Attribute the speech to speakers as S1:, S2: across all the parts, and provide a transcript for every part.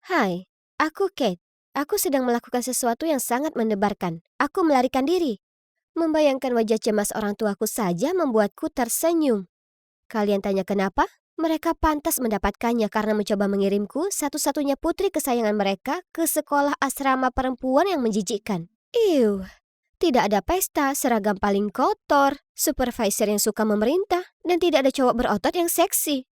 S1: Hai, aku Kate. Aku sedang melakukan sesuatu yang sangat mendebarkan. Aku melarikan diri. Membayangkan wajah cemas orang tuaku saja membuatku tersenyum. Kalian tanya kenapa? Mereka pantas mendapatkannya karena mencoba mengirimku, satu-satunya putri kesayangan mereka, ke sekolah asrama perempuan yang menjijikkan. Tidak ada pesta, seragam paling kotor, supervisor yang suka memerintah, dan tidak ada cowok berotot yang seksi.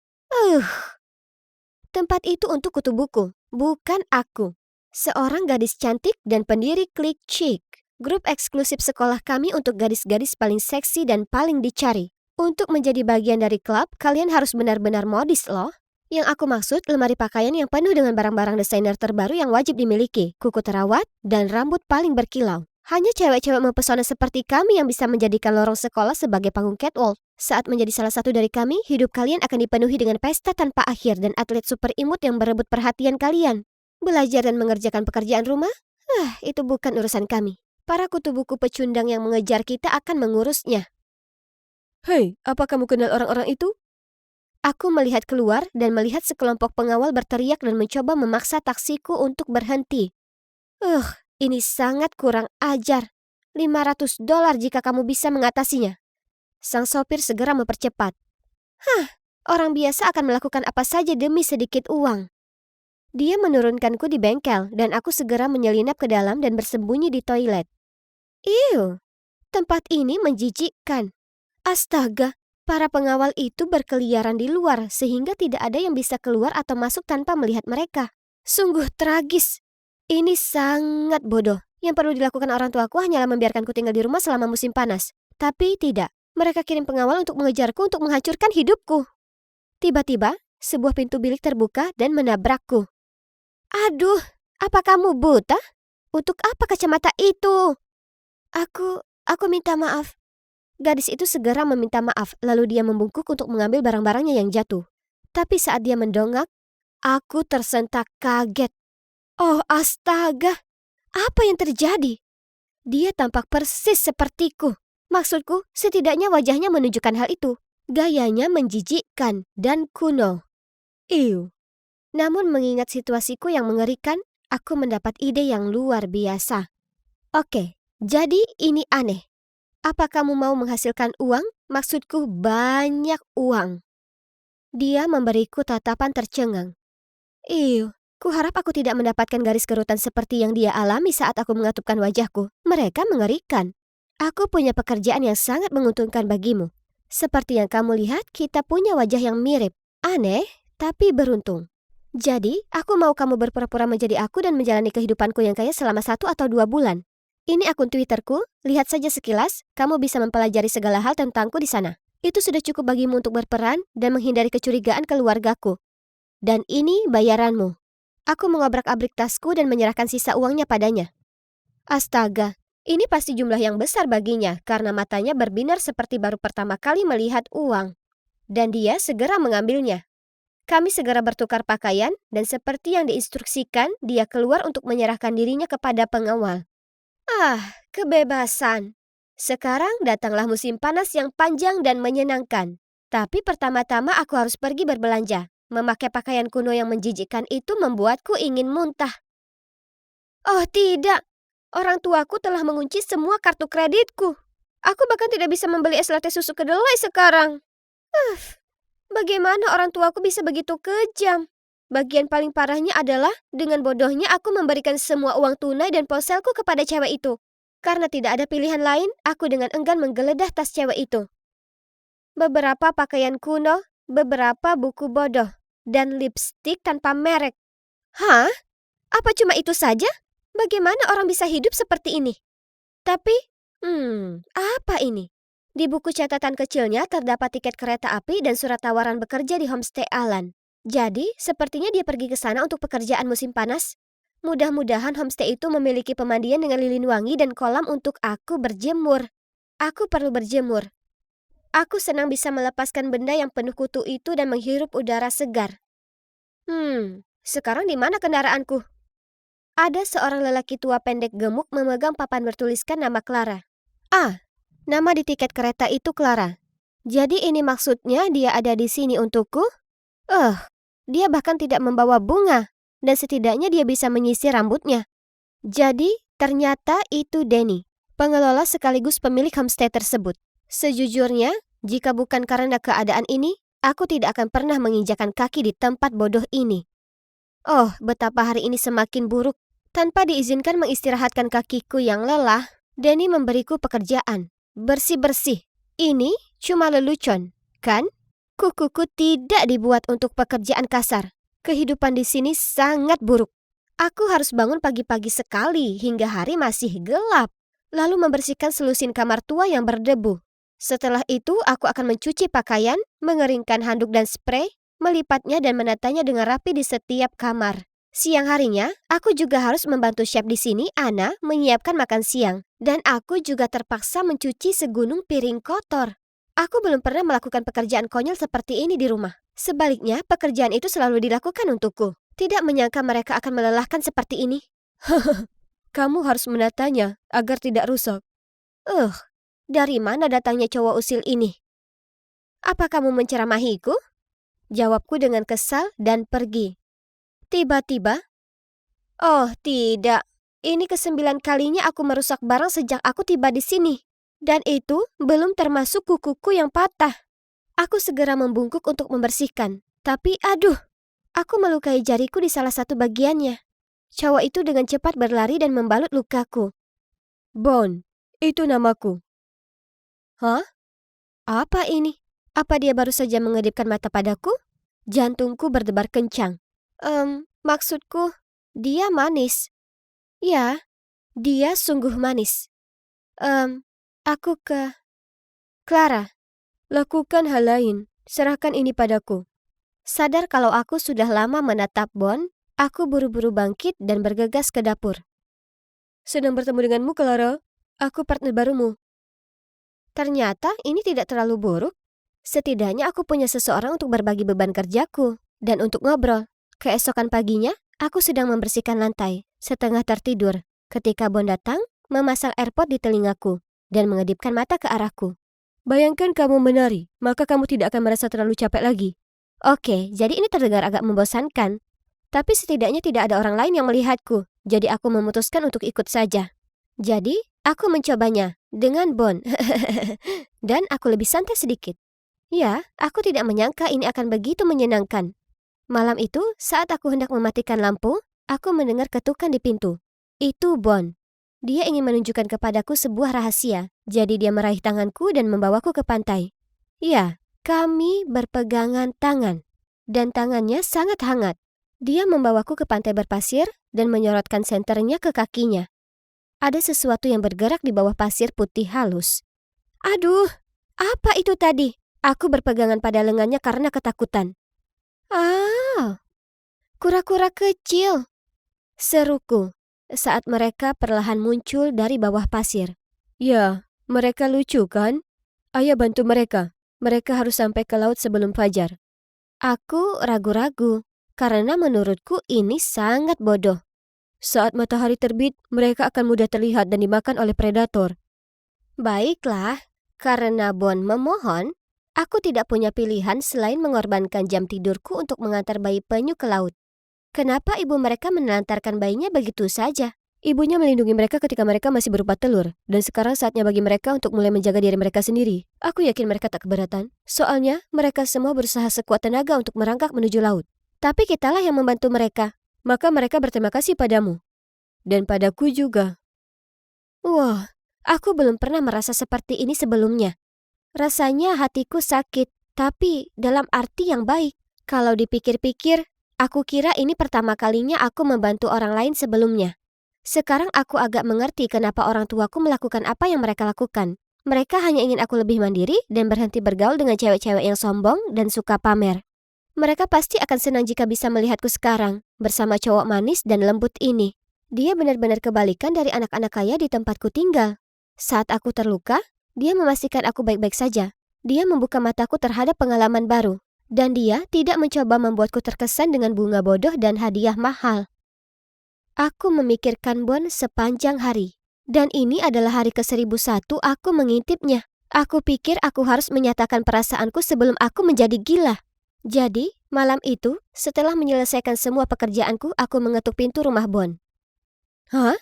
S1: Tempat itu untuk kutu buku, bukan aku. Seorang gadis cantik dan pendiri Click Chick, grup eksklusif sekolah kami untuk gadis-gadis paling seksi dan paling dicari. Untuk menjadi bagian dari klub, kalian harus benar-benar modis loh. Yang aku maksud, lemari pakaian yang penuh dengan barang-barang desainer terbaru yang wajib dimiliki, kuku terawat, dan rambut paling berkilau. Hanya cewek-cewek mempesona seperti kami yang bisa menjadikan lorong sekolah sebagai panggung catwalk. Saat menjadi salah satu dari kami, hidup kalian akan dipenuhi dengan pesta tanpa akhir dan atlet super imut yang berebut perhatian kalian. Belajar dan mengerjakan pekerjaan rumah? Itu bukan urusan kami. Para kutu buku pecundang yang mengejar kita akan mengurusnya. Hei, apa kamu kenal orang-orang itu? Aku melihat keluar dan melihat sekelompok pengawal berteriak dan mencoba memaksa taksiku untuk berhenti. Ini sangat kurang ajar. $500 jika kamu bisa mengatasinya. Sang sopir segera mempercepat. Orang biasa akan melakukan apa saja demi sedikit uang. Dia menurunkanku di bengkel dan aku segera menyelinap ke dalam dan bersembunyi di toilet. Tempat ini menjijikkan. Astaga, para pengawal itu berkeliaran di luar sehingga tidak ada yang bisa keluar atau masuk tanpa melihat mereka. Sungguh tragis. Ini sangat bodoh. Yang perlu dilakukan orang tuaku hanyalah membiarkanku tinggal di rumah selama musim panas. Tapi tidak. Mereka kirim pengawal untuk mengejarku untuk menghancurkan hidupku. Tiba-tiba, sebuah pintu bilik terbuka dan menabrakku. Aduh, apa kamu buta? Untuk apa kacamata itu? Aku minta maaf. Gadis itu segera meminta maaf, lalu dia membungkuk untuk mengambil barang-barangnya yang jatuh. Tapi saat dia mendongak, aku tersentak kaget. Oh astaga, apa yang terjadi? Dia tampak persis sepertiku. Maksudku, setidaknya wajahnya menunjukkan hal itu. Gayanya menjijikkan dan kuno. Namun mengingat situasiku yang mengerikan, aku mendapat ide yang luar biasa. Oke, jadi ini aneh. Apa kamu mau menghasilkan uang? Maksudku banyak uang. Dia memberiku tatapan tercengang. Kuharap aku tidak mendapatkan garis kerutan seperti yang dia alami saat aku mengatupkan wajahku. Mereka mengerikan. Aku punya pekerjaan yang sangat menguntungkan bagimu. Seperti yang kamu lihat, kita punya wajah yang mirip. Aneh, tapi beruntung. Jadi, aku mau kamu berpura-pura menjadi aku dan menjalani kehidupanku yang kaya selama 1 atau 2 bulan. Ini akun Twitterku, lihat saja sekilas, kamu bisa mempelajari segala hal tentangku di sana. Itu sudah cukup bagimu untuk berperan dan menghindari kecurigaan keluargaku. Dan ini bayaranmu. Aku mengobrak-abrik tasku dan menyerahkan sisa uangnya padanya. Astaga, ini pasti jumlah yang besar baginya karena matanya berbinar seperti baru pertama kali melihat uang. Dan dia segera mengambilnya. Kami segera bertukar pakaian dan seperti yang diinstruksikan, dia keluar untuk menyerahkan dirinya kepada pengawal. Kebebasan. Sekarang datanglah musim panas yang panjang dan menyenangkan. Tapi pertama-tama aku harus pergi berbelanja. Memakai pakaian kuno yang menjijikkan itu membuatku ingin muntah. Oh tidak, orang tuaku telah mengunci semua kartu kreditku. Aku bahkan tidak bisa membeli es latte susu kedelai sekarang. Bagaimana orang tuaku bisa begitu kejam? Bagian paling parahnya adalah dengan bodohnya aku memberikan semua uang tunai dan ponselku kepada cewek itu. Karena tidak ada pilihan lain, aku dengan enggan menggeledah tas cewek itu. Beberapa pakaian kuno, beberapa buku bodoh, dan lipstik tanpa merek. Apa cuma itu saja? Bagaimana orang bisa hidup seperti ini? Tapi, apa ini? Di buku catatan kecilnya terdapat tiket kereta api dan surat tawaran bekerja di homestay Alan. Jadi, sepertinya dia pergi ke sana untuk pekerjaan musim panas. Mudah-mudahan homestay itu memiliki pemandian dengan lilin wangi dan kolam untuk aku berjemur. Aku perlu berjemur. Aku senang bisa melepaskan benda yang penuh kutu itu dan menghirup udara segar. Sekarang di mana kendaraanku? Ada seorang lelaki tua pendek gemuk memegang papan bertuliskan nama Clara. Nama di tiket kereta itu Clara. Jadi ini maksudnya dia ada di sini untukku? Dia bahkan tidak membawa bunga. dan setidaknya dia bisa menyisir rambutnya. Jadi, ternyata itu Danny, pengelola sekaligus pemilik homestay tersebut. Sejujurnya, jika bukan karena keadaan ini, aku tidak akan pernah menginjakan kaki di tempat bodoh ini. Oh, betapa hari ini semakin buruk. Tanpa diizinkan mengistirahatkan kakiku yang lelah, Danny memberiku pekerjaan. Bersih-bersih. Ini cuma lelucon, kan? Kukuku tidak dibuat untuk pekerjaan kasar. Kehidupan di sini sangat buruk. Aku harus bangun pagi-pagi sekali hingga hari masih gelap. Lalu membersihkan selusin kamar tua yang berdebu. Setelah itu, aku akan mencuci pakaian, mengeringkan handuk dan spray, melipatnya dan menatanya dengan rapi di setiap kamar. Siang harinya, aku juga harus membantu chef di sini, Anna, menyiapkan makan siang. Dan aku juga terpaksa mencuci segunung piring kotor. Aku belum pernah melakukan pekerjaan konyol seperti ini di rumah. Sebaliknya, pekerjaan itu selalu dilakukan untukku. Tidak menyangka mereka akan melelahkan seperti ini. Kamu harus menatanya agar tidak rusak. Dari mana datangnya cowok usil ini? Apa kamu menceramahiku? Jawabku dengan kesal dan pergi. Tiba-tiba, oh tidak, ini ke-9 kalinya aku merusak barang sejak aku tiba di sini. Dan itu belum termasuk kukuku yang patah. Aku segera membungkuk untuk membersihkan. Tapi aduh, aku melukai jariku di salah satu bagiannya. Cowok itu dengan cepat berlari dan membalut lukaku. Bon, itu namaku. Hah? Apa ini? Apa dia baru saja mengedipkan mata padaku? Jantungku berdebar kencang. Maksudku, dia manis. Ya, dia sungguh manis. Aku ke... Clara, lakukan hal lain. Serahkan ini padaku. Sadar kalau aku sudah lama menatap Bon, aku buru-buru bangkit dan bergegas ke dapur. Senang bertemu denganmu, Clara. Aku partner barumu. Ternyata ini tidak terlalu buruk. Setidaknya aku punya seseorang untuk berbagi beban kerjaku dan untuk ngobrol. Keesokan paginya, aku sedang membersihkan lantai, setengah tertidur, ketika Bon datang, memasang AirPod di telingaku, dan mengedipkan mata ke arahku. Bayangkan kamu menari, maka kamu tidak akan merasa terlalu capek lagi. Oke, jadi ini terdengar agak membosankan. Tapi setidaknya tidak ada orang lain yang melihatku, jadi aku memutuskan untuk ikut saja. Jadi, aku mencobanya dengan Bon. Dan aku lebih santai sedikit. Ya, aku tidak menyangka ini akan begitu menyenangkan. Malam itu, saat aku hendak mematikan lampu, aku mendengar ketukan di pintu. Itu Bon. Dia ingin menunjukkan kepadaku sebuah rahasia, jadi dia meraih tanganku dan membawaku ke pantai. Ya, kami berpegangan tangan, dan tangannya sangat hangat. Dia membawaku ke pantai berpasir dan menyorotkan senternya ke kakinya. Ada sesuatu yang bergerak di bawah pasir putih halus. Aduh, apa itu tadi? Aku berpegangan pada lengannya karena ketakutan. Kura-kura kecil, seruku saat mereka perlahan muncul dari bawah pasir. Ya, mereka lucu kan? Ayo bantu mereka. Mereka harus sampai ke laut sebelum fajar. Aku ragu-ragu, karena menurutku ini sangat bodoh. Saat matahari terbit, mereka akan mudah terlihat dan dimakan oleh predator. Baiklah, karena Bon memohon, aku tidak punya pilihan selain mengorbankan jam tidurku untuk mengantar bayi penyu ke laut. Kenapa ibu mereka menelantarkan bayinya begitu saja? Ibunya melindungi mereka ketika mereka masih berupa telur, dan sekarang saatnya bagi mereka untuk mulai menjaga diri mereka sendiri. Aku yakin mereka tak keberatan. Soalnya, mereka semua berusaha sekuat tenaga untuk merangkak menuju laut. Tapi kitalah yang membantu mereka. Maka mereka berterima kasih padamu. Dan padaku juga. Wah, aku belum pernah merasa seperti ini sebelumnya. Rasanya hatiku sakit, tapi dalam arti yang baik. Kalau dipikir-pikir, aku kira ini pertama kalinya aku membantu orang lain sebelumnya. Sekarang aku agak mengerti kenapa orang tuaku melakukan apa yang mereka lakukan. Mereka hanya ingin aku lebih mandiri dan berhenti bergaul dengan cewek-cewek yang sombong dan suka pamer. Mereka pasti akan senang jika bisa melihatku sekarang, bersama cowok manis dan lembut ini. Dia benar-benar kebalikan dari anak-anak kaya di tempatku tinggal. Saat aku terluka, dia memastikan aku baik-baik saja. Dia membuka mataku terhadap pengalaman baru. Dan dia tidak mencoba membuatku terkesan dengan bunga bodoh dan hadiah mahal. Aku memikirkan Bon sepanjang hari. Dan ini adalah hari ke-1001 aku mengintipnya. Aku pikir aku harus menyatakan perasaanku sebelum aku menjadi gila. Jadi, Malam itu, setelah menyelesaikan semua pekerjaanku, aku mengetuk pintu rumah Bon. Hah?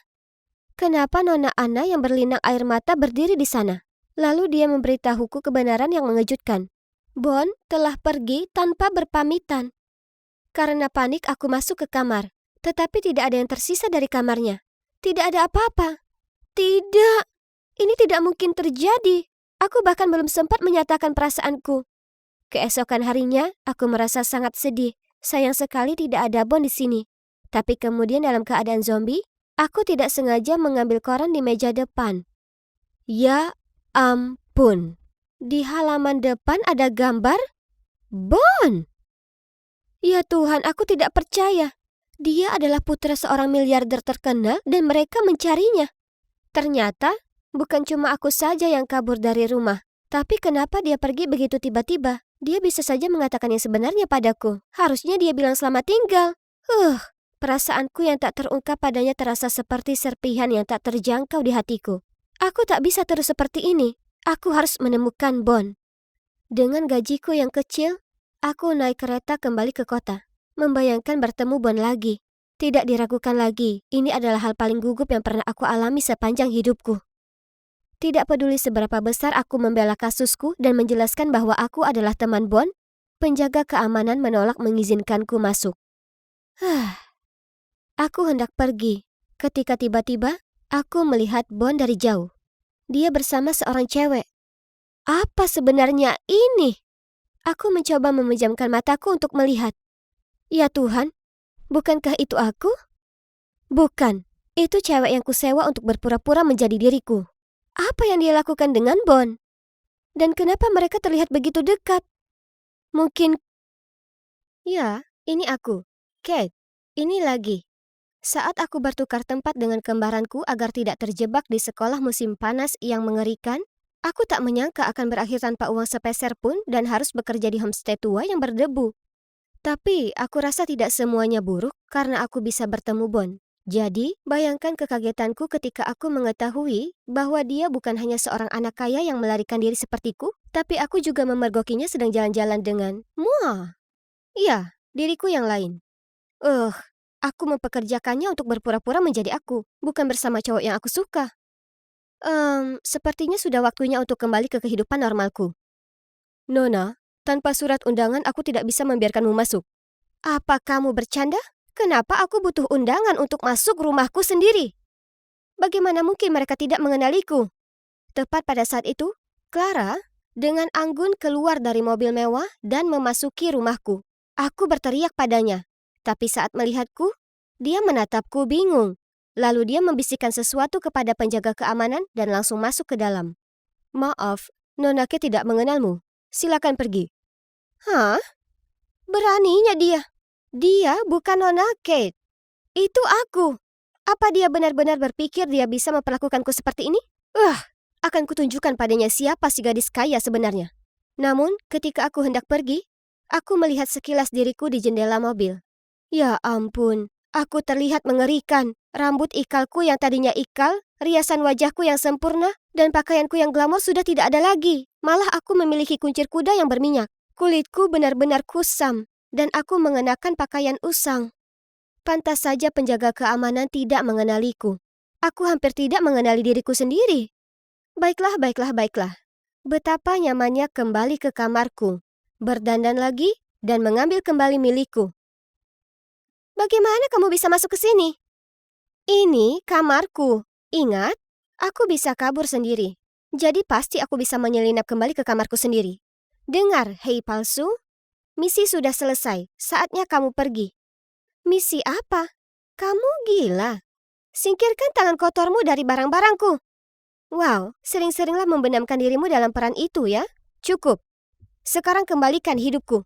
S1: Kenapa Nona Anna yang berlinang air mata berdiri di sana? Lalu dia memberitahuku kebenaran yang mengejutkan. Bon telah pergi tanpa berpamitan. Karena panik aku masuk ke kamar, tetapi tidak ada yang tersisa dari kamarnya. Tidak ada apa-apa. Tidak, ini tidak mungkin terjadi. Aku bahkan belum sempat menyatakan perasaanku. Keesokan harinya, aku merasa sangat sedih. Sayang sekali tidak ada Bon di sini. Tapi kemudian dalam keadaan zombie, aku tidak sengaja mengambil koran di meja depan. Ya ampun. Di halaman depan ada gambar Bon. Ya Tuhan, aku tidak percaya. Dia adalah putra seorang miliarder terkenal dan mereka mencarinya. Ternyata, bukan cuma aku saja yang kabur dari rumah. Tapi kenapa dia pergi begitu tiba-tiba? Dia bisa saja mengatakan yang sebenarnya padaku. Harusnya dia bilang selamat tinggal. Perasaanku yang tak terungkap padanya terasa seperti serpihan yang tak terjangkau di hatiku. Aku tak bisa terus seperti ini. Aku harus menemukan Bon. Dengan gajiku yang kecil, aku naik kereta kembali ke kota. Membayangkan bertemu Bon lagi. Tidak diragukan lagi, ini adalah hal paling gugup yang pernah aku alami sepanjang hidupku. Tidak peduli seberapa besar aku membela kasusku dan menjelaskan bahwa aku adalah teman Bon, penjaga keamanan menolak mengizinkanku masuk. Aku hendak pergi, ketika tiba-tiba aku melihat Bon dari jauh. Dia bersama seorang cewek. Apa sebenarnya ini? Aku mencoba memejamkan mataku untuk melihat. Ya Tuhan, bukankah itu aku? Bukan, itu cewek yang kusewa untuk berpura-pura menjadi diriku. Apa yang dia lakukan dengan Bon? Dan kenapa mereka terlihat begitu dekat? Mungkin... Ya, ini aku, Kate. Ini lagi. Saat aku bertukar tempat dengan kembaranku agar tidak terjebak di sekolah musim panas yang mengerikan, aku tak menyangka akan berakhir tanpa uang sepeser pun dan harus bekerja di homestay tua yang berdebu. Tapi aku rasa tidak semuanya buruk karena aku bisa bertemu Bon. Jadi, bayangkan kekagetanku ketika aku mengetahui bahwa dia bukan hanya seorang anak kaya yang melarikan diri sepertiku, tapi aku juga memergokinya sedang jalan-jalan dengan Muah. Iya, diriku yang lain. Aku mempekerjakannya untuk berpura-pura menjadi aku, bukan bersama cowok yang aku suka. Sepertinya sudah waktunya untuk kembali ke kehidupan normalku. Nona, tanpa surat undangan aku tidak bisa membiarkanmu masuk. Apa kamu bercanda? Kenapa aku butuh undangan untuk masuk rumahku sendiri? Bagaimana mungkin mereka tidak mengenaliku? Tepat pada saat itu, Clara dengan anggun keluar dari mobil mewah dan memasuki rumahku. Aku berteriak padanya, tapi saat melihatku, dia menatapku bingung. Lalu dia membisikkan sesuatu kepada penjaga keamanan dan langsung masuk ke dalam. Maaf, Nona Kate tidak mengenalmu. Silakan pergi. Hah? Beraninya dia. Dia bukan Nona Kate. Itu aku. Apa dia benar-benar berpikir dia bisa memperlakukanku seperti ini? Akan kutunjukkan padanya siapa si gadis kaya sebenarnya. Namun, ketika aku hendak pergi, aku melihat sekilas diriku di jendela mobil. Ya ampun, aku terlihat mengerikan. Rambut ikalku yang tadinya ikal, riasan wajahku yang sempurna, dan pakaianku yang glamor sudah tidak ada lagi. Malah aku memiliki kuncir kuda yang berminyak. Kulitku benar-benar kusam. Dan aku mengenakan pakaian usang. Pantas saja penjaga keamanan tidak mengenaliku. Aku hampir tidak mengenali diriku sendiri. Baiklah. Betapa nyamannya kembali ke kamarku, berdandan lagi, dan mengambil kembali milikku. Bagaimana kamu bisa masuk ke sini? Ini kamarku. Ingat, aku bisa kabur sendiri. Jadi pasti aku bisa menyelinap kembali ke kamarku sendiri. Dengar, hei palsu. Misi sudah selesai, saatnya kamu pergi. Misi apa? Kamu gila. Singkirkan tangan kotormu dari barang-barangku. Wow, sering-seringlah membenamkan dirimu dalam peran itu ya. Cukup. Sekarang kembalikan hidupku.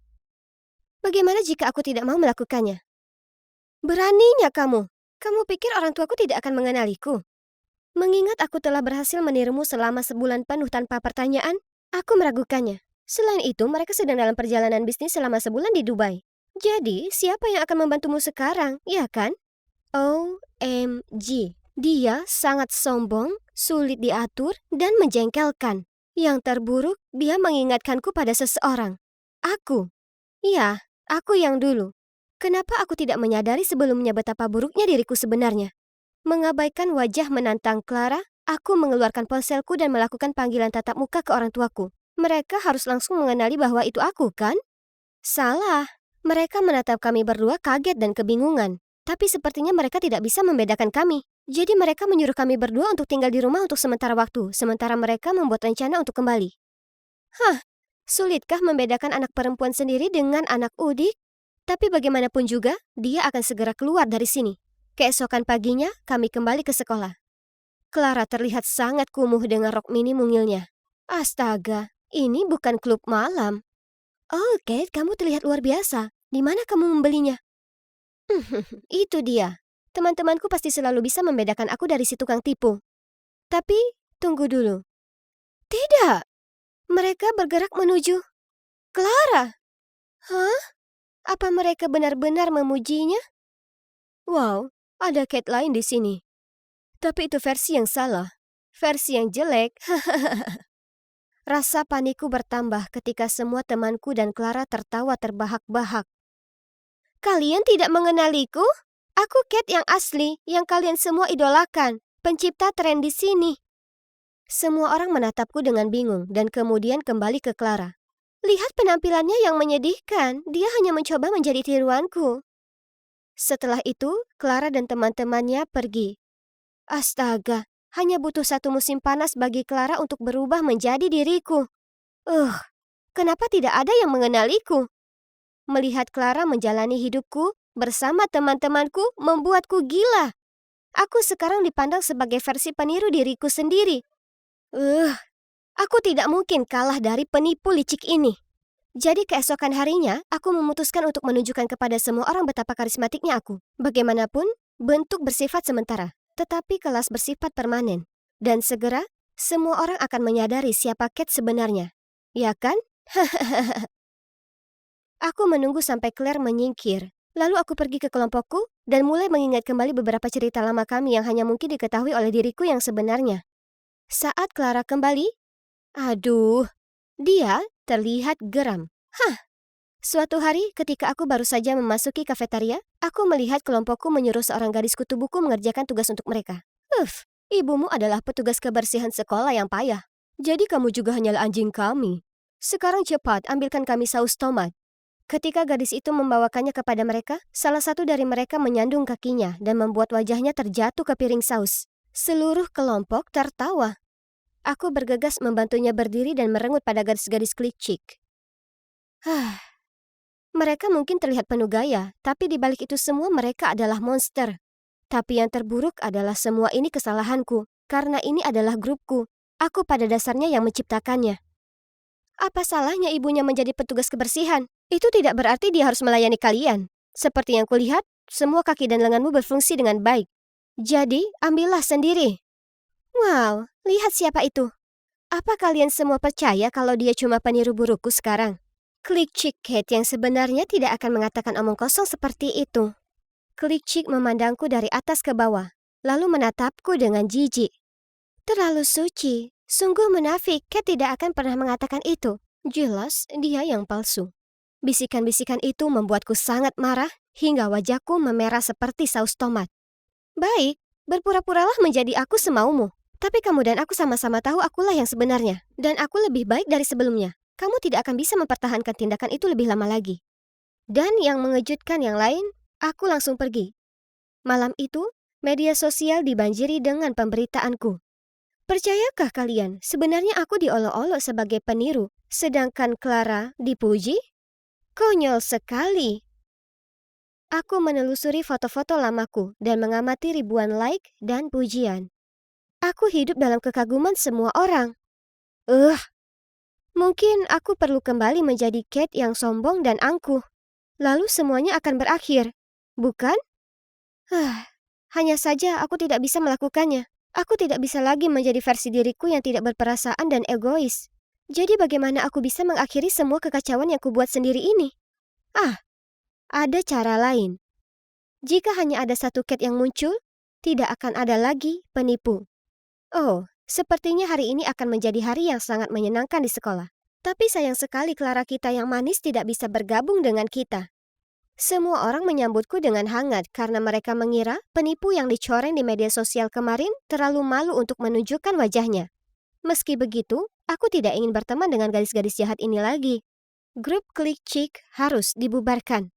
S1: Bagaimana jika aku tidak mau melakukannya? Beraninya kamu. Kamu pikir orang tuaku tidak akan mengenaliku? Mengingat aku telah berhasil menirumu selama sebulan penuh tanpa pertanyaan, aku meragukannya. Selain itu, mereka sedang dalam perjalanan bisnis selama sebulan di Dubai. Jadi, siapa yang akan membantumu sekarang, ya kan? OMG, dia sangat sombong, sulit diatur, dan menjengkelkan. Yang terburuk, dia mengingatkanku pada seseorang. Aku. Iya, Aku yang dulu. Kenapa aku tidak menyadari sebelumnya betapa buruknya diriku sebenarnya? Mengabaikan wajah menantang Clara, aku mengeluarkan ponselku dan melakukan panggilan tatap muka ke orang tuaku. Mereka harus langsung mengenali bahwa itu aku, kan? Salah. Mereka menatap kami berdua kaget dan kebingungan. Tapi sepertinya mereka tidak bisa membedakan kami. Jadi mereka menyuruh kami berdua untuk tinggal di rumah untuk sementara waktu, sementara mereka membuat rencana untuk kembali. Hah, sulitkah membedakan anak perempuan sendiri dengan anak udik? Tapi bagaimanapun juga, dia akan segera keluar dari sini. Keesokan paginya, kami kembali ke sekolah. Clara terlihat sangat kumuh dengan rok mini mungilnya. Astaga, ini bukan klub malam. Oh, Kate, kamu terlihat luar biasa. Di mana kamu membelinya? Itu dia. Teman-temanku pasti selalu bisa membedakan aku dari si tukang tipu. Tapi, tunggu dulu. Tidak. Mereka bergerak menuju Clara. Hah? Apa mereka benar-benar memujinya? Wow, ada Kate lain di sini. Tapi itu versi yang salah. Versi yang jelek. Rasa panikku bertambah ketika semua temanku dan Clara tertawa terbahak-bahak. Kalian tidak mengenaliku? Aku Kate yang asli, yang kalian semua idolakan, pencipta tren di sini. Semua orang menatapku dengan bingung dan kemudian kembali ke Clara. Lihat penampilannya yang menyedihkan, dia hanya mencoba menjadi tiruanku. Setelah itu, Clara dan teman-temannya pergi. Astaga, hanya butuh satu musim panas bagi Clara untuk berubah menjadi diriku. Kenapa tidak ada yang mengenaliku? Melihat Clara menjalani hidupku bersama teman-temanku membuatku gila. Aku sekarang dipandang sebagai versi peniru diriku sendiri. Aku tidak mungkin kalah dari penipu licik ini. Jadi keesokan harinya, aku memutuskan untuk menunjukkan kepada semua orang betapa karismatiknya aku. Bagaimanapun, bentuk bersifat sementara, tetapi kelas bersifat permanen. Dan segera, semua orang akan menyadari siapa Kate sebenarnya. Ya kan? Aku menunggu sampai Claire menyingkir. Lalu aku pergi ke kelompokku dan mulai mengingat kembali beberapa cerita lama kami yang hanya mungkin diketahui oleh diriku yang sebenarnya. Saat Clara kembali, dia terlihat geram. Suatu hari ketika aku baru saja memasuki kafetaria, aku melihat kelompokku menyuruh seorang gadis kutu buku mengerjakan tugas untuk mereka. Ibumu adalah petugas kebersihan sekolah yang payah. Jadi kamu juga hanyalah anjing kami. Sekarang cepat, ambilkan kami saus tomat. Ketika gadis itu membawakannya kepada mereka, salah satu dari mereka menyandung kakinya dan membuat wajahnya terjatuh ke piring saus. Seluruh kelompok tertawa. Aku bergegas membantunya berdiri dan merengut pada gadis-gadis klicik. Mereka mungkin terlihat penuh gaya, tapi di balik itu semua mereka adalah monster. Tapi yang terburuk adalah semua ini kesalahanku, karena ini adalah grupku. Aku pada dasarnya yang menciptakannya. Apa salahnya ibunya menjadi petugas kebersihan? Itu tidak berarti dia harus melayani kalian. Seperti yang kulihat, semua kaki dan lenganmu berfungsi dengan baik. Jadi, ambillah sendiri. Wow, lihat siapa itu. Apa kalian semua percaya kalau dia cuma peniru burukku sekarang? Klik-cik Kate yang sebenarnya tidak akan mengatakan omong kosong seperti itu. Klik-cik memandangku dari atas ke bawah, lalu menatapku dengan jijik. Terlalu suci, sungguh munafik, Kate tidak akan pernah mengatakan itu. Jelas, dia yang palsu. Bisikan-bisikan itu membuatku sangat marah, hingga wajahku memerah seperti saus tomat. Baik, berpura-puralah menjadi aku semaumu. Tapi kamu dan aku sama-sama tahu akulah yang sebenarnya. Dan aku lebih baik dari sebelumnya. Kamu tidak akan bisa mempertahankan tindakan itu lebih lama lagi. Dan yang mengejutkan yang lain, aku langsung pergi. Malam itu, media sosial dibanjiri dengan pemberitaanku. Percayakah kalian, sebenarnya aku diolok-olok sebagai peniru, sedangkan Clara dipuji? Konyol sekali. Aku menelusuri foto-foto lamaku dan mengamati ribuan like dan pujian. Aku hidup dalam kekaguman semua orang. Mungkin aku perlu kembali menjadi Kate yang sombong dan angkuh. Lalu semuanya akan berakhir, bukan? Hanya saja aku tidak bisa melakukannya. Aku tidak bisa lagi menjadi versi diriku yang tidak berperasaan dan egois. Jadi bagaimana aku bisa mengakhiri semua kekacauan yang kubuat sendiri ini? Ada cara lain. Jika hanya ada satu Kate yang muncul, tidak akan ada lagi penipu. Sepertinya hari ini akan menjadi hari yang sangat menyenangkan di sekolah. Tapi sayang sekali Clara kita yang manis tidak bisa bergabung dengan kita. Semua orang menyambutku dengan hangat karena mereka mengira penipu yang dicoreng di media sosial kemarin terlalu malu untuk menunjukkan wajahnya. Meski begitu, aku tidak ingin berteman dengan gadis-gadis jahat ini lagi. Grup Klik Chick harus dibubarkan.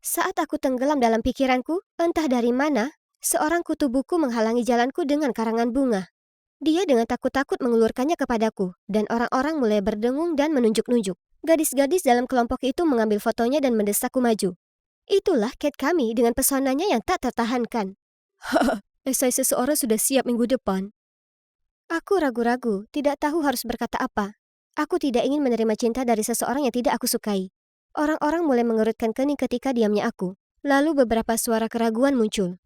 S1: Saat aku tenggelam dalam pikiranku, entah dari mana, seorang kutu buku menghalangi jalanku dengan karangan bunga. Dia dengan takut-takut mengulurkannya kepadaku, dan orang-orang mulai berdengung dan menunjuk-nunjuk. Gadis-gadis dalam kelompok itu mengambil fotonya dan mendesakku maju. Itulah Kate kami dengan pesonanya yang tak tertahankan. Haha, esai seseorang sudah siap minggu depan. Aku ragu-ragu, tidak tahu harus berkata apa. Aku tidak ingin menerima cinta dari seseorang yang tidak aku sukai. Orang-orang mulai mengerutkan kening ketika diamnya aku. Lalu beberapa suara keraguan muncul.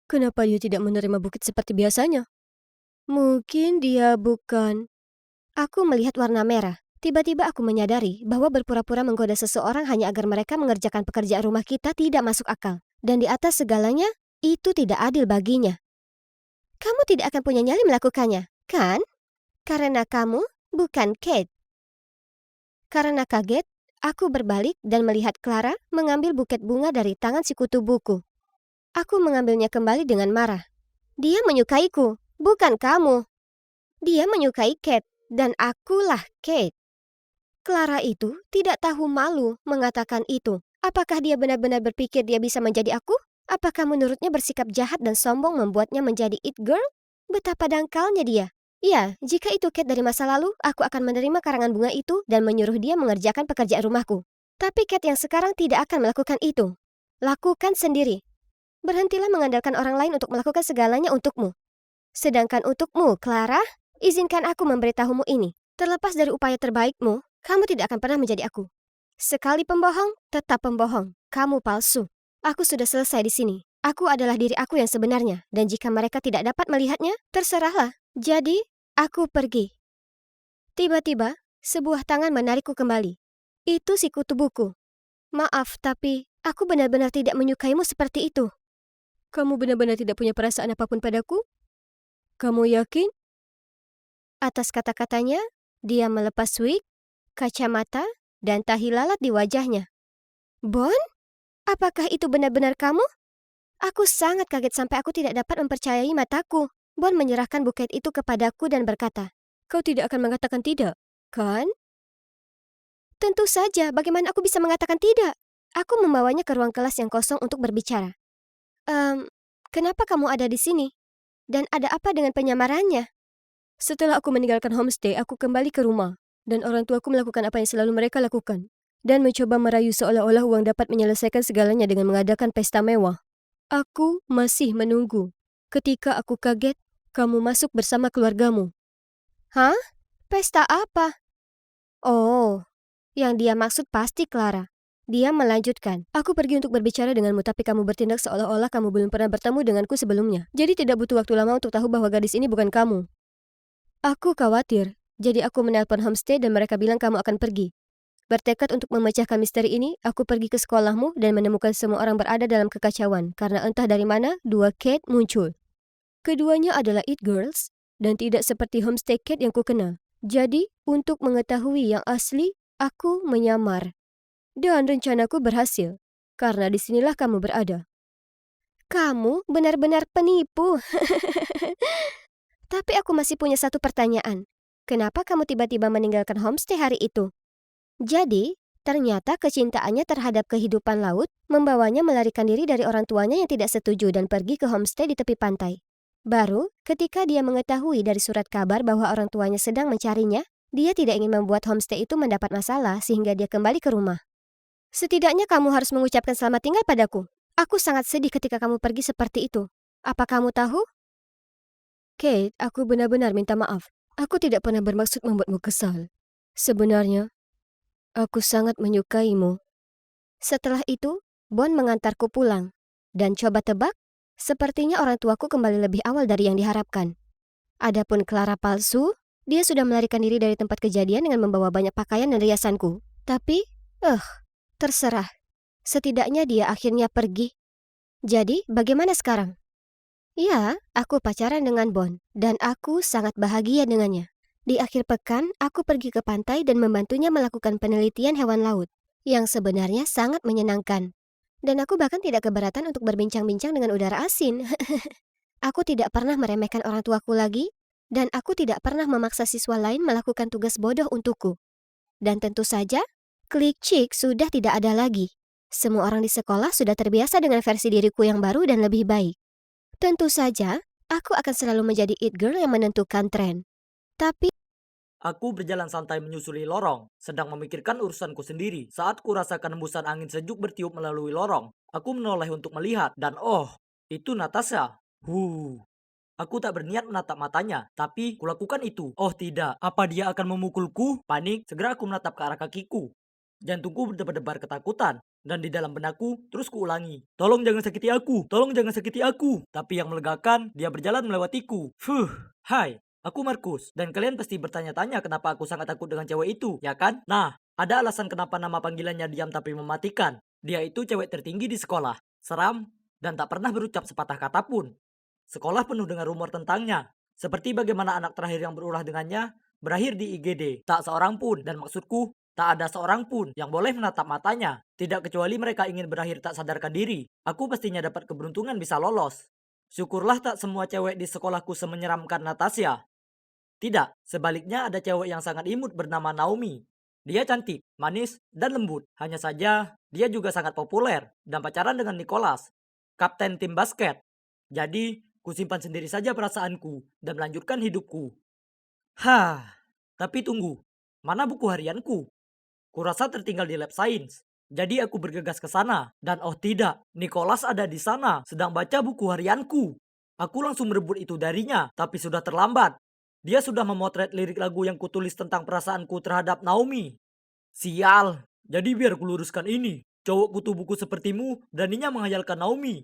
S1: Kenapa dia tidak menerima bukit seperti biasanya? Mungkin dia bukan... Aku melihat warna merah. Tiba-tiba aku menyadari bahwa berpura-pura menggoda seseorang hanya agar mereka mengerjakan pekerjaan rumah kita tidak masuk akal. Dan di atas segalanya, itu tidak adil baginya. Kamu tidak akan punya nyali melakukannya, kan? Karena kamu bukan Kate. Karena kaget, aku berbalik dan melihat Clara mengambil buket bunga dari tangan si kutu buku. Aku mengambilnya kembali dengan marah. Dia menyukaiku, bukan kamu. Dia menyukai Kate, dan akulah Kate. Clara itu tidak tahu malu mengatakan itu. Apakah dia benar-benar berpikir dia bisa menjadi aku? Apakah menurutnya bersikap jahat dan sombong membuatnya menjadi it girl? Betapa dangkalnya dia. Ya, jika itu Kate dari masa lalu, aku akan menerima karangan bunga itu dan menyuruh dia mengerjakan pekerjaan rumahku. Tapi Kate yang sekarang tidak akan melakukan itu. Lakukan sendiri. Berhentilah mengandalkan orang lain untuk melakukan segalanya untukmu. Sedangkan untukmu, Clara, izinkan aku memberitahumu ini. Terlepas dari upaya terbaikmu, kamu tidak akan pernah menjadi aku. Sekali pembohong, tetap pembohong. Kamu palsu. Aku sudah selesai di sini. Aku adalah diri aku yang sebenarnya. Dan jika mereka tidak dapat melihatnya, terserahlah. Jadi, aku pergi. Tiba-tiba, sebuah tangan menarikku kembali. Itu si kutu buku. Maaf, tapi aku benar-benar tidak menyukaimu seperti itu. Kamu benar-benar tidak punya perasaan apapun padaku? Kamu yakin? Atas kata-katanya, dia melepas wig, kacamata, dan tahi lalat di wajahnya. Bon? Apakah itu benar-benar kamu? Aku sangat kaget sampai aku tidak dapat mempercayai mataku. Bon menyerahkan buket itu kepadaku dan berkata, "Kau tidak akan mengatakan tidak, kan?" Tentu saja, bagaimana aku bisa mengatakan tidak? Aku membawanya ke ruang kelas yang kosong untuk berbicara. Kenapa kamu ada di sini? Dan ada apa dengan penyamarannya? Setelah aku meninggalkan homestay, aku kembali ke rumah. Dan orang tuaku melakukan apa yang selalu mereka lakukan. Dan mencoba merayu seolah-olah uang dapat menyelesaikan segalanya dengan mengadakan pesta mewah. Aku masih menunggu. Ketika aku kaget, kamu masuk bersama keluargamu. Hah? Pesta apa? Oh, yang dia maksud pasti Clara. Dia melanjutkan, aku pergi untuk berbicara denganmu tapi kamu bertindak seolah-olah kamu belum pernah bertemu denganku sebelumnya. Jadi tidak butuh waktu lama untuk tahu bahwa gadis ini bukan kamu. Aku khawatir, jadi aku menelpon homestay dan mereka bilang kamu akan pergi. Bertekad untuk memecahkan misteri ini, aku pergi ke sekolahmu dan menemukan semua orang berada dalam kekacauan karena entah dari mana dua Kate muncul. Keduanya adalah it girls dan tidak seperti homestay Kate yang kukenal. Jadi, untuk mengetahui yang asli, aku menyamar. Dan rencanaku berhasil, karena disinilah kamu berada. Kamu benar-benar penipu. Tapi aku masih punya satu pertanyaan. Kenapa kamu tiba-tiba meninggalkan homestay hari itu? Jadi, ternyata kecintaannya terhadap kehidupan laut membawanya melarikan diri dari orang tuanya yang tidak setuju dan pergi ke homestay di tepi pantai. Baru, ketika dia mengetahui dari surat kabar bahwa orang tuanya sedang mencarinya, dia tidak ingin membuat homestay itu mendapat masalah sehingga dia kembali ke rumah. Setidaknya kamu harus mengucapkan selamat tinggal padaku. Aku sangat sedih ketika kamu pergi seperti itu. Apa kamu tahu? Kate, aku benar-benar minta maaf. Aku tidak pernah bermaksud membuatmu kesal. Sebenarnya, aku sangat menyukaimu. Setelah itu, Bon mengantarku pulang. Dan coba tebak, sepertinya orang tuaku kembali lebih awal dari yang diharapkan. Adapun Clara palsu, dia sudah melarikan diri dari tempat kejadian dengan membawa banyak pakaian dan riasanku. Tapi, terserah. Setidaknya dia akhirnya pergi. Jadi, bagaimana sekarang? Ya, aku pacaran dengan Bon, dan aku sangat bahagia dengannya. Di akhir pekan, aku pergi ke pantai dan membantunya melakukan penelitian hewan laut, yang sebenarnya sangat menyenangkan. Dan aku bahkan tidak keberatan untuk berbincang-bincang dengan udara asin. Aku tidak pernah meremehkan orang tuaku lagi, dan aku tidak pernah memaksa siswa lain melakukan tugas bodoh untukku. Dan tentu saja, klik cik sudah tidak ada lagi. Semua orang di sekolah sudah terbiasa dengan versi diriku yang baru dan lebih baik. Tentu saja, aku akan selalu menjadi it girl yang menentukan tren. Tapi,
S2: Aku berjalan santai menyusuri lorong, sedang memikirkan urusanku sendiri. Saat ku rasakan hembusan angin sejuk bertiup melalui lorong, aku menoleh untuk melihat, dan oh, itu Natasha. Aku tak berniat menatap matanya, tapi kulakukan itu. Oh tidak, apa dia akan memukulku? Panik, segera aku menatap ke arah kakiku. Jantungku berdebar-debar ketakutan, dan di dalam benakku terus kuulangi. Tolong jangan sakiti aku, tolong jangan sakiti aku. Tapi yang melegakan, dia berjalan melewatiku. Hai, aku Markus, dan kalian pasti bertanya-tanya kenapa aku sangat takut dengan cewek itu, ya kan? Nah, ada alasan kenapa nama panggilannya diam tapi mematikan. Dia itu cewek tertinggi di sekolah, seram, dan tak pernah berucap sepatah kata pun. Sekolah penuh dengan rumor tentangnya, seperti bagaimana anak terakhir yang berulah dengannya berakhir di IGD. Tak seorang pun, dan maksudku, tak ada seorang pun yang boleh menatap matanya, tidak kecuali mereka ingin berakhir tak sadarkan diri. Aku pastinya dapat keberuntungan bisa lolos. Syukurlah tak semua cewek di sekolahku semenyeramkan Natasha. Tidak, sebaliknya ada cewek yang sangat imut bernama Naomi. Dia cantik, manis, dan lembut. Hanya saja, dia juga sangat populer dan pacaran dengan Nicholas, kapten tim basket. Jadi, kusimpan sendiri saja perasaanku dan melanjutkan hidupku. Tapi tunggu, mana buku harianku? Kurasa tertinggal di lab science. Jadi aku bergegas ke sana. Dan oh tidak, Nicholas ada di sana sedang baca buku harianku. Aku langsung merebut itu darinya, tapi sudah terlambat. Dia sudah memotret lirik lagu yang kutulis tentang perasaanku terhadap Naomi. Sial, jadi biar kuluruskan ini. Cowok kutu buku sepertimu beraninya menghayalkan Naomi.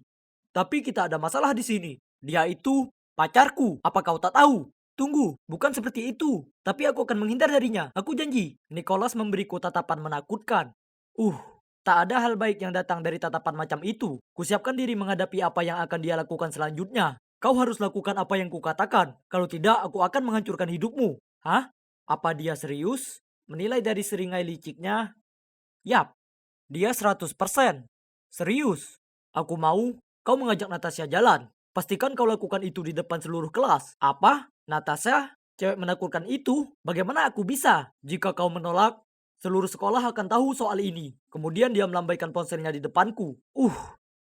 S2: Tapi kita ada masalah di sini. Dia itu pacarku. Apa kau tak tahu? Tunggu, bukan seperti itu. Tapi aku akan menghindar darinya. Aku janji. Nicholas memberiku tatapan menakutkan. Tak ada hal baik yang datang dari tatapan macam itu. Kusiapkan diri menghadapi apa yang akan dia lakukan selanjutnya. Kau harus lakukan apa yang kukatakan. Kalau tidak, aku akan menghancurkan hidupmu. Hah? Apa dia serius? Menilai dari seringai liciknya, yap, dia 100%. Serius. Aku mau kau mengajak Natasha jalan. Pastikan kau lakukan itu di depan seluruh kelas. Apa? Natasha? Cewek menakutkan itu? Bagaimana aku bisa? Jika kau menolak, seluruh sekolah akan tahu soal ini. Kemudian dia melambaikan ponselnya di depanku.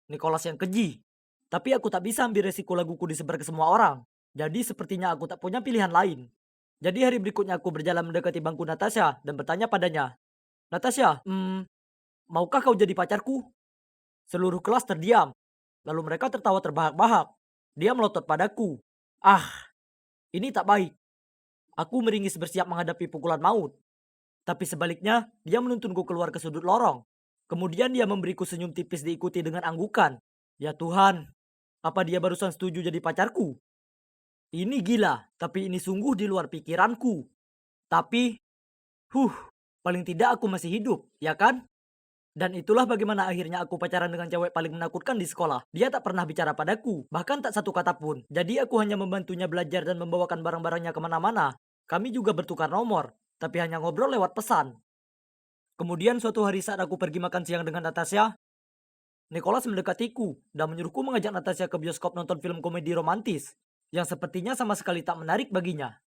S2: Nicholas yang keji. Tapi aku tak bisa ambil resiko laguku disebar ke semua orang. Jadi sepertinya aku tak punya pilihan lain. Jadi hari berikutnya aku berjalan mendekati bangku Natasha dan bertanya padanya. Natasha, maukah kau jadi pacarku? Seluruh kelas terdiam. Lalu mereka tertawa terbahak-bahak. Dia melotot padaku. Ini tak baik. Aku meringis bersiap menghadapi pukulan maut. Tapi sebaliknya, dia menuntunku keluar ke sudut lorong. Kemudian dia memberiku senyum tipis diikuti dengan anggukan. Ya Tuhan, apa dia barusan setuju jadi pacarku? Ini gila, tapi ini sungguh di luar pikiranku. Tapi, paling tidak aku masih hidup, ya kan? Dan itulah bagaimana akhirnya aku pacaran dengan cewek paling menakutkan di sekolah. Dia tak pernah bicara padaku, bahkan tak satu kata pun. Jadi aku hanya membantunya belajar dan membawakan barang-barangnya kemana-mana. Kami juga bertukar nomor, tapi hanya ngobrol lewat pesan. Kemudian suatu hari saat aku pergi makan siang dengan Natasha, Nicholas mendekatiku dan menyuruhku mengajak Natasha ke bioskop nonton film komedi romantis, yang sepertinya sama sekali tak menarik baginya.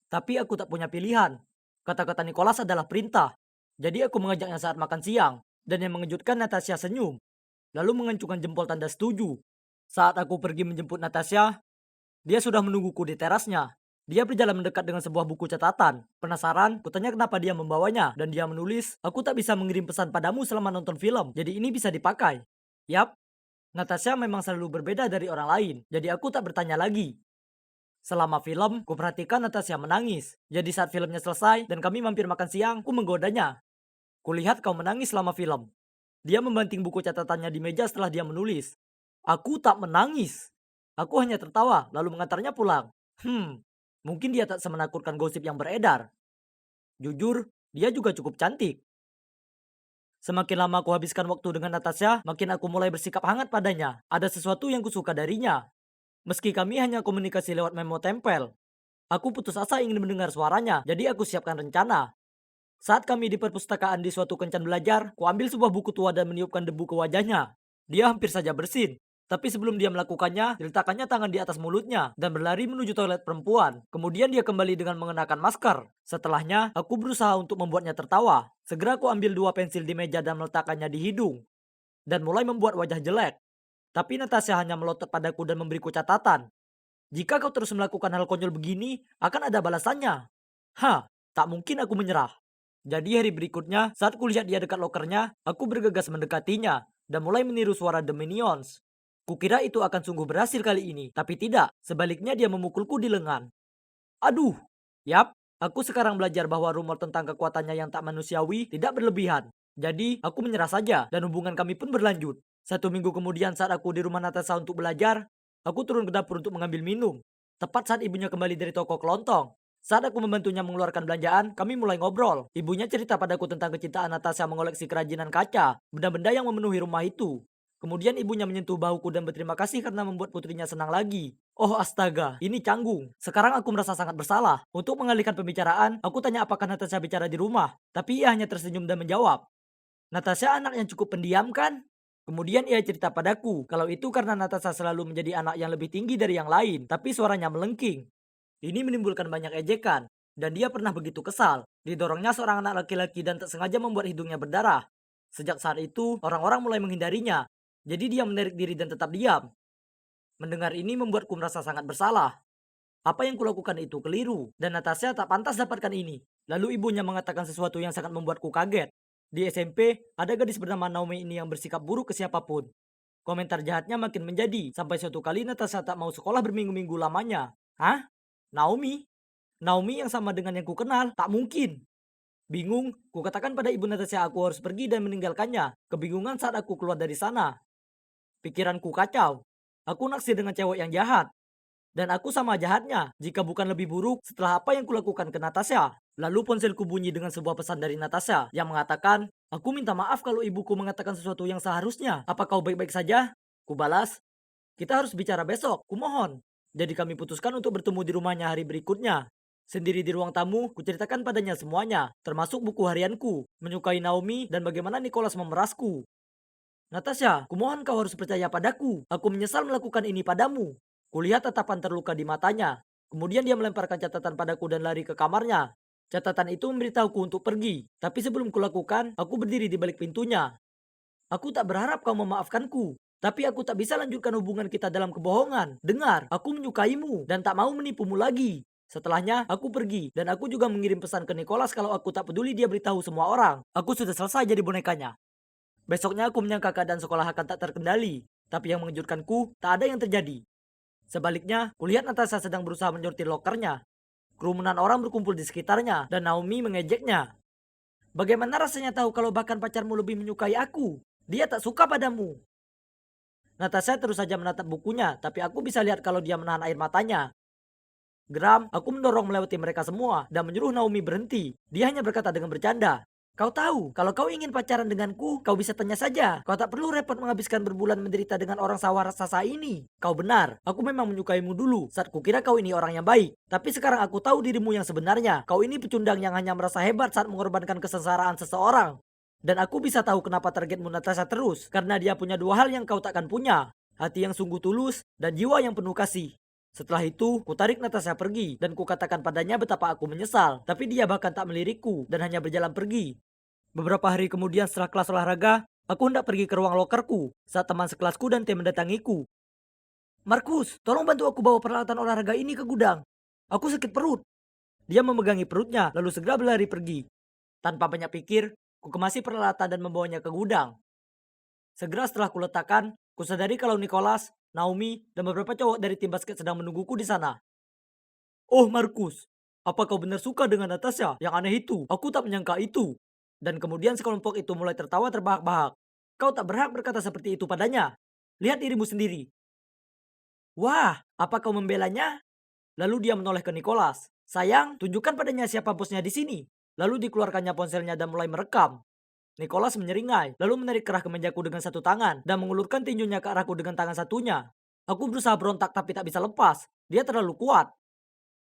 S2: Tapi aku tak punya pilihan. Kata-kata Nicholas adalah perintah. Jadi aku mengajaknya saat makan siang. Dan yang mengejutkan, Natasha senyum. Lalu mengancungkan jempol tanda setuju. Saat aku pergi menjemput Natasha, dia sudah menungguku di terasnya. Dia berjalan mendekat dengan sebuah buku catatan. Penasaran, kutanya kenapa dia membawanya. Dan dia menulis, aku tak bisa mengirim pesan padamu selama nonton film. Jadi ini bisa dipakai. Yap, Natasha memang selalu berbeda dari orang lain. Jadi aku tak bertanya lagi. Selama film, kuperhatikan Natasha menangis. Jadi saat filmnya selesai dan kami mampir makan siang, ku menggodanya. Kulihat kau menangis selama film. Dia membanting buku catatannya di meja setelah dia menulis. Aku tak menangis. Aku hanya tertawa, lalu mengantarnya pulang. Mungkin dia tak semenakutkan gosip yang beredar. Jujur, dia juga cukup cantik. Semakin lama aku habiskan waktu dengan Natasha, makin aku mulai bersikap hangat padanya. Ada sesuatu yang kusuka darinya. Meski kami hanya komunikasi lewat memo tempel. Aku putus asa ingin mendengar suaranya, jadi aku siapkan rencana. Saat kami di perpustakaan di suatu kencan belajar, ku ambil sebuah buku tua dan meniupkan debu ke wajahnya. Dia hampir saja bersin. Tapi sebelum dia melakukannya, diletakkannya tangan di atas mulutnya dan berlari menuju toilet perempuan. Kemudian dia kembali dengan mengenakan masker. Setelahnya, aku berusaha untuk membuatnya tertawa. Segera aku ambil dua pensil di meja dan meletakkannya di hidung. Dan mulai membuat wajah jelek. Tapi Natasha hanya melotot padaku dan memberiku catatan. Jika kau terus melakukan hal konyol begini, akan ada balasannya. Hah, tak mungkin aku menyerah. Jadi hari berikutnya, saat kulihat dia dekat lokernya, aku bergegas mendekatinya dan mulai meniru suara The Minions. Kukira itu akan sungguh berhasil kali ini, tapi tidak. Sebaliknya dia memukulku di lengan. Aduh! Yap, aku sekarang belajar bahwa rumor tentang kekuatannya yang tak manusiawi tidak berlebihan. Jadi, aku menyerah saja dan hubungan kami pun berlanjut. 1 minggu kemudian saat aku di rumah Natasha untuk belajar, aku turun ke dapur untuk mengambil minum. Tepat saat ibunya kembali dari toko kelontong. Saat aku membantunya mengeluarkan belanjaan, kami mulai ngobrol. Ibunya cerita padaku tentang kecintaan Natasha mengoleksi kerajinan kaca, benda-benda yang memenuhi rumah itu. Kemudian ibunya menyentuh bahuku dan berterima kasih karena membuat putrinya senang lagi. Oh astaga, ini canggung. Sekarang aku merasa sangat bersalah. Untuk mengalihkan pembicaraan, aku tanya apakah Natasha bicara di rumah. Tapi ia hanya tersenyum dan menjawab, Natasha anak yang cukup pendiam kan? Kemudian ia cerita padaku, kalau itu karena Natasha selalu menjadi anak yang lebih tinggi dari yang lain, tapi suaranya melengking. Ini menimbulkan banyak ejekan, dan dia pernah begitu kesal. Didorongnya seorang anak laki-laki dan tak sengaja membuat hidungnya berdarah. Sejak saat itu, orang-orang mulai menghindarinya. Jadi dia menarik diri dan tetap diam. Mendengar ini membuatku merasa sangat bersalah. Apa yang kulakukan itu keliru, dan Natasha tak pantas dapatkan ini. Lalu ibunya mengatakan sesuatu yang sangat membuatku kaget. Di SMP, ada gadis bernama Naomi ini yang bersikap buruk ke siapapun. Komentar jahatnya makin menjadi, sampai suatu kali Natasha tak mau sekolah berminggu-minggu lamanya. Hah? Naomi? Naomi yang sama dengan yang kukenal? Tak mungkin. Bingung, kukatakan pada ibu Natasha aku harus pergi dan meninggalkannya. Kebingungan saat aku keluar dari sana. Pikiranku kacau. Aku naksir dengan cewek yang jahat. Dan aku sama jahatnya, jika bukan lebih buruk setelah apa yang kulakukan ke Natasha. Lalu ponselku bunyi dengan sebuah pesan dari Natasha yang mengatakan, aku minta maaf kalau ibuku mengatakan sesuatu yang seharusnya. Apa kau baik-baik saja? Kubalas, kita harus bicara besok, kumohon. Jadi kami putuskan untuk bertemu di rumahnya hari berikutnya. Sendiri di ruang tamu, kuceritakan padanya semuanya, termasuk buku harianku, menyukai Naomi, dan bagaimana Nicholas memerasku. Natasha, kumohon kau harus percaya padaku. Aku menyesal melakukan ini padamu. Kulihat tatapan terluka di matanya. Kemudian dia melemparkan catatan padaku dan lari ke kamarnya. Catatan itu memberitahuku untuk pergi. Tapi sebelum kulakukan, aku berdiri di balik pintunya. Aku tak berharap kau memaafkanku. Tapi aku tak bisa lanjutkan hubungan kita dalam kebohongan. Dengar, aku menyukaimu dan tak mau menipumu lagi. Setelahnya, aku pergi dan aku juga mengirim pesan ke Nicholas kalau aku tak peduli dia beritahu semua orang. Aku sudah selesai jadi bonekanya. Besoknya aku menyangka keadaan sekolah akan tak terkendali, tapi yang mengejutkanku, tak ada yang terjadi. Sebaliknya, kulihat Natasha sedang berusaha menyortir lokernya. Kerumunan orang berkumpul di sekitarnya, dan Naomi mengejeknya. Bagaimana rasanya tahu kalau bahkan pacarmu lebih menyukai aku? Dia tak suka padamu. Natasha terus saja menatap bukunya, tapi aku bisa lihat kalau dia menahan air matanya. Geram, aku mendorong melewati mereka semua dan menyuruh Naomi berhenti. Dia hanya berkata dengan bercanda, kau tahu, kalau kau ingin pacaran denganku, kau bisa tanya saja. Kau tak perlu repot menghabiskan berbulan menderita dengan orang sawah raksasa ini. Kau benar, aku memang menyukaimu dulu saat kukira kau ini orang yang baik. Tapi sekarang aku tahu dirimu yang sebenarnya. Kau ini pecundang yang hanya merasa hebat saat mengorbankan kesengsaraan seseorang. Dan aku bisa tahu kenapa targetmu Natasha terus. Karena dia punya dua hal yang kau takkan punya. Hati yang sungguh tulus dan jiwa yang penuh kasih. Setelah itu, kutarik Natasha pergi dan kukatakan padanya betapa aku menyesal. Tapi dia bahkan tak melirikku dan hanya berjalan pergi. Beberapa hari kemudian setelah kelas olahraga, aku hendak pergi ke ruang lokerku saat teman sekelasku dan tim mendatangiku. Markus, tolong bantu aku bawa peralatan olahraga ini ke gudang. Aku sakit perut. Dia memegangi perutnya lalu segera berlari pergi. Tanpa banyak pikir, ku kemasi peralatan dan membawanya ke gudang. Segera setelah kuletakkan, kusadari kalau Nicholas, Naomi, dan beberapa cowok dari tim basket sedang menungguku di sana. Oh Markus, apa kau benar suka dengan Natasha? Yang aneh itu, aku tak menyangka itu. Dan kemudian sekelompok itu mulai tertawa terbahak-bahak. Kau tak berhak berkata seperti itu padanya. Lihat dirimu sendiri. Wah, apa kau membelanya? Lalu dia menoleh ke Nicholas. Sayang, tunjukkan padanya siapa bosnya di sini. Lalu dikeluarkannya ponselnya dan mulai merekam. Nicholas menyeringai, lalu menarik kerah kemejaku dengan satu tangan dan mengulurkan tinjunya ke arahku dengan tangan satunya. Aku berusaha berontak tapi tak bisa lepas. Dia terlalu kuat.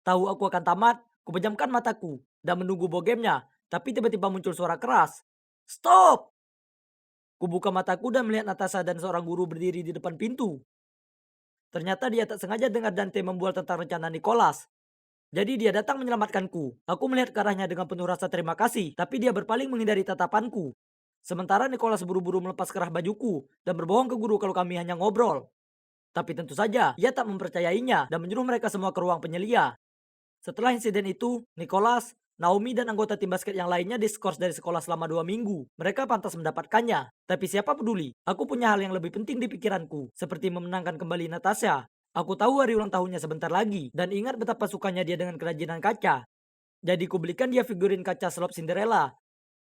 S2: Tahu aku akan tamat, kupejamkan mataku dan menunggu bogemnya. Tapi tiba-tiba muncul suara keras. Stop! Kubuka mataku dan melihat Natasha dan seorang guru berdiri di depan pintu. Ternyata dia tak sengaja dengar Dante membual tentang rencana Nicholas. Jadi dia datang menyelamatkanku. Aku melihat ke arahnya dengan penuh rasa terima kasih, tapi dia berpaling menghindari tatapanku. Sementara Nicholas buru-buru melepas kerah bajuku dan berbohong ke guru kalau kami hanya ngobrol. Tapi tentu saja, ia tak mempercayainya dan menyuruh mereka semua ke ruang penyelia. Setelah insiden itu, Nicholas, Naomi dan anggota tim basket yang lainnya diskors dari sekolah selama 2 minggu. Mereka pantas mendapatkannya. Tapi siapa peduli? Aku punya hal yang lebih penting di pikiranku, seperti memenangkan kembali Natasha. Aku tahu hari ulang tahunnya sebentar lagi, dan ingat betapa sukanya dia dengan kerajinan kaca. Jadi kubelikan dia figurin kaca slop Cinderella,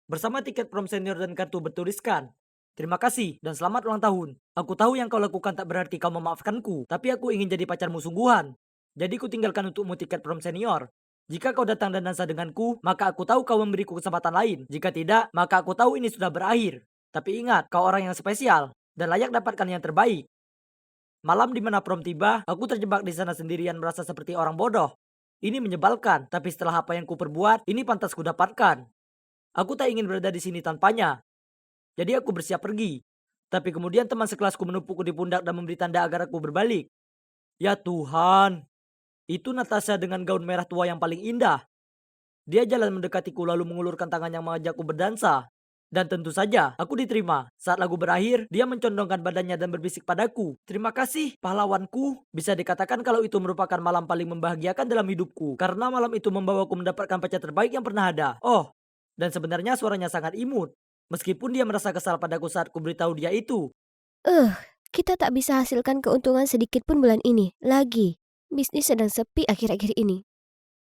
S2: bersama tiket prom senior dan kartu bertuliskan, "Terima kasih dan selamat ulang tahun. Aku tahu yang kau lakukan tak berarti kau memaafkanku, tapi aku ingin jadi pacarmu sungguhan. Jadi ku tinggalkan untukmu tiket prom senior. Jika kau datang dan dansa denganku, maka aku tahu kau memberiku kesempatan lain. Jika tidak, maka aku tahu ini sudah berakhir. Tapi ingat, kau orang yang spesial dan layak dapatkan yang terbaik." Malam di mana prom tiba, aku terjebak di sana sendirian merasa seperti orang bodoh. Ini menyebalkan, tapi setelah apa yang ku perbuat, ini pantas ku dapatkan. Aku tak ingin berada di sini tanpanya. Jadi aku bersiap pergi. Tapi kemudian teman sekelasku menepukku di pundak dan memberi tanda agar aku berbalik. Ya Tuhan, itu Natasha dengan gaun merah tua yang paling indah. Dia jalan mendekatiku lalu mengulurkan tangan yang mengajakku berdansa. Dan tentu saja, aku diterima. Saat lagu berakhir, dia mencondongkan badannya dan berbisik padaku, "Terima kasih, pahlawanku." Bisa dikatakan kalau itu merupakan malam paling membahagiakan dalam hidupku. Karena malam itu membawaku mendapatkan pacar terbaik yang pernah ada. Oh, dan sebenarnya suaranya sangat imut. Meskipun dia merasa kesal padaku saat kuberitahu dia itu.
S1: Eh, kita tak bisa hasilkan keuntungan sedikit pun bulan ini. Lagi, bisnis sedang sepi akhir-akhir ini.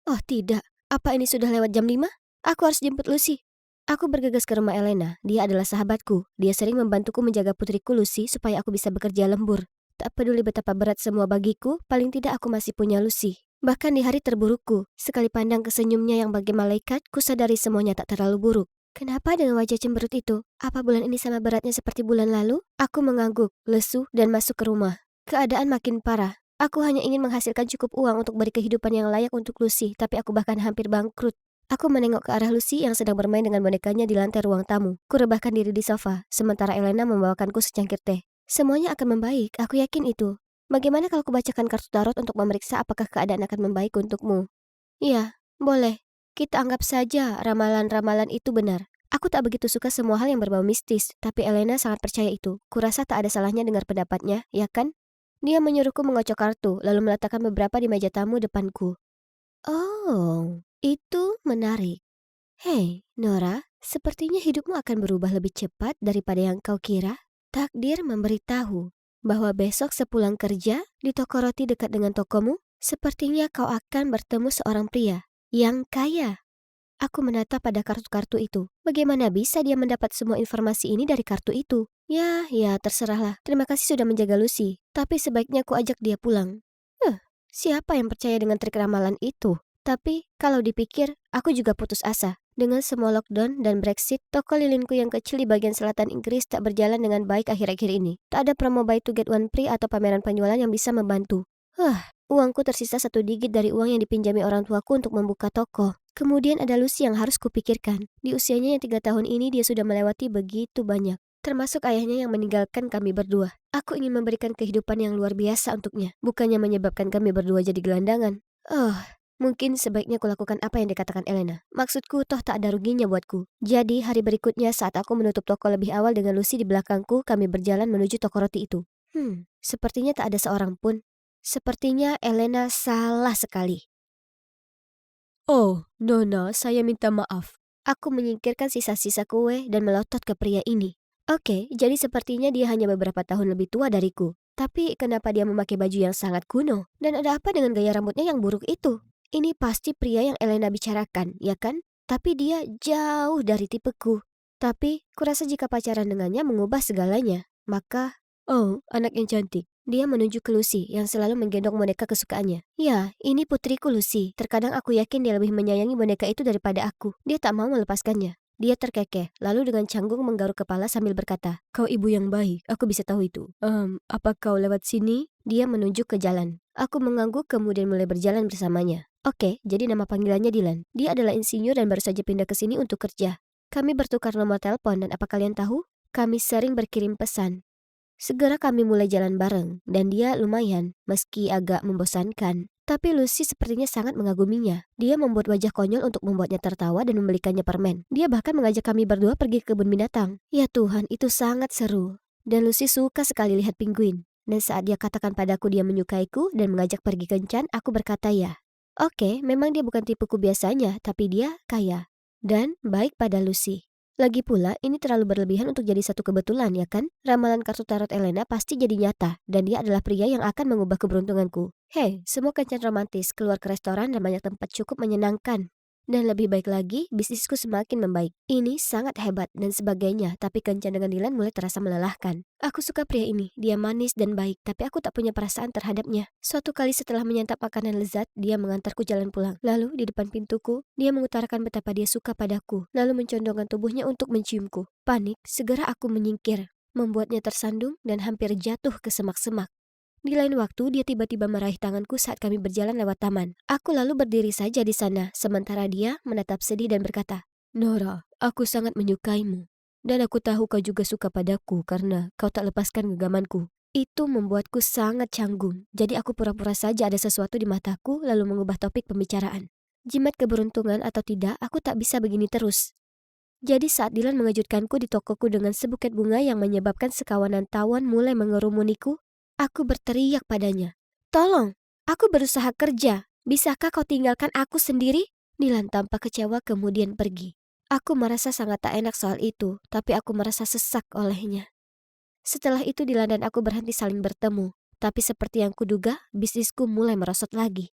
S1: Oh tidak, apa ini sudah lewat jam 5? Aku harus jemput Lucy. Aku bergegas ke rumah Elena. Dia adalah sahabatku. Dia sering membantuku menjaga putriku Lucy supaya aku bisa bekerja lembur. Tak peduli betapa berat semua bagiku, paling tidak aku masih punya Lucy. Bahkan di hari terburukku, sekali pandang ke senyumnya yang bagai malaikat, kusadari semuanya tak terlalu buruk. Kenapa dengan wajah cemberut itu? Apa bulan ini sama beratnya seperti bulan lalu? Aku mengangguk, lesu, dan masuk ke rumah. Keadaan makin parah. Aku hanya ingin menghasilkan cukup uang untuk beri kehidupan yang layak untuk Lucy, tapi aku bahkan hampir bangkrut. Aku menengok ke arah Lucy yang sedang bermain dengan bonekanya di lantai ruang tamu. Kurebahkan diri di sofa, sementara Elena membawakanku secangkir teh. Semuanya akan membaik, aku yakin itu. Bagaimana kalau kubacakan kartu tarot untuk memeriksa apakah keadaan akan membaik untukmu? Iya, boleh. Kita anggap saja ramalan-ramalan itu benar. Aku tak begitu suka semua hal yang berbau mistis, tapi Elena sangat percaya itu. Kurasa tak ada salahnya dengar pendapatnya, ya kan? Dia menyuruhku mengocok kartu, lalu meletakkan beberapa di meja tamu depanku. Oh, itu menarik. Hei, Nora, sepertinya hidupmu akan berubah lebih cepat daripada yang kau kira. Takdir memberitahu bahwa besok sepulang kerja di toko roti dekat dengan tokomu, sepertinya kau akan bertemu seorang pria yang kaya. Aku menatap pada kartu-kartu itu. Bagaimana bisa dia mendapat semua informasi ini dari kartu itu? Ya, terserahlah. Terima kasih sudah menjaga Lucy. Tapi sebaiknya aku ajak dia pulang. Siapa yang percaya dengan trik ramalan itu? Tapi, kalau dipikir, aku juga putus asa. Dengan semua lockdown dan Brexit, toko lilinku yang kecil di bagian selatan Inggris tak berjalan dengan baik akhir-akhir ini. Tak ada promo buy to get one free atau pameran penjualan yang bisa membantu. Uangku tersisa 1 digit dari uang yang dipinjami orang tuaku untuk membuka toko. Kemudian ada Lucy yang harus kupikirkan. Di usianya yang 3 tahun ini dia sudah melewati begitu banyak. Termasuk ayahnya yang meninggalkan kami berdua. Aku ingin memberikan kehidupan yang luar biasa untuknya. Bukannya menyebabkan kami berdua jadi gelandangan. Mungkin sebaiknya kulakukan apa yang dikatakan Elena. Maksudku toh tak ada ruginya buatku. Jadi hari berikutnya saat aku menutup toko lebih awal dengan Lucy di belakangku, kami berjalan menuju toko roti itu. Sepertinya tak ada seorang pun. Sepertinya Elena salah sekali. Oh, Nona, saya minta maaf. Aku menyingkirkan sisa-sisa kue dan melotot ke pria ini. Oke, jadi sepertinya dia hanya beberapa tahun lebih tua dariku. Tapi kenapa dia memakai baju yang sangat kuno? Dan ada apa dengan gaya rambutnya yang buruk itu? Ini pasti pria yang Elena bicarakan, ya kan? Tapi dia jauh dari tipeku. Tapi, kurasa jika pacaran dengannya mengubah segalanya. Maka, oh, anak yang cantik. Dia menunjuk ke Lucy yang selalu menggendong boneka kesukaannya. Ya, ini putriku Lucy. Terkadang aku yakin dia lebih menyayangi boneka itu daripada aku. Dia tak mau melepaskannya. Dia terkekeh, lalu dengan canggung menggaruk kepala sambil berkata, "Kau ibu yang baik, aku bisa tahu itu. Apa kau lewat sini?" Dia menunjuk ke jalan. Aku mengangguk kemudian mulai berjalan bersamanya. Oke, jadi nama panggilannya Dylan. Dia adalah insinyur dan baru saja pindah ke sini untuk kerja. Kami bertukar nomor telepon dan apa kalian tahu? Kami sering berkirim pesan. Segera kami mulai jalan bareng, dan dia lumayan, meski agak membosankan. Tapi Lucy sepertinya sangat mengaguminya. Dia membuat wajah konyol untuk membuatnya tertawa dan membelikannya permen. Dia bahkan mengajak kami berdua pergi ke kebun binatang. Ya Tuhan, itu sangat seru. Dan Lucy suka sekali lihat penguin. Dan saat dia katakan padaku dia menyukaiku dan mengajak pergi kencan, aku berkata ya. Oke, memang dia bukan tipeku biasanya, tapi dia kaya. Dan baik pada Lucy. Lagi pula, ini terlalu berlebihan untuk jadi satu kebetulan, ya kan? Ramalan kartu tarot Elena pasti jadi nyata, dan dia adalah pria yang akan mengubah keberuntunganku. Hei, semua kencan romantis, keluar ke restoran dan banyak tempat cukup menyenangkan. Dan lebih baik lagi, bisnisku semakin membaik. Ini sangat hebat dan sebagainya, tapi kencan dengan Dylan mulai terasa melelahkan. Aku suka pria ini, dia manis dan baik, tapi aku tak punya perasaan terhadapnya. Suatu kali setelah menyantap makanan lezat, dia mengantarku jalan pulang. Lalu, di depan pintuku, dia mengutarakan betapa dia suka padaku, lalu mencondongkan tubuhnya untuk menciumku. Panik, segera aku menyingkir, membuatnya tersandung dan hampir jatuh ke semak-semak. Di lain waktu, dia tiba-tiba meraih tanganku saat kami berjalan lewat taman. Aku lalu berdiri saja di sana, sementara dia menatap sedih dan berkata, Nora, aku sangat menyukaimu. Dan aku tahu kau juga suka padaku karena kau tak lepaskan genggamanku. Itu membuatku sangat canggung, jadi aku pura-pura saja ada sesuatu di mataku lalu mengubah topik pembicaraan. Jimat keberuntungan atau tidak, aku tak bisa begini terus. Jadi saat Dylan mengejutkanku di tokoku dengan sebuket bunga yang menyebabkan sekawanan tawon mulai mengerumuniku, aku berteriak padanya. Tolong, aku berusaha kerja. Bisakah kau tinggalkan aku sendiri? Dylan tampak kecewa kemudian pergi. Aku merasa sangat tak enak soal itu, tapi aku merasa sesak olehnya. Setelah itu Dylan dan aku berhenti saling bertemu. Tapi seperti yang kuduga, bisnisku mulai merosot lagi.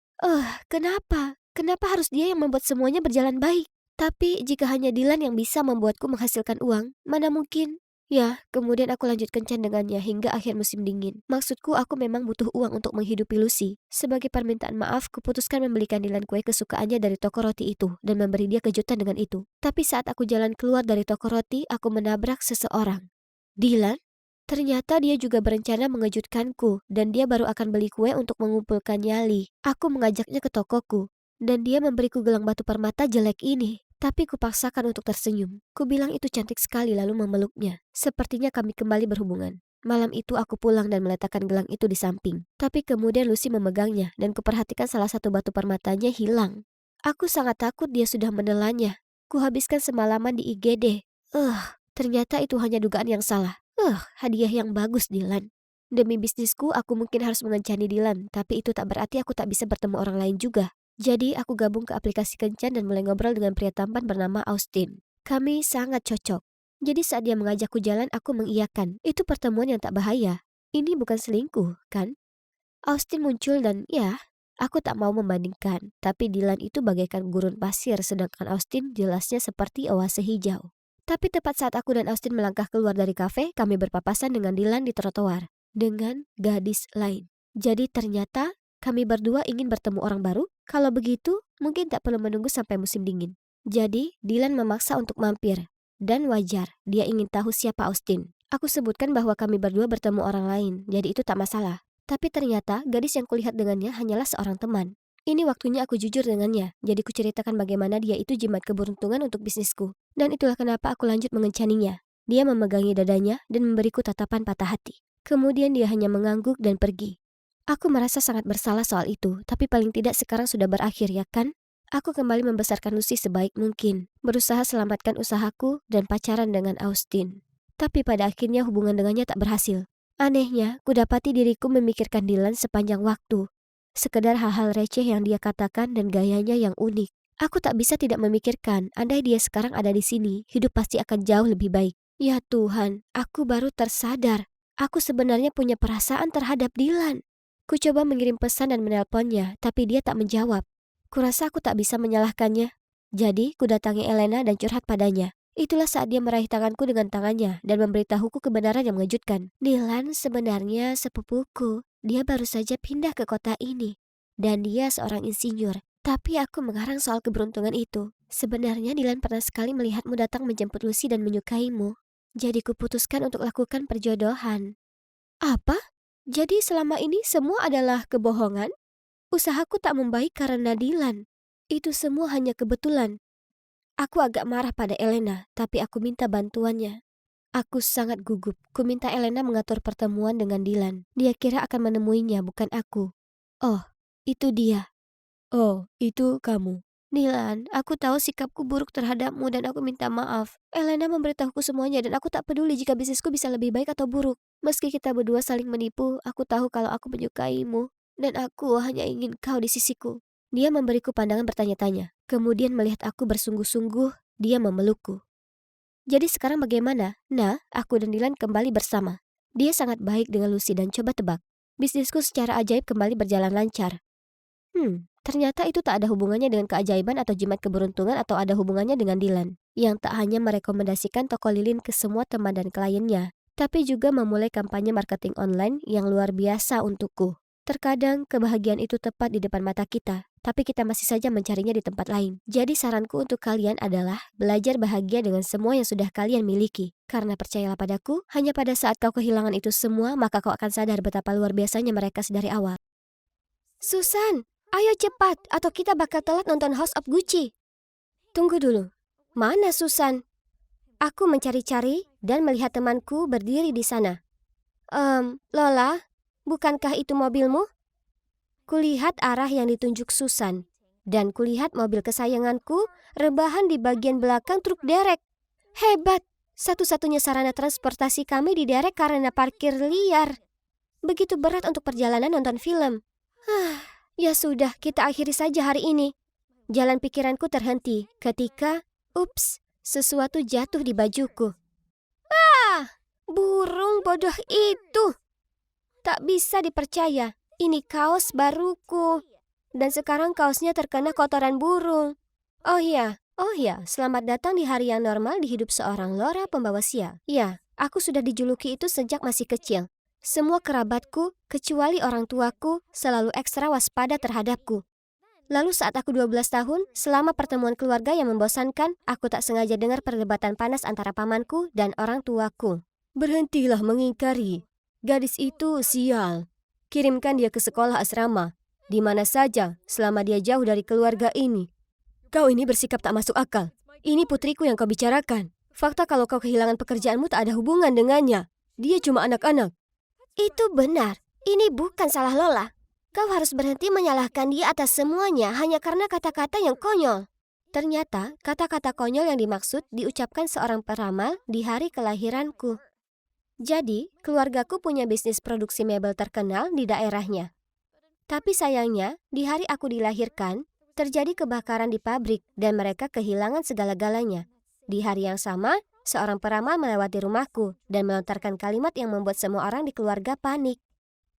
S1: Kenapa? Kenapa harus dia yang membuat semuanya berjalan baik? Tapi jika hanya Dylan yang bisa membuatku menghasilkan uang, mana mungkin? Ya, kemudian aku lanjut kencan dengannya hingga akhir musim dingin. Maksudku aku memang butuh uang untuk menghidupi Lucy. Sebagai permintaan maaf, kuputuskan membelikan Dylan kue kesukaannya dari toko roti itu dan memberi dia kejutan dengan itu. Tapi saat aku jalan keluar dari toko roti, aku menabrak seseorang. Dylan? Ternyata dia juga berencana mengejutkanku dan dia baru akan beli kue untuk mengumpulkan nyali. Aku mengajaknya ke tokoku dan dia memberiku gelang batu permata jelek ini. Tapi kupaksakan untuk tersenyum. Kubilang itu cantik sekali lalu memeluknya. Sepertinya kami kembali berhubungan. Malam itu aku pulang dan meletakkan gelang itu di samping. Tapi kemudian Lucy memegangnya dan kuperhatikan salah satu batu permatanya hilang. Aku sangat takut dia sudah menelannya. Kuhabiskan semalaman di IGD. Ternyata itu hanya dugaan yang salah. Hadiah yang bagus, Dylan. Demi bisnisku, aku mungkin harus mengencani Dylan, tapi itu tak berarti aku tak bisa bertemu orang lain juga. Jadi, aku gabung ke aplikasi kencan dan mulai ngobrol dengan pria tampan bernama Austin. Kami sangat cocok. Jadi saat dia mengajakku jalan, aku mengiyakan. Itu pertemuan yang tak bahaya. Ini bukan selingkuh, kan? Austin muncul dan ya, aku tak mau membandingkan. Tapi Dylan itu bagaikan gurun pasir, sedangkan Austin jelasnya seperti oase hijau. Tapi tepat saat aku dan Austin melangkah keluar dari kafe, kami berpapasan dengan Dylan di trotoar. Dengan gadis lain. Jadi ternyata kami berdua ingin bertemu orang baru. Kalau begitu, mungkin tak perlu menunggu sampai musim dingin. Jadi, Dylan memaksa untuk mampir. Dan wajar, dia ingin tahu siapa Austin. Aku sebutkan bahwa kami berdua bertemu orang lain, jadi itu tak masalah. Tapi ternyata, gadis yang kulihat dengannya hanyalah seorang teman. Ini waktunya aku jujur dengannya, jadi kuceritakan bagaimana dia itu jimat keberuntungan untuk bisnisku. Dan itulah kenapa aku lanjut mengencaninya. Dia memegangi dadanya dan memberiku tatapan patah hati. Kemudian dia hanya mengangguk dan pergi. Aku merasa sangat bersalah soal itu, tapi paling tidak sekarang sudah berakhir, ya kan? Aku kembali membesarkan Lucy sebaik mungkin, berusaha selamatkan usahaku dan pacaran dengan Austin. Tapi pada akhirnya hubungan dengannya tak berhasil. Anehnya, kudapati diriku memikirkan Dylan sepanjang waktu. Sekedar hal-hal receh yang dia katakan dan gayanya yang unik. Aku tak bisa tidak memikirkan, andai dia sekarang ada di sini, hidup pasti akan jauh lebih baik. Ya Tuhan, aku baru tersadar. Aku sebenarnya punya perasaan terhadap Dylan. Ku coba mengirim pesan dan menelponnya, tapi dia tak menjawab. Kurasa aku tak bisa menyalahkannya. Jadi, ku datangi Elena dan curhat padanya. Itulah saat dia meraih tanganku dengan tangannya dan memberitahuku kebenaran yang mengejutkan. Dylan sebenarnya sepupuku. Dia baru saja pindah ke kota ini. Dan dia seorang insinyur. Tapi aku mengarang soal keberuntungan itu. Sebenarnya Dylan pernah sekali melihatmu datang menjemput Lucy dan menyukaimu. Jadi kuputuskan untuk lakukan perjodohan. Apa? Jadi selama ini semua adalah kebohongan? Usahaku tak membaik karena Dylan. Itu semua hanya kebetulan. Aku agak marah pada Elena, tapi aku minta bantuannya. Aku sangat gugup. Ku minta Elena mengatur pertemuan dengan Dylan. Dia kira akan menemuinya, bukan aku. Oh, itu dia. Oh, itu kamu. Dylan, aku tahu sikapku buruk terhadapmu dan aku minta maaf. Elena memberitahuku semuanya dan aku tak peduli jika bisnisku bisa lebih baik atau buruk. Meski kita berdua saling menipu, aku tahu kalau aku menyukaimu. Dan aku hanya ingin kau di sisiku. Dia memberiku pandangan bertanya-tanya. Kemudian melihat aku bersungguh-sungguh, dia memelukku. Jadi sekarang bagaimana? Nah, aku dan Dylan kembali bersama. Dia sangat baik dengan Lucy dan coba tebak. Bisnisku secara ajaib kembali berjalan lancar. Ternyata itu tak ada hubungannya dengan keajaiban atau jimat keberuntungan atau ada hubungannya dengan Dylan, yang tak hanya merekomendasikan toko lilin ke semua teman dan kliennya, tapi juga memulai kampanye marketing online yang luar biasa untukku. Terkadang kebahagiaan itu tepat di depan mata kita, tapi kita masih saja mencarinya di tempat lain. Jadi saranku untuk kalian adalah belajar bahagia dengan semua yang sudah kalian miliki. Karena percayalah padaku, hanya pada saat kau kehilangan itu semua, maka kau akan sadar betapa luar biasanya mereka sedari awal. Susan! Ayo cepat, atau kita bakal telat nonton House of Gucci. Tunggu dulu. Mana Susan? Aku mencari-cari dan melihat temanku berdiri di sana. Lola, bukankah itu mobilmu? Kulihat arah yang ditunjuk Susan. Dan kulihat mobil kesayanganku rebahan di bagian belakang truk derek. Hebat! Satu-satunya sarana transportasi kami diderek karena parkir liar. Begitu berat untuk perjalanan nonton film. Ya sudah, kita akhiri saja hari ini. Jalan pikiranku terhenti ketika, sesuatu jatuh di bajuku. Burung bodoh itu. Tak bisa dipercaya, ini kaos baruku. Dan sekarang kaosnya terkena kotoran burung. Oh ya, selamat datang di hari yang normal di hidup seorang Laura pembawa sial. Ya, aku sudah dijuluki itu sejak masih kecil. Semua kerabatku, kecuali orang tuaku, selalu ekstra waspada terhadapku. Lalu saat aku 12 tahun, selama pertemuan keluarga yang membosankan, aku tak sengaja dengar perdebatan panas antara pamanku dan orang tuaku. Berhentilah mengingkari. Gadis itu sial. Kirimkan dia ke sekolah asrama. Di mana saja, selama dia jauh dari keluarga ini. Kau ini bersikap tak masuk akal. Ini putriku yang kau bicarakan. Fakta kalau kau kehilangan pekerjaanmu tak ada hubungan dengannya. Dia cuma anak-anak. Itu benar. Ini bukan salah Lola. Kau harus berhenti menyalahkan dia atas semuanya hanya karena kata-kata yang konyol. Ternyata, kata-kata konyol yang dimaksud diucapkan seorang peramal di hari kelahiranku. Jadi, keluargaku punya bisnis produksi mebel terkenal di daerahnya. Tapi sayangnya, di hari aku dilahirkan, terjadi kebakaran di pabrik dan mereka kehilangan segala-galanya. Di hari yang sama, seorang peramal melewati rumahku dan melontarkan kalimat yang membuat semua orang di keluarga panik.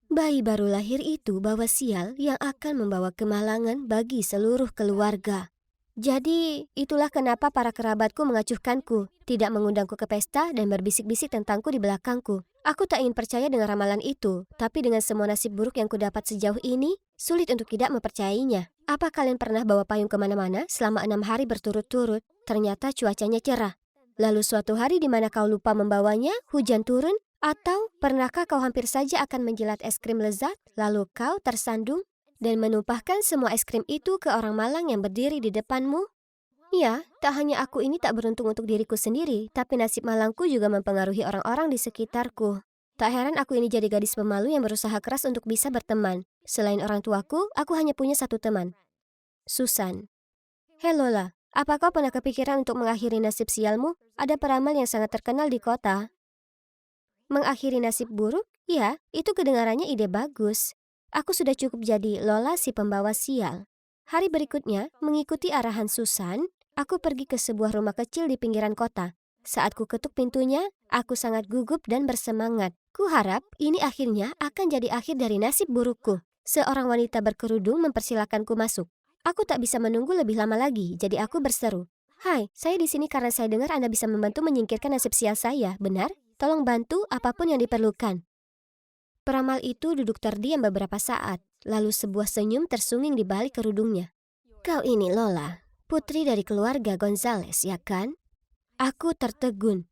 S1: Bayi baru lahir itu bawa sial yang akan membawa kemalangan bagi seluruh keluarga. Jadi, itulah kenapa para kerabatku mengacuhkanku, tidak mengundangku ke pesta dan berbisik-bisik tentangku di belakangku. Aku tak ingin percaya dengan ramalan itu, tapi dengan semua nasib buruk yang kudapat sejauh ini, sulit untuk tidak mempercayainya. Apa kalian pernah bawa payung kemana-mana selama 6 hari berturut-turut? Ternyata cuacanya cerah. Lalu suatu hari di mana kau lupa membawanya, hujan turun? Atau pernahkah kau hampir saja akan menjilat es krim lezat, lalu kau tersandung dan menumpahkan semua es krim itu ke orang malang yang berdiri di depanmu? Ya, tak hanya aku ini tak beruntung untuk diriku sendiri, tapi nasib malangku juga mempengaruhi orang-orang di sekitarku. Tak heran aku ini jadi gadis pemalu yang berusaha keras untuk bisa berteman. Selain orang tuaku, aku hanya punya satu teman. Susan. Hei Lola, apa kau pernah kepikiran untuk mengakhiri nasib sialmu? Ada peramal yang sangat terkenal di kota. Mengakhiri nasib buruk? Ya, itu kedengarannya ide bagus. Aku sudah cukup jadi Lola si pembawa sial. Hari berikutnya, mengikuti arahan Susan, aku pergi ke sebuah rumah kecil di pinggiran kota. Saat ku ketuk pintunya, aku sangat gugup dan bersemangat. Ku harap ini akhirnya akan jadi akhir dari nasib burukku. Seorang wanita berkerudung mempersilakanku masuk. Aku tak bisa menunggu lebih lama lagi, jadi aku berseru. Hai, saya di sini karena saya dengar Anda bisa membantu menyingkirkan nasib sial saya, benar? Tolong bantu apapun yang diperlukan. Peramal itu duduk terdiam beberapa saat, lalu sebuah senyum tersunging di balik kerudungnya. Kau ini Lola, putri dari keluarga Gonzales, ya kan? Aku tertegun.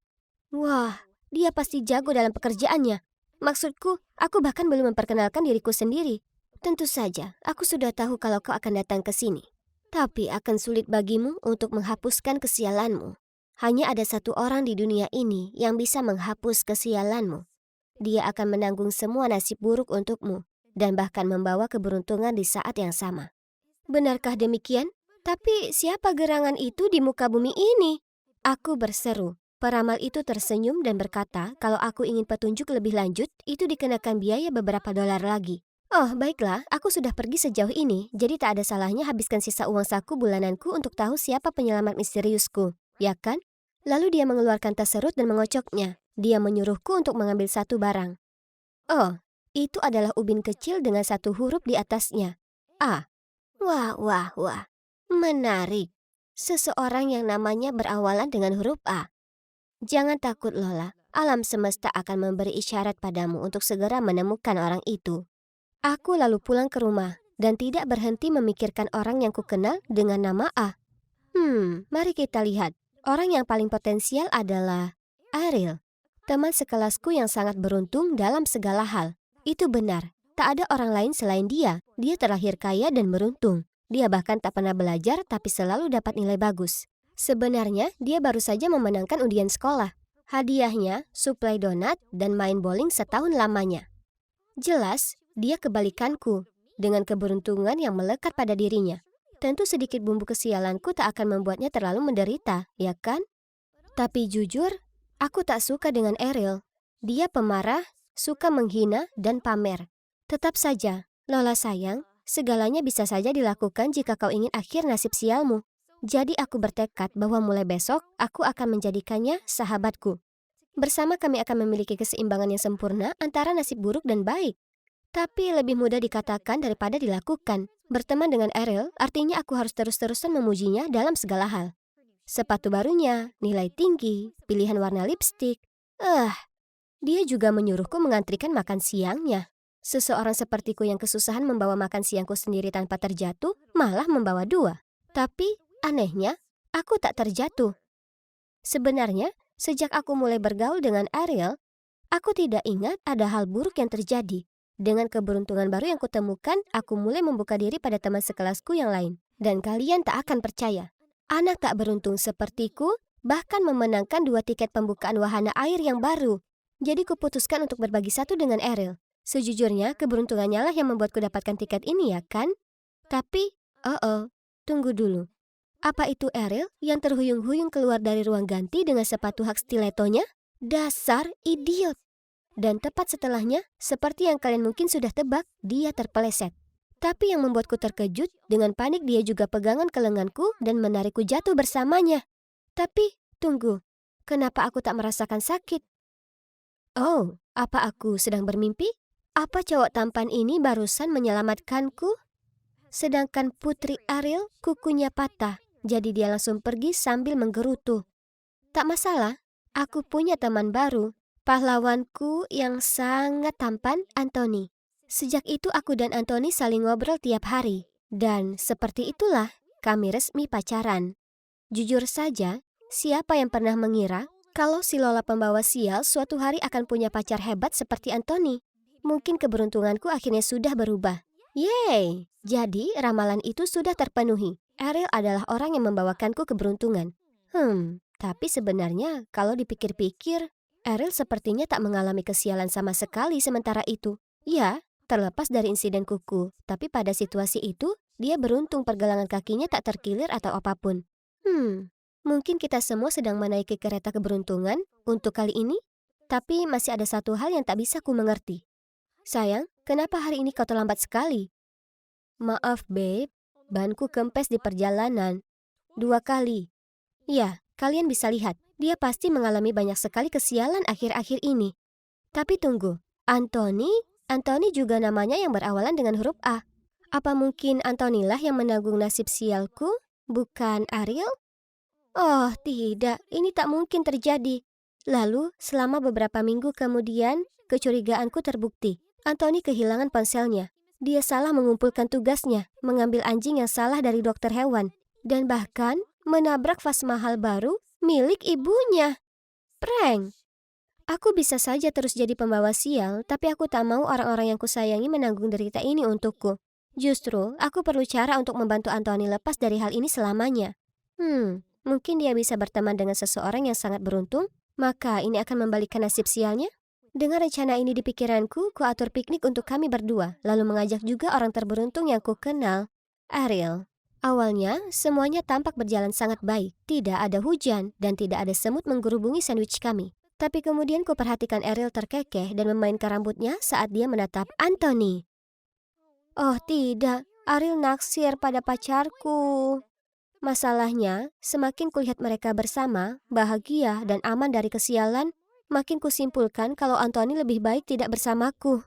S1: Wah, dia pasti jago dalam pekerjaannya. Maksudku, aku bahkan belum memperkenalkan diriku sendiri. Tentu saja, aku sudah tahu kalau kau akan datang ke sini. Tapi akan sulit bagimu untuk menghapuskan kesialanmu. Hanya ada satu orang di dunia ini yang bisa menghapus kesialanmu. Dia akan menanggung semua nasib buruk untukmu dan bahkan membawa keberuntungan di saat yang sama. Benarkah demikian? Tapi siapa gerangan itu di muka bumi ini? Aku berseru. Peramal itu tersenyum dan berkata kalau aku ingin petunjuk lebih lanjut, itu dikenakan biaya beberapa dolar lagi. Oh, baiklah, aku sudah pergi sejauh ini, jadi tak ada salahnya habiskan sisa uang saku bulananku untuk tahu siapa penyelamat misteriusku, ya kan? Lalu dia mengeluarkan tas serut dan mengocoknya. Dia menyuruhku untuk mengambil satu barang. Oh, itu adalah ubin kecil dengan satu huruf di atasnya. A. Wah, wah, wah. Menarik. Seseorang yang namanya berawalan dengan huruf A. Jangan takut, Lola. Alam semesta akan memberi isyarat padamu untuk segera menemukan orang itu. Aku lalu pulang ke rumah dan tidak berhenti memikirkan orang yang kukenal dengan nama A. Mari kita lihat. Orang yang paling potensial adalah Ariel, teman sekelasku yang sangat beruntung dalam segala hal. Itu benar. Tak ada orang lain selain dia. Dia terlahir kaya dan beruntung. Dia bahkan tak pernah belajar tapi selalu dapat nilai bagus. Sebenarnya, dia baru saja memenangkan undian sekolah. Hadiahnya, suplai donat dan main bowling setahun lamanya. Jelas, dia kebalikanku, dengan keberuntungan yang melekat pada dirinya. Tentu sedikit bumbu kesialanku tak akan membuatnya terlalu menderita, ya kan? Tapi jujur, aku tak suka dengan Ariel. Dia pemarah, suka menghina, dan pamer. Tetap saja, Lola sayang, segalanya bisa saja dilakukan jika kau ingin akhir nasib sialmu. Jadi aku bertekad bahwa mulai besok, aku akan menjadikannya sahabatku. Bersama kami akan memiliki keseimbangan yang sempurna antara nasib buruk dan baik. Tapi lebih mudah dikatakan daripada dilakukan. Berteman dengan Ariel artinya aku harus terus-terusan memujinya dalam segala hal. Sepatu barunya, nilai tinggi, pilihan warna lipstik. Dia juga menyuruhku mengantrikan makan siangnya. Seseorang sepertiku yang kesusahan membawa makan siangku sendiri tanpa terjatuh, malah membawa dua. Tapi, anehnya, aku tak terjatuh. Sebenarnya, sejak aku mulai bergaul dengan Ariel, aku tidak ingat ada hal buruk yang terjadi. Dengan keberuntungan baru yang kutemukan, aku mulai membuka diri pada teman sekelasku yang lain. Dan kalian tak akan percaya. Anak tak beruntung sepertiku bahkan memenangkan 2 tiket pembukaan wahana air yang baru. Jadi kuputuskan untuk berbagi satu dengan Ariel. Sejujurnya, keberuntungannya lah yang membuatku dapatkan tiket ini, ya kan? Tapi, tunggu dulu. Apa itu Ariel yang terhuyung-huyung keluar dari ruang ganti dengan sepatu hak stilettonya? Dasar idiot! Dan tepat setelahnya, seperti yang kalian mungkin sudah tebak, dia terpeleset. Tapi yang membuatku terkejut, dengan panik dia juga pegangan ke lenganku dan menarikku jatuh bersamanya. Tapi, tunggu, kenapa aku tak merasakan sakit? Oh, apa aku sedang bermimpi? Apa cowok tampan ini barusan menyelamatkanku? Sedangkan Putri Ariel kukunya patah, jadi dia langsung pergi sambil menggerutu. Tak masalah, aku punya teman baru, pahlawanku yang sangat tampan, Anthony. Sejak itu aku dan Anthony saling ngobrol tiap hari. Dan seperti itulah kami resmi pacaran. Jujur saja, siapa yang pernah mengira kalau si Lola pembawa sial suatu hari akan punya pacar hebat seperti Anthony? Mungkin keberuntunganku akhirnya sudah berubah. Yeay! Jadi ramalan itu sudah terpenuhi. Ariel adalah orang yang membawakanku keberuntungan. Tapi sebenarnya kalau dipikir-pikir, Ariel sepertinya tak mengalami kesialan sama sekali sementara itu. Ya, terlepas dari insiden kuku, tapi pada situasi itu, dia beruntung pergelangan kakinya tak terkilir atau apapun. Mungkin kita semua sedang menaiki kereta keberuntungan untuk kali ini, tapi masih ada satu hal yang tak bisa ku mengerti. Sayang, kenapa hari ini kau terlambat sekali? Maaf, babe, banku kempes di perjalanan. 2 kali. Ya, kalian bisa lihat, dia pasti mengalami banyak sekali kesialan akhir-akhir ini. Tapi tunggu, Anthony juga namanya yang berawalan dengan huruf A. Apa mungkin Anthony lah yang menanggung nasib sialku, bukan Ariel? Oh, tidak, ini tak mungkin terjadi. Lalu, selama beberapa minggu kemudian, kecurigaanku terbukti. Anthony kehilangan ponselnya. Dia salah mengumpulkan tugasnya, mengambil anjing yang salah dari dokter hewan, dan bahkan menabrak vas mahal baru milik ibunya. Prank! Aku bisa saja terus jadi pembawa sial, tapi aku tak mau orang-orang yang kusayangi menanggung derita ini untukku. Justru, aku perlu cara untuk membantu Anthony lepas dari hal ini selamanya. Mungkin dia bisa berteman dengan seseorang yang sangat beruntung, maka ini akan membalikkan nasib sialnya. Dengan rencana ini di pikiranku, ku atur piknik untuk kami berdua, lalu mengajak juga orang terberuntung yang ku kenal, Ariel. Awalnya, semuanya tampak berjalan sangat baik. Tidak ada hujan dan tidak ada semut menggerubungi sandwich kami. Tapi kemudian ku perhatikan Ariel terkekeh dan memainkan rambutnya saat dia menatap Anthony. Oh tidak, Ariel naksir pada pacarku. Masalahnya, semakin kulihat mereka bersama, bahagia dan aman dari kesialan, makin kusimpulkan kalau Anthony lebih baik tidak bersamaku.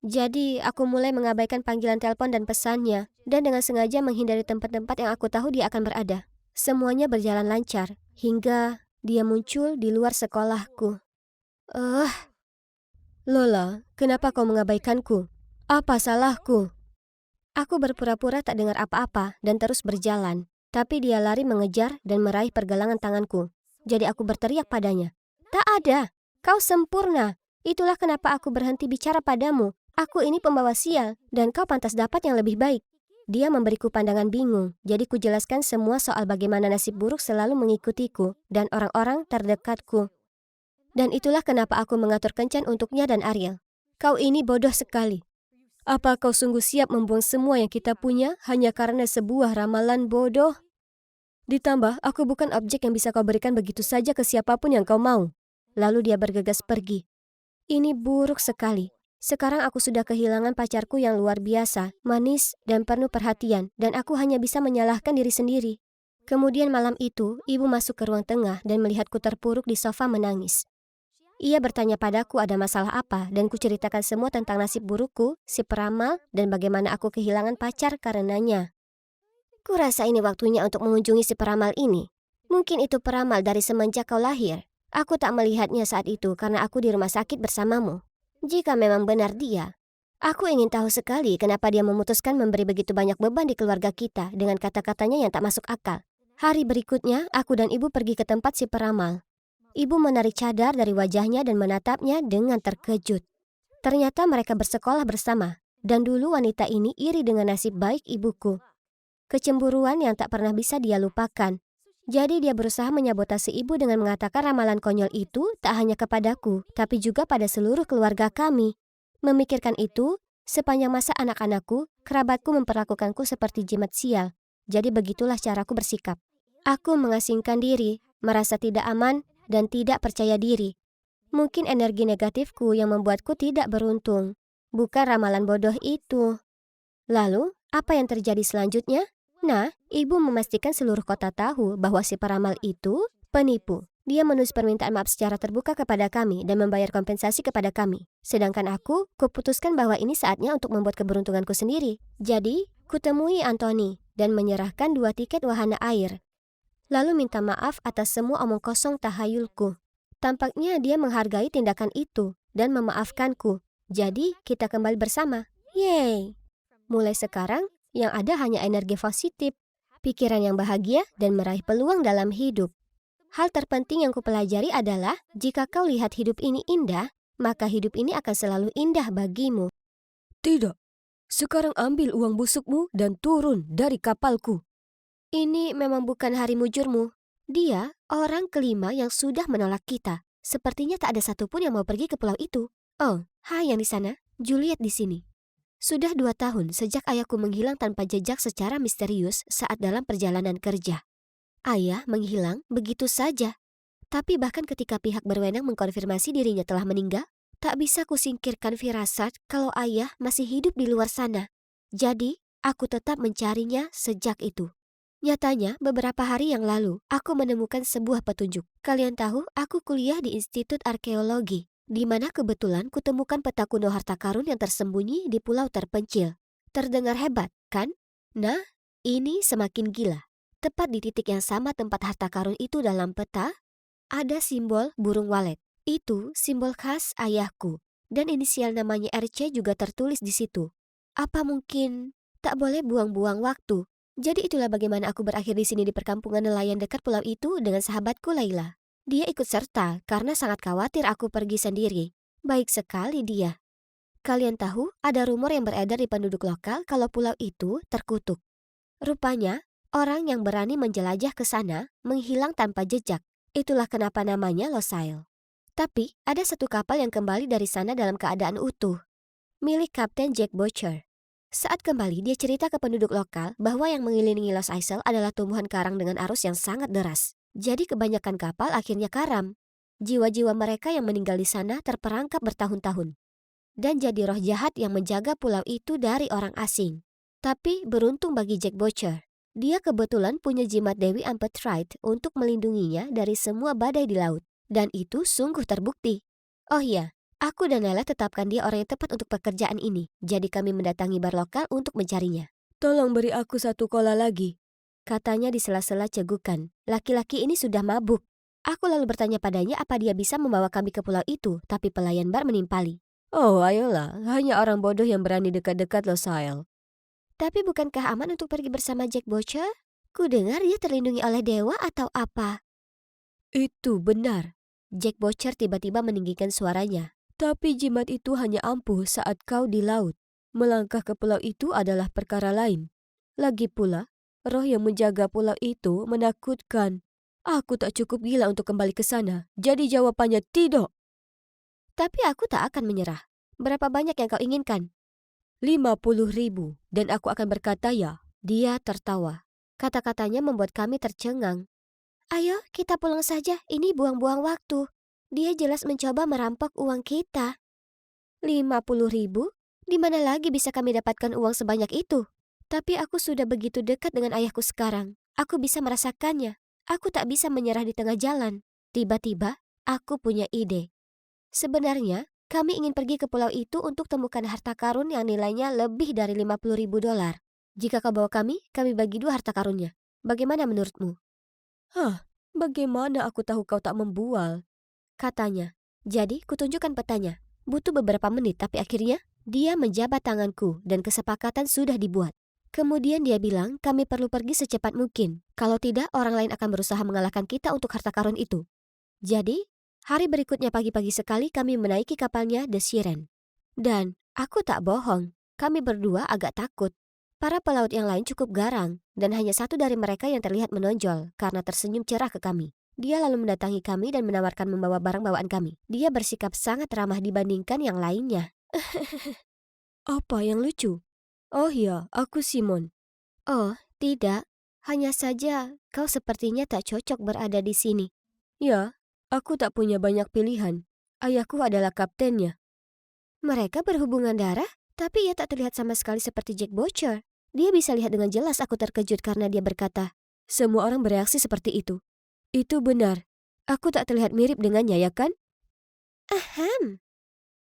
S1: Jadi, aku mulai mengabaikan panggilan telepon dan pesannya, dan dengan sengaja menghindari tempat-tempat yang aku tahu dia akan berada. Semuanya berjalan lancar, hingga dia muncul di luar sekolahku. Lola, kenapa kau mengabaikanku? Apa salahku? Aku berpura-pura tak dengar apa-apa dan terus berjalan. Tapi dia lari mengejar dan meraih pergelangan tanganku. Jadi aku berteriak padanya. Tak ada, kau sempurna. Itulah kenapa aku berhenti bicara padamu. Aku ini pembawa sial dan kau pantas dapat yang lebih baik. Dia memberiku pandangan bingung. Jadi ku jelaskan semua soal bagaimana nasib buruk selalu mengikutiku dan orang-orang terdekatku. Dan itulah kenapa aku mengatur kencan untuknya dan Ariel. Kau ini bodoh sekali. Apa kau sungguh siap membuang semua yang kita punya hanya karena sebuah ramalan bodoh? Ditambah, aku bukan objek yang bisa kau berikan begitu saja ke siapapun yang kau mau. Lalu dia bergegas pergi. Ini buruk sekali. Sekarang aku sudah kehilangan pacarku yang luar biasa, manis, dan penuh perhatian, dan aku hanya bisa menyalahkan diri sendiri. Kemudian malam itu, ibu masuk ke ruang tengah dan melihatku terpuruk di sofa menangis. Ia bertanya padaku ada masalah apa dan kuceritakan semua tentang nasib burukku, si peramal, dan bagaimana aku kehilangan pacar karenanya. Kurasa ini waktunya untuk mengunjungi si peramal ini. Mungkin itu peramal dari semenjak kau lahir. Aku tak melihatnya saat itu karena aku di rumah sakit bersamamu. Jika memang benar dia, aku ingin tahu sekali kenapa dia memutuskan memberi begitu banyak beban di keluarga kita dengan kata-katanya yang tak masuk akal. Hari berikutnya, aku dan ibu pergi ke tempat si peramal. Ibu menarik cadar dari wajahnya dan menatapnya dengan terkejut. Ternyata mereka bersekolah bersama, dan dulu wanita ini iri dengan nasib baik ibuku. Kecemburuan yang tak pernah bisa dia lupakan. Jadi dia berusaha menyabotase ibu dengan mengatakan ramalan konyol itu tak hanya kepadaku, tapi juga pada seluruh keluarga kami. Memikirkan itu, sepanjang masa anak-anakku, kerabatku memperlakukanku seperti jimat sial. Jadi begitulah caraku bersikap. Aku mengasingkan diri, merasa tidak aman, dan tidak percaya diri. Mungkin energi negatifku yang membuatku tidak beruntung. Bukan ramalan bodoh itu. Lalu, apa yang terjadi selanjutnya? Nah, ibu memastikan seluruh kota tahu bahwa si peramal itu penipu. Dia menulis permintaan maaf secara terbuka kepada kami dan membayar kompensasi kepada kami. Sedangkan aku, kuputuskan bahwa ini saatnya untuk membuat keberuntunganku sendiri. Jadi, kutemui Anthony dan menyerahkan 2 tiket wahana air. Lalu minta maaf atas semua omong kosong tahayulku. Tampaknya dia menghargai tindakan itu dan memaafkanku. Jadi kita kembali bersama. Yeay! Mulai sekarang, yang ada hanya energi positif, pikiran yang bahagia, dan meraih peluang dalam hidup. Hal terpenting yang kupelajari adalah, jika kau lihat hidup ini indah, maka hidup ini akan selalu indah bagimu. Tidak. Sekarang ambil uang busukmu dan turun dari kapalku. Ini memang bukan hari mujurmu. Dia orang kelima yang sudah menolak kita. Sepertinya tak ada satupun yang mau pergi ke pulau itu. Oh, hai yang di sana. Juliet di sini. Sudah 2 tahun sejak ayahku menghilang tanpa jejak secara misterius saat dalam perjalanan kerja. Ayah menghilang begitu saja. Tapi bahkan ketika pihak berwenang mengkonfirmasi dirinya telah meninggal, tak bisa kusingkirkan firasat kalau ayah masih hidup di luar sana. Jadi, aku tetap mencarinya sejak itu. Nyatanya, beberapa hari yang lalu, aku menemukan sebuah petunjuk. Kalian tahu, aku kuliah di Institut Arkeologi, di mana kebetulan kutemukan peta kuno harta karun yang tersembunyi di pulau terpencil. Terdengar hebat, kan? Nah, ini semakin gila. Tepat di titik yang sama tempat harta karun itu dalam peta, ada simbol burung walet. Itu simbol khas ayahku, dan inisial namanya RC juga tertulis di situ. Apa mungkin tak boleh buang-buang waktu? Jadi itulah bagaimana aku berakhir di sini di perkampungan nelayan dekat pulau itu dengan sahabatku Laila. Dia ikut serta karena sangat khawatir aku pergi sendiri. Baik sekali dia. Kalian tahu, ada rumor yang beredar di penduduk lokal kalau pulau itu terkutuk. Rupanya, Orang yang berani menjelajah ke sana menghilang tanpa jejak. Itulah kenapa namanya Lost Isle. Tapi ada satu kapal yang kembali dari sana dalam keadaan utuh, milik Kapten Jack Butcher. Saat kembali, dia cerita ke penduduk lokal bahwa yang mengelilingi Lost Isle adalah tumbuhan karang dengan arus yang sangat deras. Jadi kebanyakan kapal akhirnya karam. Jiwa-jiwa mereka yang meninggal di sana terperangkap bertahun-tahun. Dan jadi roh jahat yang menjaga pulau itu dari orang asing. Tapi beruntung bagi Jack Butcher, dia kebetulan punya jimat Dewi Amphitrite untuk melindunginya dari semua badai di laut. Dan itu sungguh terbukti. Oh iya, aku dan Lela tetapkan dia orang yang tepat untuk pekerjaan ini. Jadi kami mendatangi bar lokal untuk mencarinya. "Tolong beri aku satu kola lagi," katanya di sela-sela cegukan. Laki-laki ini sudah mabuk. Aku lalu bertanya padanya apa dia bisa membawa kami ke pulau itu, tapi pelayan bar menimpali. "Oh, ayolah, hanya orang bodoh yang berani dekat-dekat Lost Isle." Tapi bukankah aman untuk pergi bersama Jack Butcher? Ku dengar dia terlindungi oleh dewa atau apa? Itu benar. Jack Butcher tiba-tiba meninggikan suaranya. Tapi jimat itu hanya ampuh saat kau di laut. Melangkah ke pulau itu adalah perkara lain. Lagi pula, roh yang menjaga pulau itu menakutkan. Aku tak cukup gila untuk kembali ke sana. Jadi jawabannya tidak. Tapi aku tak akan menyerah. Berapa banyak yang kau inginkan? 50.000, dan aku akan berkata ya. Dia tertawa. Kata-katanya membuat kami tercengang. Ayo, kita pulang saja. Ini buang-buang waktu. Dia jelas mencoba merampok uang kita. 50.000? Di mana lagi bisa kami dapatkan uang sebanyak itu? Tapi aku sudah begitu dekat dengan ayahku sekarang. Aku bisa merasakannya. Aku tak bisa menyerah di tengah jalan. Tiba-tiba, aku punya ide. Sebenarnya, kami ingin pergi ke pulau itu untuk temukan harta karun yang nilainya lebih dari 50.000 dolar. Jika kau bawa kami bagi 2 harta karunnya. Bagaimana menurutmu? Bagaimana aku tahu kau tak membual? Katanya. Jadi, kutunjukkan petanya. Butuh beberapa menit, tapi akhirnya dia menjabat tanganku dan kesepakatan sudah dibuat. Kemudian dia bilang kami perlu pergi secepat mungkin. Kalau tidak, orang lain akan berusaha mengalahkan kita untuk harta karun itu. Jadi, hari berikutnya pagi-pagi sekali kami menaiki kapalnya The Siren. Dan, aku tak bohong, kami berdua agak takut. Para pelaut yang lain cukup garang, dan hanya satu dari mereka yang terlihat menonjol karena tersenyum cerah ke kami. Dia lalu mendatangi kami dan menawarkan membawa barang bawaan kami. Dia bersikap sangat ramah dibandingkan yang lainnya. Apa yang lucu? Oh ya, aku Simon. Oh, tidak. Hanya saja kau sepertinya tak cocok berada di sini. Ya, aku tak punya banyak pilihan. Ayahku adalah kaptennya. Mereka berhubungan darah, tapi ia tak terlihat sama sekali seperti Jack Butcher. Dia bisa lihat dengan jelas aku terkejut karena dia berkata, semua orang bereaksi seperti itu. Itu benar. Aku tak terlihat mirip dengannya, ya kan? Ahem.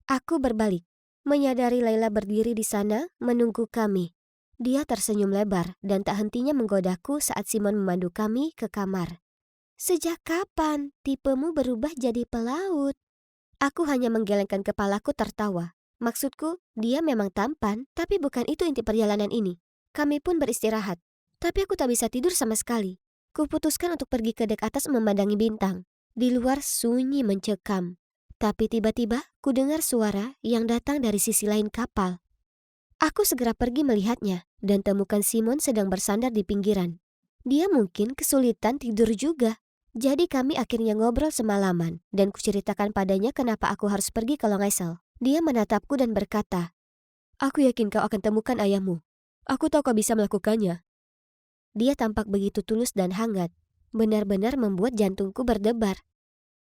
S1: Aku berbalik, menyadari Laila berdiri di sana menunggu kami. Dia tersenyum lebar dan tak hentinya menggodaku saat Simon memandu kami ke kamar. Sejak kapan tipemu berubah jadi pelaut? Aku hanya menggelengkan kepalaku tertawa. Maksudku, dia memang tampan, tapi bukan itu inti perjalanan ini. Kami pun beristirahat. Tapi aku tak bisa tidur sama sekali. Kuputuskan untuk pergi ke dek atas memandangi bintang. Di luar sunyi mencekam. Tapi tiba-tiba ku dengar suara yang datang dari sisi lain kapal. Aku segera pergi melihatnya dan temukan Simon sedang bersandar di pinggiran. Dia mungkin kesulitan tidur juga. Jadi kami akhirnya ngobrol semalaman dan kuceritakan padanya kenapa aku harus pergi ke Long Isle. Dia menatapku dan berkata, aku yakin kau akan temukan ayahmu. Aku tahu kau bisa melakukannya. Dia tampak begitu tulus dan hangat, benar-benar membuat jantungku berdebar.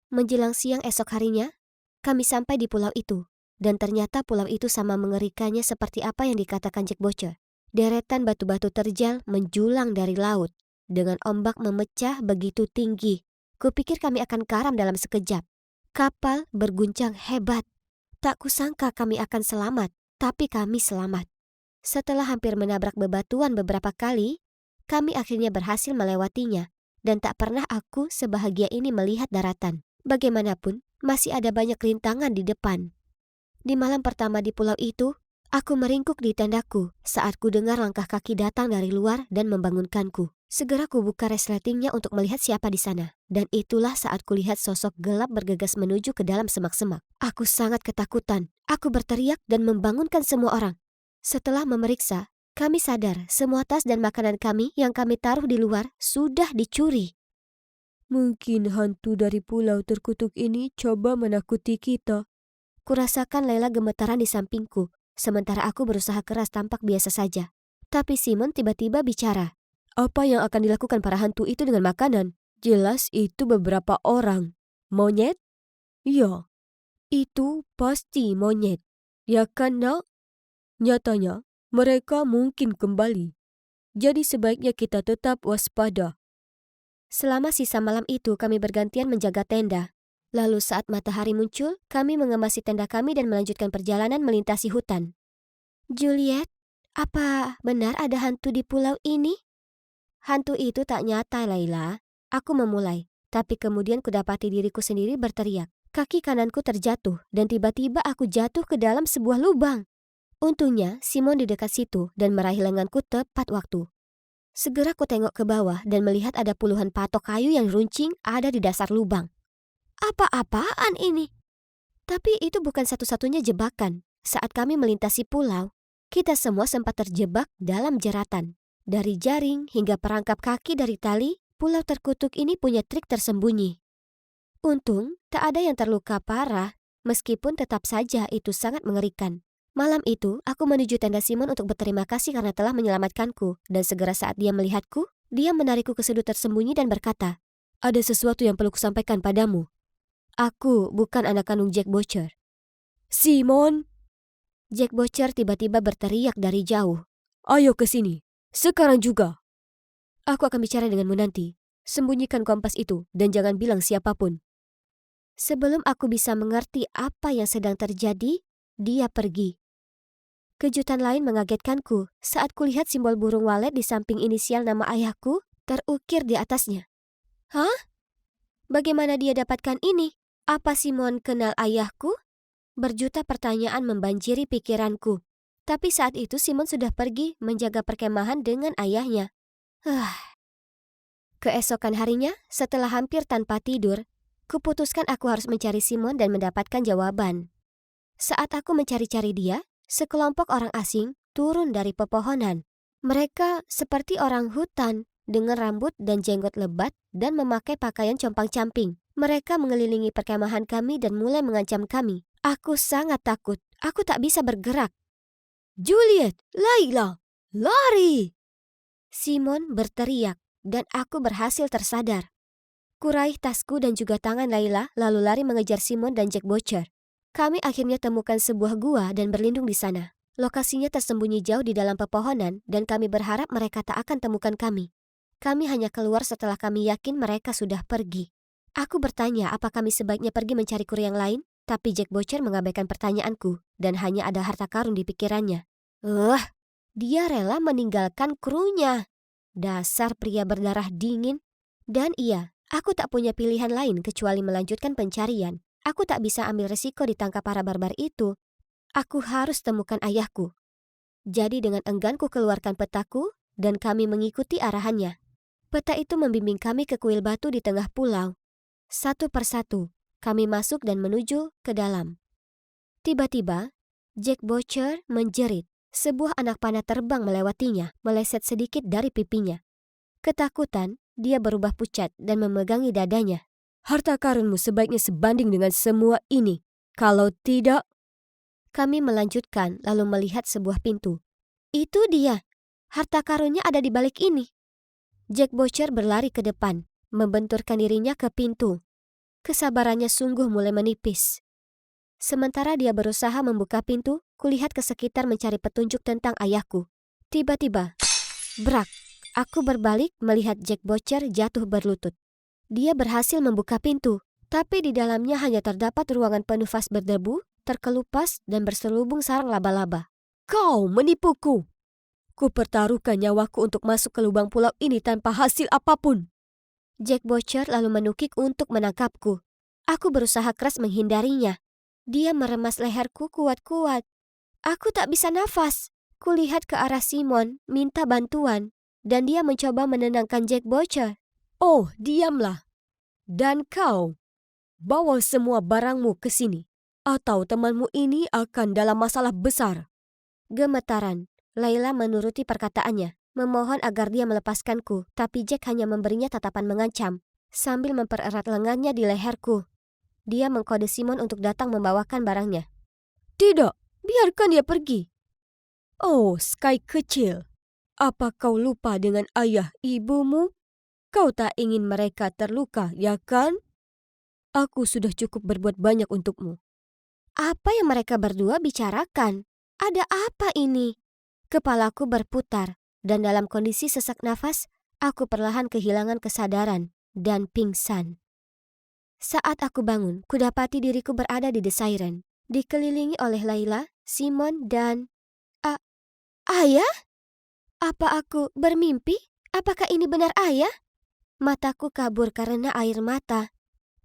S1: Menjelang siang esok harinya, kami sampai di pulau itu, dan ternyata pulau itu sama mengerikannya seperti apa yang dikatakan Jack Butcher. Deretan batu-batu terjal menjulang dari laut, dengan ombak memecah begitu tinggi. Kupikir kami akan karam dalam sekejap. Kapal berguncang hebat. Tak kusangka kami akan selamat, tapi kami selamat. Setelah hampir menabrak bebatuan beberapa kali, kami akhirnya berhasil melewatinya, dan tak pernah aku sebahagia ini melihat daratan. Bagaimanapun, masih ada banyak rintangan di depan. Di malam pertama di pulau itu, aku meringkuk di tendaku saat ku dengar langkah kaki datang dari luar dan membangunkanku. Segera ku buka resletingnya untuk melihat siapa di sana. Dan itulah saat ku lihat sosok gelap bergegas menuju ke dalam semak-semak. Aku sangat ketakutan. Aku berteriak dan membangunkan semua orang. Setelah memeriksa, Kami sadar semua tas dan makanan kami yang kami taruh di luar sudah dicuri.
S3: Mungkin hantu dari pulau terkutuk ini coba menakuti kita.
S1: Kurasakan Laila gemetaran di sampingku, sementara aku berusaha keras tampak biasa saja. Tapi Simon tiba-tiba bicara.
S3: Apa yang akan dilakukan para hantu itu dengan makanan? Jelas itu beberapa orang. Monyet? Ya, itu pasti monyet. Ya kan, Nak? Nyatanya, mereka mungkin kembali. Jadi sebaiknya kita tetap waspada.
S1: Selama sisa malam itu kami bergantian menjaga tenda. Lalu saat matahari muncul, kami mengemasi tenda kami dan melanjutkan perjalanan melintasi hutan. Juliet, apa benar ada hantu di pulau ini? Hantu itu tak nyata, Laila. Aku memulai, tapi kemudian kudapati diriku sendiri berteriak. Kaki kananku terjatuh dan tiba-tiba aku jatuh ke dalam sebuah lubang. Untungnya Simon di dekat situ dan meraih lenganku tepat waktu. Segera ku tengok ke bawah dan melihat ada puluhan patok kayu yang runcing ada di dasar lubang. Apa-apaan ini? Tapi itu bukan satu-satunya jebakan. Saat kami melintasi pulau, kita semua sempat terjebak dalam jeratan. Dari jaring hingga perangkap kaki dari tali, pulau terkutuk ini punya trik tersembunyi. Untung tak ada yang terluka parah, meskipun tetap saja itu sangat mengerikan. Malam itu, aku menuju tenda Simon untuk berterima kasih karena telah menyelamatkanku, dan segera saat dia melihatku, dia menarikku ke sudut tersembunyi dan berkata,
S3: Ada sesuatu yang perlu kusampaikan padamu.
S1: Aku bukan anak kandung Jack Butcher.
S3: Simon!
S1: Jack Butcher tiba-tiba berteriak dari jauh.
S3: Ayo ke sini, sekarang juga.
S1: Aku akan bicara denganmu nanti. Sembunyikan kompas itu dan jangan bilang siapapun. Sebelum aku bisa mengerti apa yang sedang terjadi, dia pergi. Kejutan lain mengagetkanku saat kulihat simbol burung walet di samping inisial nama ayahku terukir di atasnya. Hah? Bagaimana dia dapatkan ini? Apa Simon kenal ayahku? Berjuta pertanyaan membanjiri pikiranku. Tapi saat itu Simon sudah pergi menjaga perkemahan dengan ayahnya. Keesokan harinya, setelah hampir tanpa tidur, kuputuskan aku harus mencari Simon dan mendapatkan jawaban. Saat aku mencari-cari dia, sekelompok orang asing turun dari pepohonan. Mereka seperti orang hutan dengan rambut dan jenggot lebat dan memakai pakaian compang-camping. Mereka mengelilingi perkemahan kami dan mulai mengancam kami. Aku sangat takut. Aku tak bisa bergerak.
S3: Juliet, Laila, lari!
S1: Simon berteriak dan aku berhasil tersadar. Kuraih tasku dan juga tangan Laila lalu lari mengejar Simon dan Jack Butcher. Kami akhirnya temukan sebuah gua dan berlindung di sana. Lokasinya tersembunyi jauh di dalam pepohonan dan kami berharap mereka tak akan temukan kami. Kami hanya keluar setelah kami yakin mereka sudah pergi. Aku bertanya apa kami sebaiknya pergi mencari kru yang lain, tapi Jack Butcher mengabaikan pertanyaanku dan hanya ada harta karun di pikirannya. Dia rela meninggalkan krunya. Dasar pria berdarah dingin. Dan iya, aku tak punya pilihan lain kecuali melanjutkan pencarian. Aku tak bisa ambil resiko ditangkap para barbar itu. Aku harus temukan ayahku. Jadi dengan enggan ku keluarkan petaku dan kami mengikuti arahannya. Peta itu membimbing kami ke kuil batu di tengah pulau. Satu persatu, kami masuk dan menuju ke dalam. Tiba-tiba, Jack Butcher menjerit. Sebuah anak panah terbang melewatinya, meleset sedikit dari pipinya. Ketakutan, dia berubah pucat dan memegangi dadanya.
S3: Harta karunmu sebaiknya sebanding dengan semua ini. Kalau tidak...
S1: Kami melanjutkan lalu melihat sebuah pintu. Itu dia. Harta karunnya ada di balik ini. Jack Butcher berlari ke depan, membenturkan dirinya ke pintu. Kesabarannya sungguh mulai menipis. Sementara dia berusaha membuka pintu, kulihat ke sekitar mencari petunjuk tentang ayahku. Tiba-tiba, brak, aku berbalik melihat Jack Butcher jatuh berlutut. Dia berhasil membuka pintu, tapi di dalamnya hanya terdapat ruangan penuh vas berdebu, terkelupas dan berselubung sarang laba-laba.
S3: Kau menipuku. Ku pertaruhkan nyawaku untuk masuk ke lubang pulau ini tanpa hasil apapun.
S1: Jack Butcher lalu menukik untuk menangkapku. Aku berusaha keras menghindarinya. Dia meremas leherku kuat-kuat. Aku tak bisa nafas. Kulihat ke arah Simon, minta bantuan. Dan dia mencoba menenangkan Jack Butcher.
S3: Oh, diamlah. Dan kau, bawa semua barangmu ke sini. Atau temanmu ini akan dalam masalah besar.
S1: Gemetaran, Laila menuruti perkataannya, memohon agar dia melepaskanku, tapi Jack hanya memberinya tatapan mengancam, sambil mempererat lengannya di leherku. Dia mengkode Simon untuk datang membawakan barangnya.
S3: Tidak, biarkan dia pergi. Oh, Sky kecil. Apa kau lupa dengan ayah ibumu? Kau tak ingin mereka terluka, ya kan? Aku sudah cukup berbuat banyak untukmu.
S1: Apa yang mereka berdua bicarakan? Ada apa ini? Kepalaku berputar, dan dalam kondisi sesak nafas, aku perlahan kehilangan kesadaran dan pingsan. Saat aku bangun, kudapati diriku berada di The Siren, dikelilingi oleh Laila, Simon, dan... Ayah? Apa aku bermimpi? Apakah ini benar ayah? Mataku kabur karena air mata.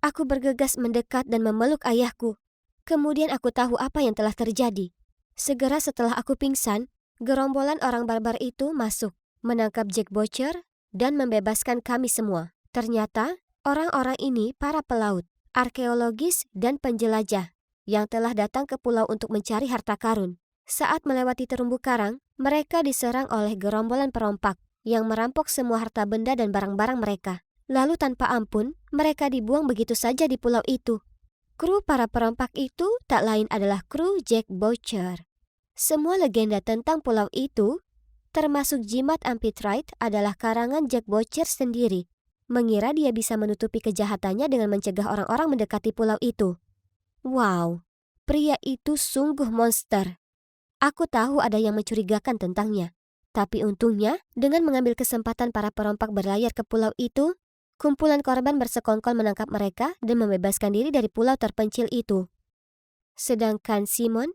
S1: Aku bergegas mendekat dan memeluk ayahku. Kemudian aku tahu apa yang telah terjadi. Segera setelah aku pingsan, gerombolan orang barbar itu masuk, menangkap Jack Butcher, dan membebaskan kami semua. Ternyata, orang-orang ini para pelaut, arkeologis, dan penjelajah yang telah datang ke pulau untuk mencari harta karun. Saat melewati terumbu karang, mereka diserang oleh gerombolan perompak yang merampok semua harta benda dan barang-barang mereka. Lalu tanpa ampun, mereka dibuang begitu saja di pulau itu. Kru para perompak itu tak lain adalah kru Jack Butcher. Semua legenda tentang pulau itu, termasuk jimat Amphitrite, adalah karangan Jack Butcher sendiri, mengira dia bisa menutupi kejahatannya dengan mencegah orang-orang mendekati pulau itu. Wow, pria itu sungguh monster. Aku tahu ada yang mencurigakan tentangnya. Tapi untungnya, dengan mengambil kesempatan para perompak berlayar ke pulau itu, kumpulan korban bersekongkol menangkap mereka dan membebaskan diri dari pulau terpencil itu. Sedangkan Simon,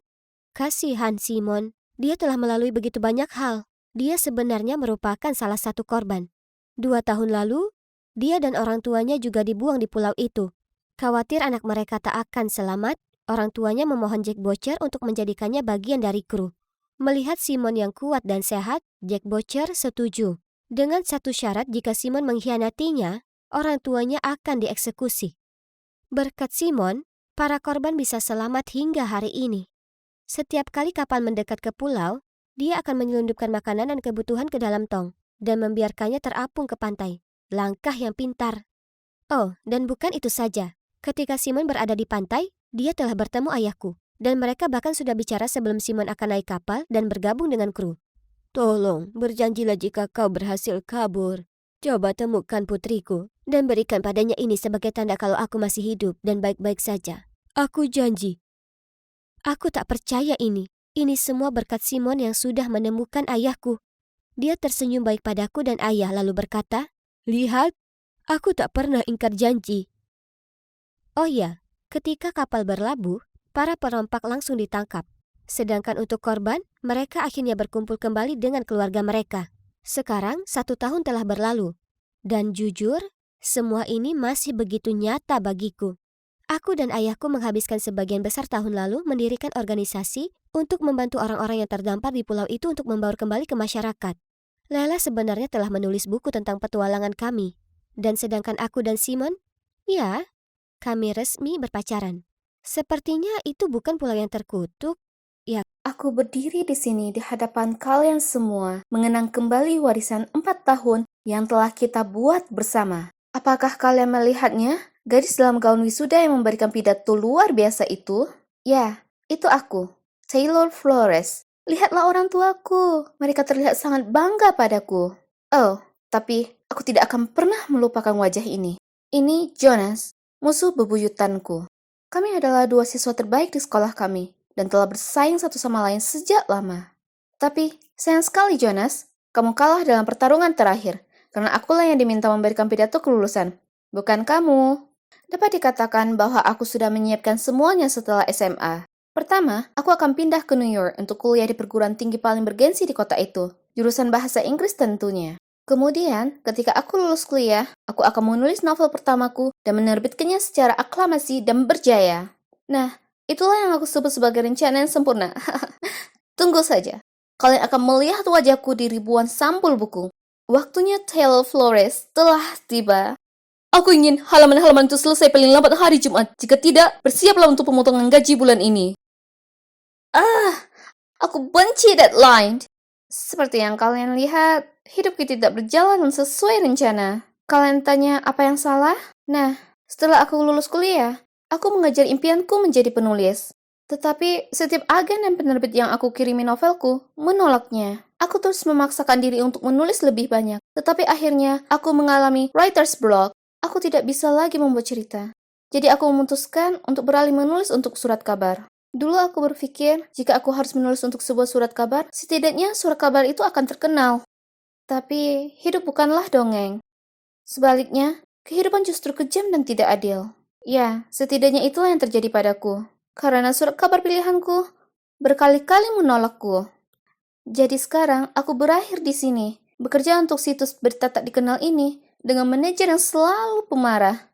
S1: kasihan Simon, dia telah melalui begitu banyak hal. Dia sebenarnya merupakan salah satu korban. 2 tahun lalu, dia dan orang tuanya juga dibuang di pulau itu. Khawatir anak mereka tak akan selamat, orang tuanya memohon Jack Butcher untuk menjadikannya bagian dari kru. Melihat Simon yang kuat dan sehat, Jack Butcher setuju. Dengan satu syarat, jika Simon mengkhianatinya, orang tuanya akan dieksekusi. Berkat Simon, para korban bisa selamat hingga hari ini. Setiap kali kapal mendekat ke pulau, dia akan menyelundupkan makanan dan kebutuhan ke dalam tong dan membiarkannya terapung ke pantai. Langkah yang pintar. Oh, dan bukan itu saja. Ketika Simon berada di pantai, dia telah bertemu ayahku. Dan mereka bahkan sudah bicara sebelum Simon akan naik kapal dan bergabung dengan kru. Tolong, berjanjilah jika kau berhasil kabur. Coba temukan putriku dan berikan padanya ini sebagai tanda kalau aku masih hidup dan baik-baik saja. Aku janji. Aku tak percaya ini. Ini semua berkat Simon yang sudah menemukan ayahku. Dia tersenyum baik padaku dan ayah lalu berkata, "Lihat, aku tak pernah ingkar janji." Oh ya, ketika kapal berlabuh, para perompak langsung ditangkap. Sedangkan untuk korban, mereka akhirnya berkumpul kembali dengan keluarga mereka. Sekarang 1 tahun telah berlalu. Dan jujur, semua ini masih begitu nyata bagiku. Aku dan ayahku menghabiskan sebagian besar tahun lalu mendirikan organisasi untuk membantu orang-orang yang terdampar di pulau itu untuk membaur kembali ke masyarakat. Lela sebenarnya telah menulis buku tentang petualangan kami. Dan sedangkan aku dan Simon, ya, kami resmi berpacaran. Sepertinya itu bukan pulau yang terkutuk. Ya,
S4: Aku berdiri di sini di hadapan kalian semua, mengenang kembali warisan 4 tahun yang telah kita buat bersama. Apakah kalian melihatnya? Gadis dalam gaun wisuda yang memberikan pidato luar biasa itu? Ya, itu aku, Taylor Flores. Lihatlah orang tuaku, mereka terlihat sangat bangga padaku. Oh, tapi aku tidak akan pernah melupakan wajah ini. Ini Jonas, musuh bebuyutanku. Kami adalah 2 siswa terbaik di sekolah kami, dan telah bersaing satu sama lain sejak lama. Tapi, sayang sekali Jonas, kamu kalah dalam pertarungan terakhir, karena akulah yang diminta memberikan pidato kelulusan, bukan kamu. Dapat dikatakan bahwa aku sudah menyiapkan semuanya setelah SMA. Pertama, aku akan pindah ke New York untuk kuliah di perguruan tinggi paling bergensi di kota itu, jurusan bahasa Inggris tentunya. Kemudian, ketika aku lulus kuliah, aku akan menulis novel pertamaku dan menerbitkannya secara aklamasi dan berjaya. Nah, itulah yang aku sebut sebagai rencana yang sempurna. Tunggu saja. Kalian akan melihat wajahku di ribuan sampul buku. Waktunya Taylor Flores telah tiba. Aku ingin halaman-halaman itu selesai paling lambat hari Jumat. Jika tidak, bersiaplah untuk pemotongan gaji bulan ini. Aku benci deadline. Seperti yang kalian lihat, hidupku tidak berjalan sesuai rencana. Kalian tanya apa yang salah? Nah, setelah aku lulus kuliah, aku mengejar impianku menjadi penulis. Tetapi setiap agen dan penerbit yang aku kirimi novelku menolaknya. Aku terus memaksakan diri untuk menulis lebih banyak. Tetapi akhirnya aku mengalami writer's block. Aku tidak bisa lagi membuat cerita. Jadi aku memutuskan untuk beralih menulis untuk surat kabar. Dulu aku berpikir, jika aku harus menulis untuk sebuah surat kabar, setidaknya surat kabar itu akan terkenal. Tapi, hidup bukanlah dongeng. Sebaliknya, kehidupan justru kejam dan tidak adil. Ya, setidaknya itulah yang terjadi padaku. Karena surat kabar pilihanku berkali-kali menolakku. Jadi sekarang, aku berakhir di sini, bekerja untuk situs berita tak dikenal ini, dengan manajer yang selalu pemarah.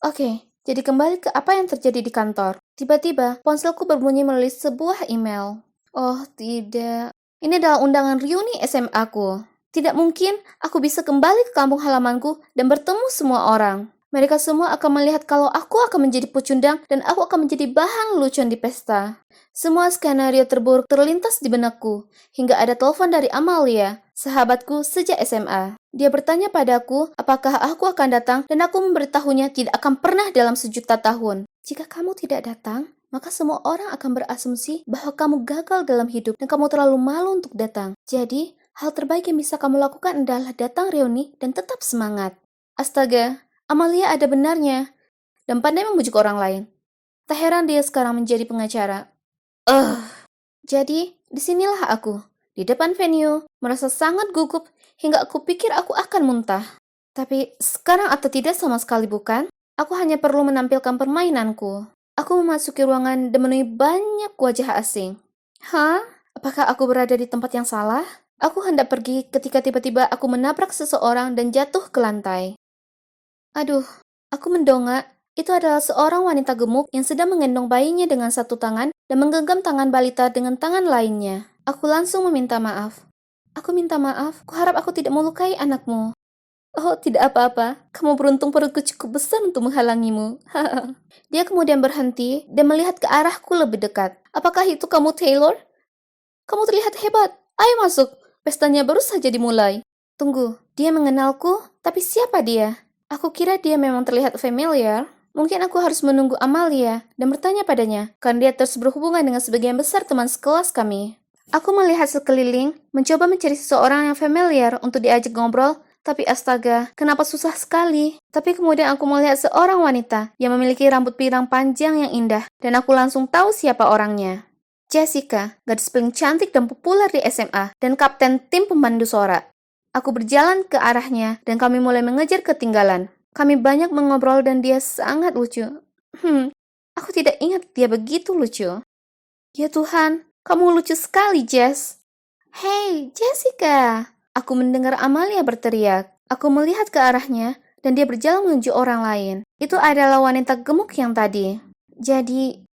S4: Oke. Jadi kembali ke apa yang terjadi di kantor. Tiba-tiba, ponselku berbunyi melalui sebuah email. Oh, tidak. Ini adalah undangan reuni SMA-ku. Tidak mungkin aku bisa kembali ke kampung halamanku dan bertemu semua orang. Mereka semua akan melihat kalau aku akan menjadi pecundang dan aku akan menjadi bahan lucuan di pesta. Semua skenario terburuk terlintas di benakku, hingga ada telepon dari Amalia, sahabatku sejak SMA. Dia bertanya padaku apakah aku akan datang dan aku memberitahunya tidak akan pernah dalam sejuta tahun. Jika kamu tidak datang, maka semua orang akan berasumsi bahwa kamu gagal dalam hidup dan kamu terlalu malu untuk datang. Jadi, hal terbaik yang bisa kamu lakukan adalah datang reuni dan tetap semangat. Astaga, Amalia ada benarnya dan pandai membujuk orang lain. Tak heran dia sekarang menjadi pengacara. Jadi, disinilah aku, di depan venue, merasa sangat gugup hingga aku pikir aku akan muntah. Tapi sekarang atau tidak sama sekali bukan, aku hanya perlu menampilkan permainanku. Aku memasuki ruangan dan menemui banyak wajah asing. Hah? Apakah aku berada di tempat yang salah? Aku hendak pergi ketika tiba-tiba aku menabrak seseorang dan jatuh ke lantai. Aduh, aku mendongak. Itu adalah seorang wanita gemuk yang sedang menggendong bayinya dengan satu tangan dan menggenggam tangan balita dengan tangan lainnya. Aku langsung meminta maaf. Aku minta maaf, kuharap aku tidak melukai anakmu. Oh, tidak apa-apa. Kamu beruntung perutku cukup besar untuk menghalangimu. Dia kemudian berhenti dan melihat ke arahku lebih dekat. Apakah itu kamu, Taylor? Kamu terlihat hebat. Ayo masuk. Pestanya baru saja dimulai. Tunggu, dia mengenalku, tapi siapa dia? Aku kira dia memang terlihat familiar. Mungkin aku harus menunggu Amalia dan bertanya padanya, karena dia terus berhubungan dengan sebagian besar teman sekelas kami. Aku melihat sekeliling, mencoba mencari seseorang yang familiar untuk diajak ngobrol, tapi astaga, kenapa susah sekali. Tapi kemudian aku melihat seorang wanita yang memiliki rambut pirang panjang yang indah, dan aku langsung tahu siapa orangnya. Jessica, gadis paling cantik dan populer di SMA, dan kapten tim pemandu sorak. Aku berjalan ke arahnya, dan kami mulai mengejar ketinggalan. Kami banyak mengobrol dan dia sangat lucu. Aku tidak ingat dia begitu lucu. Ya Tuhan, kamu lucu sekali, Jess. Hey, Jessica. Aku mendengar Amalia berteriak. Aku melihat ke arahnya, dan dia berjalan menuju orang lain. Itu adalah wanita gemuk yang tadi. Jadi,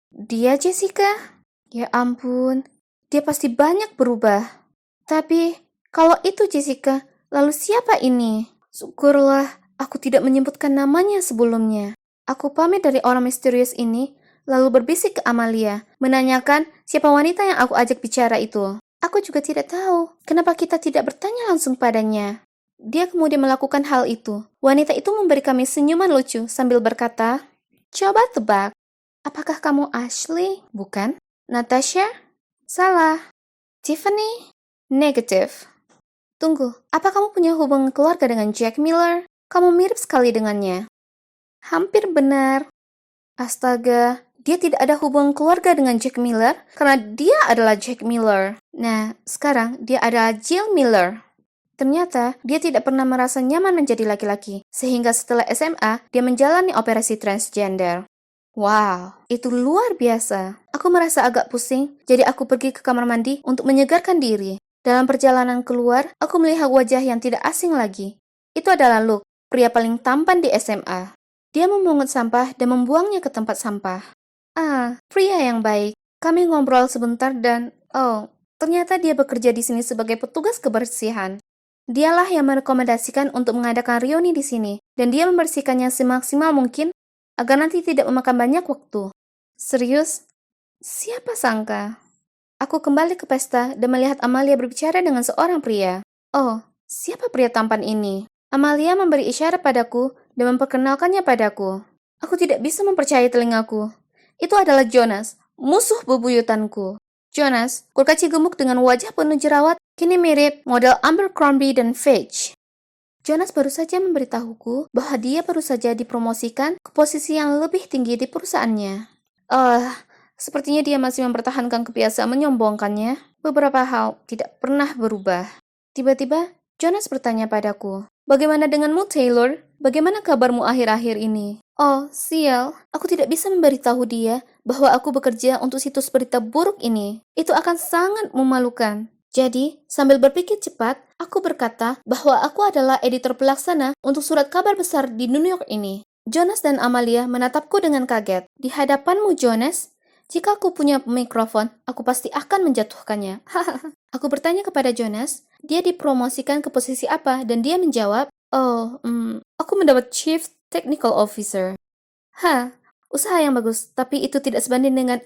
S4: dia Jessica? Ya ampun, dia pasti banyak berubah. Tapi, kalau itu Jessica, lalu siapa ini? Syukurlah, aku tidak menyebutkan namanya sebelumnya. Aku pamit dari orang misterius ini, lalu berbisik ke Amalia, menanyakan siapa wanita yang aku ajak bicara itu. Aku juga tidak tahu, kenapa kita tidak bertanya langsung padanya. Dia kemudian melakukan hal itu. Wanita itu memberi kami senyuman lucu sambil berkata, "Coba tebak, apakah kamu Ashley? Bukan? Natasha? Salah. Tiffany? Negatif. Tunggu, apa kamu punya hubungan keluarga dengan Jack Miller? Kamu mirip sekali dengannya." Hampir benar. Astaga, dia tidak ada hubungan keluarga dengan Jack Miller karena dia adalah Jack Miller. Nah, sekarang dia adalah Jill Miller. Ternyata, dia tidak pernah merasa nyaman menjadi laki-laki, sehingga setelah SMA, dia menjalani operasi transgender. Wow, itu luar biasa. Aku merasa agak pusing, jadi aku pergi ke kamar mandi untuk menyegarkan diri. Dalam perjalanan keluar, aku melihat wajah yang tidak asing lagi. Itu adalah Luke, pria paling tampan di SMA. Dia memungut sampah dan membuangnya ke tempat sampah. Pria yang baik. Kami ngobrol sebentar dan, ternyata dia bekerja di sini sebagai petugas kebersihan. Dialah yang merekomendasikan untuk mengadakan reuni di sini, dan dia membersihkannya semaksimal mungkin agar nanti tidak memakan banyak waktu. Serius? Siapa sangka? Aku kembali ke pesta dan melihat Amalia berbicara dengan seorang pria. Oh, siapa pria tampan ini? Amalia memberi isyarat padaku dan memperkenalkannya padaku. Aku tidak bisa mempercayai telingaku. Itu adalah Jonas, musuh bebuyutanku. Jonas, kurcaci gemuk dengan wajah penuh jerawat, kini mirip model Abercrombie dan Fitch. Jonas baru saja memberitahuku bahwa dia baru saja dipromosikan ke posisi yang lebih tinggi di perusahaannya. Sepertinya dia masih mempertahankan kebiasaan menyombongkannya. Beberapa hal tidak pernah berubah. Tiba-tiba, Jonas bertanya padaku, "Bagaimana denganmu, Taylor? Bagaimana kabarmu akhir-akhir ini?" Oh, sial. Aku tidak bisa memberitahu dia bahwa aku bekerja untuk situs berita buruk ini. Itu akan sangat memalukan. Jadi, sambil berpikir cepat, aku berkata bahwa aku adalah editor pelaksana untuk surat kabar besar di New York ini. Jonas dan Amalia menatapku dengan kaget. "Di hadapanmu, Jonas? Jika aku punya mikrofon, aku pasti akan menjatuhkannya." Aku bertanya kepada Jonas, dia dipromosikan ke posisi apa, dan dia menjawab, aku mendapat Chief Technical Officer. Usaha yang bagus, tapi itu tidak sebanding dengan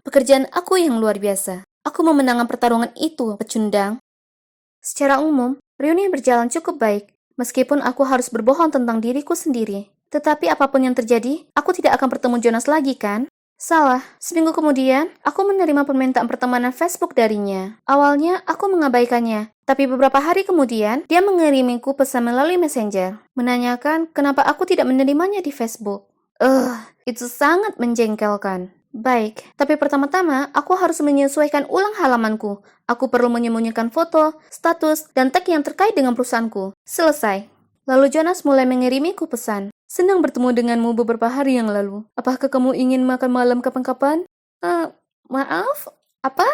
S4: pekerjaan aku yang luar biasa. Aku memenangkan pertarungan itu, pecundang. Secara umum, reuni berjalan cukup baik, meskipun aku harus berbohong tentang diriku sendiri. Tetapi apapun yang terjadi, aku tidak akan bertemu Jonas lagi, kan? Salah. Seminggu kemudian, aku menerima permintaan pertemanan Facebook darinya. Awalnya, aku mengabaikannya. Tapi beberapa hari kemudian, dia mengirimiku pesan melalui Messenger, menanyakan kenapa aku tidak menerimanya di Facebook. Itu sangat menjengkelkan. Baik, tapi pertama-tama, aku harus menyesuaikan ulang halamanku. Aku perlu menyembunyikan foto, status, dan tag yang terkait dengan perusahaanku. Selesai. Lalu Jonas mulai mengirimiku pesan. "Senang bertemu denganmu beberapa hari yang lalu. Apakah kamu ingin makan malam kapan-kapan?" Maaf? Apa?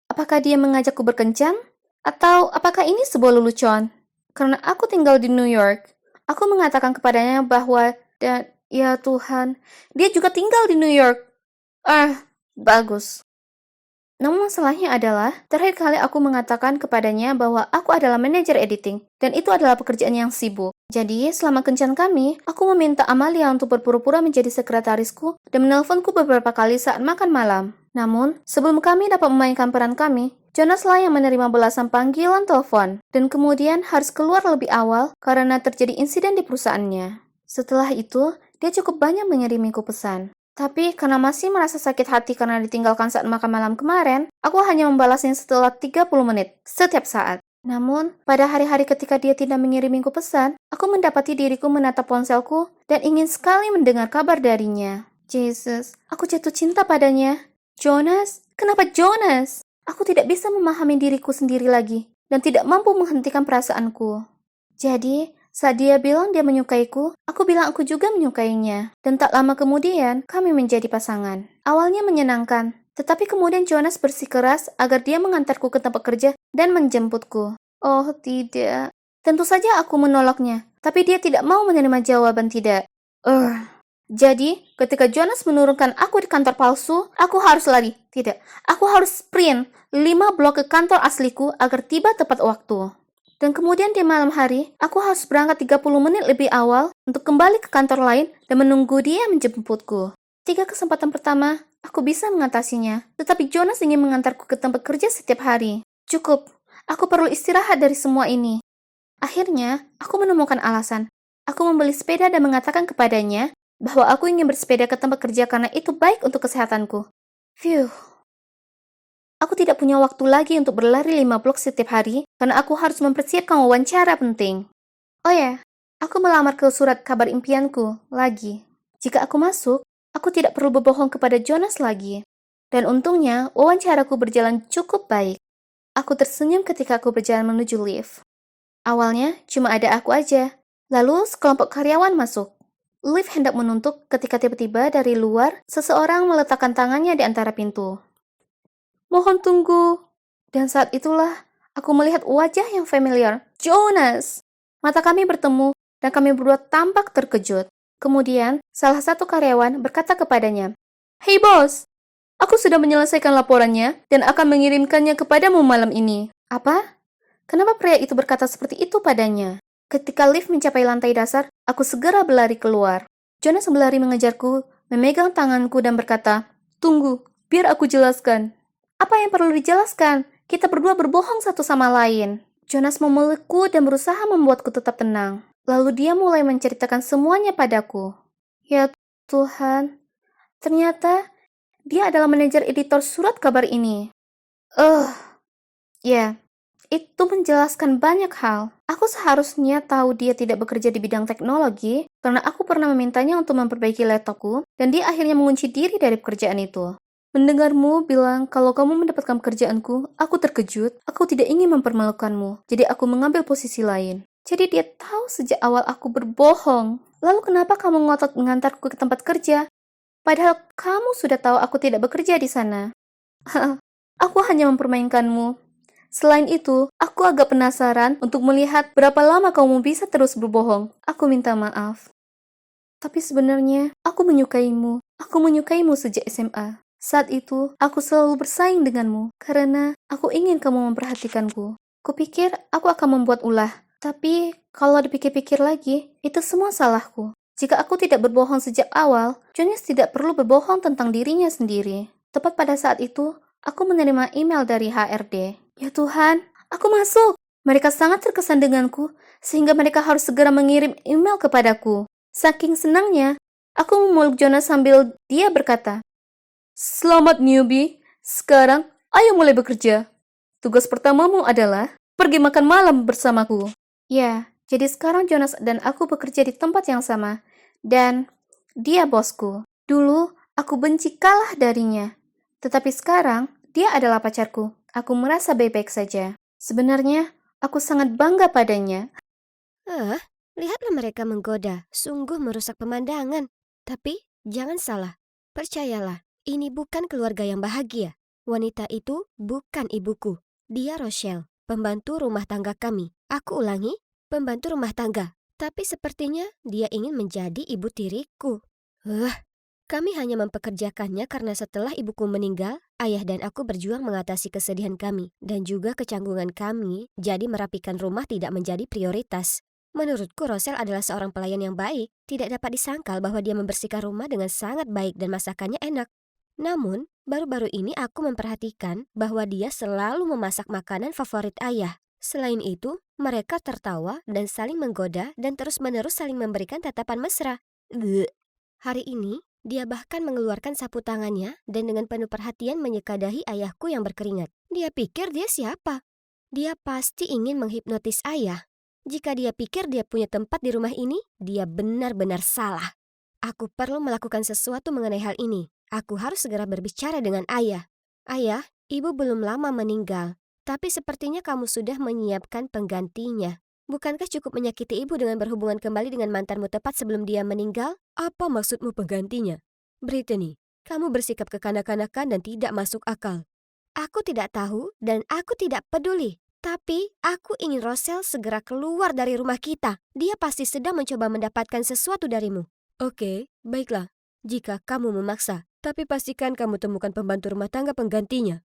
S4: Apakah dia mengajakku berkencan? Atau apakah ini sebuah lelucon? Karena aku tinggal di New York, aku mengatakan kepadanya bahwa, dan ya Tuhan, dia juga tinggal di New York. Bagus. Namun masalahnya adalah, terakhir kali aku mengatakan kepadanya bahwa aku adalah manajer editing, dan itu adalah pekerjaan yang sibuk. Jadi, selama kencan kami, aku meminta Amalia untuk berpura-pura menjadi sekretarisku dan menelponku beberapa kali saat makan malam. Namun, sebelum kami dapat memainkan peran kami, Jonas lah yang menerima belasan panggilan telepon, dan kemudian harus keluar lebih awal karena terjadi insiden di perusahaannya. Setelah itu, dia cukup banyak mengirimiku pesan. Tapi karena masih merasa sakit hati karena ditinggalkan saat makan malam kemarin, aku hanya membalasnya setelah 30 menit, setiap saat. Namun, pada hari-hari ketika dia tidak mengirimiku pesan, aku mendapati diriku menatap ponselku dan ingin sekali mendengar kabar darinya. Jesus, aku jatuh cinta padanya. Jonas? Kenapa Jonas? Aku tidak bisa memahami diriku sendiri lagi, dan tidak mampu menghentikan perasaanku. Jadi, saat dia bilang dia menyukaiku, aku bilang aku juga menyukainya. Dan tak lama kemudian, kami menjadi pasangan. Awalnya menyenangkan, tetapi kemudian Jonas bersikeras agar dia mengantarku ke tempat kerja dan menjemputku. Oh, tidak. Tentu saja aku menolaknya, tapi dia tidak mau menerima jawaban tidak. Jadi, ketika Jonas menurunkan aku di kantor palsu, aku harus lari. Tidak, aku harus sprint 5 blok ke kantor asliku agar tiba tepat waktu. Dan kemudian di malam hari, aku harus berangkat 30 menit lebih awal untuk kembali ke kantor lain dan menunggu dia menjemputku. 3 kesempatan pertama, aku bisa mengatasinya, tetapi Jonas ingin mengantarku ke tempat kerja setiap hari. Cukup, aku perlu istirahat dari semua ini. Akhirnya, aku menemukan alasan. Aku membeli sepeda dan mengatakan kepadanya bahwa aku ingin bersepeda ke tempat kerja karena itu baik untuk kesehatanku. Phew. Aku tidak punya waktu lagi untuk berlari 5 blok setiap hari karena aku harus mempersiapkan wawancara penting. Oh ya, aku melamar ke surat kabar impianku lagi. Jika aku masuk, aku tidak perlu berbohong kepada Jonas lagi. Dan untungnya, wawancaraku berjalan cukup baik. Aku tersenyum ketika aku berjalan menuju lift. Awalnya, cuma ada aku aja. Lalu, sekelompok karyawan masuk. Lift hendak menuntuk ketika tiba-tiba dari luar, seseorang meletakkan tangannya di antara pintu. "Mohon tunggu." Dan saat itulah, aku melihat wajah yang familiar. Jonas! Mata kami bertemu, dan kami berdua tampak terkejut. Kemudian, salah satu karyawan berkata kepadanya, "Hey bos, aku sudah menyelesaikan laporannya, dan akan mengirimkannya kepadamu malam ini." Apa? Kenapa pria itu berkata seperti itu padanya? Ketika lift mencapai lantai dasar, aku segera berlari keluar. Jonas berlari mengejarku, memegang tanganku dan berkata, "Tunggu, biar aku jelaskan." Apa yang perlu dijelaskan? Kita berdua berbohong satu sama lain. Jonas memelukku dan berusaha membuatku tetap tenang. Lalu dia mulai menceritakan semuanya padaku. Ya Tuhan, ternyata dia adalah manajer editor surat kabar ini. Ya, itu menjelaskan banyak hal. Aku seharusnya tahu dia tidak bekerja di bidang teknologi karena aku pernah memintanya untuk memperbaiki laptopku dan dia akhirnya mengunci diri dari pekerjaan itu. Mendengarmu bilang kalau kamu mendapatkan pekerjaanku, aku terkejut. Aku tidak ingin mempermalukanmu, jadi aku mengambil posisi lain. Jadi dia tahu sejak awal aku berbohong. Lalu kenapa kamu ngotot mengantarku ke tempat kerja? Padahal kamu sudah tahu aku tidak bekerja di sana. Aku hanya mempermainkanmu. Selain itu, aku agak penasaran untuk melihat berapa lama kamu bisa terus berbohong. Aku minta maaf. Tapi sebenarnya, aku menyukaimu. Aku menyukaimu sejak SMA. Saat itu, aku selalu bersaing denganmu karena aku ingin kamu memperhatikanku. Kupikir aku akan membuat ulah. Tapi, kalau dipikir-pikir lagi, itu semua salahku. Jika aku tidak berbohong sejak awal, Jonas tidak perlu berbohong tentang dirinya sendiri. Tepat pada saat itu, aku menerima email dari HRD. Ya Tuhan, aku masuk. Mereka sangat terkesan denganku, sehingga mereka harus segera mengirim email kepadaku. Saking senangnya, aku memeluk Jonas sambil dia berkata, "Selamat newbie, sekarang ayo mulai bekerja. Tugas pertamamu adalah pergi makan malam bersamaku." Ya, jadi sekarang Jonas dan aku bekerja di tempat yang sama. Dan dia bosku. Dulu, aku benci kalah darinya. Tetapi sekarang, dia adalah pacarku. Aku merasa baik-baik saja. Sebenarnya, aku sangat bangga padanya.
S1: Lihatlah mereka menggoda, sungguh merusak pemandangan. Tapi, jangan salah. Percayalah, ini bukan keluarga yang bahagia. Wanita itu bukan ibuku. Dia Rochelle, pembantu rumah tangga kami. Aku ulangi, pembantu rumah tangga. Tapi sepertinya dia ingin menjadi ibu tiriku. Kami hanya mempekerjakannya karena setelah ibuku meninggal, ayah dan aku berjuang mengatasi kesedihan kami dan juga kecanggungan kami, jadi merapikan rumah tidak menjadi prioritas. Menurutku Rochelle adalah seorang pelayan yang baik. Tidak dapat disangkal bahwa dia membersihkan rumah dengan sangat baik dan masakannya enak. Namun, baru-baru ini aku memperhatikan bahwa dia selalu memasak makanan favorit ayah. Selain itu, mereka tertawa dan saling menggoda dan terus-menerus saling memberikan tatapan mesra. Hari ini, dia bahkan mengeluarkan sapu tangannya dan dengan penuh perhatian menyekadahi ayahku yang berkeringat. Dia pikir dia siapa? Dia pasti ingin menghipnotis ayah. Jika dia pikir dia punya tempat di rumah ini, dia benar-benar salah. Aku perlu melakukan sesuatu mengenai hal ini. Aku harus segera berbicara dengan ayah. Ayah, ibu belum lama meninggal, tapi sepertinya kamu sudah menyiapkan penggantinya. Bukankah cukup menyakiti ibu dengan berhubungan kembali dengan mantanmu tepat sebelum dia meninggal?
S3: Apa maksudmu penggantinya? Brittany, kamu bersikap kekanak-kanakan dan tidak masuk akal.
S1: Aku tidak tahu dan aku tidak peduli. Tapi aku ingin Rochelle segera keluar dari rumah kita. Dia pasti sedang mencoba mendapatkan sesuatu darimu.
S3: Oke, baiklah. Jika kamu memaksa, tapi pastikan kamu temukan pembantu rumah tangga penggantinya.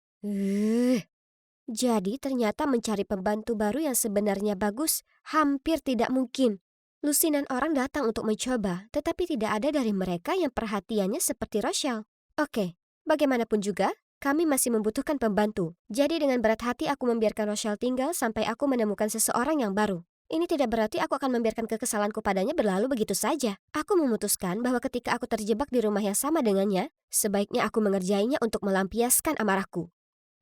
S1: Jadi ternyata mencari pembantu baru yang sebenarnya bagus hampir tidak mungkin. Lusinan orang datang untuk mencoba, tetapi tidak ada dari mereka yang perhatiannya seperti Rochelle. Oke, bagaimanapun juga, kami masih membutuhkan pembantu. Jadi dengan berat hati aku membiarkan Rochelle tinggal sampai aku menemukan seseorang yang baru. Ini tidak berarti aku akan membiarkan kekesalanku padanya berlalu begitu saja. Aku memutuskan bahwa ketika aku terjebak di rumah yang sama dengannya, sebaiknya aku mengerjainya untuk melampiaskan amarahku.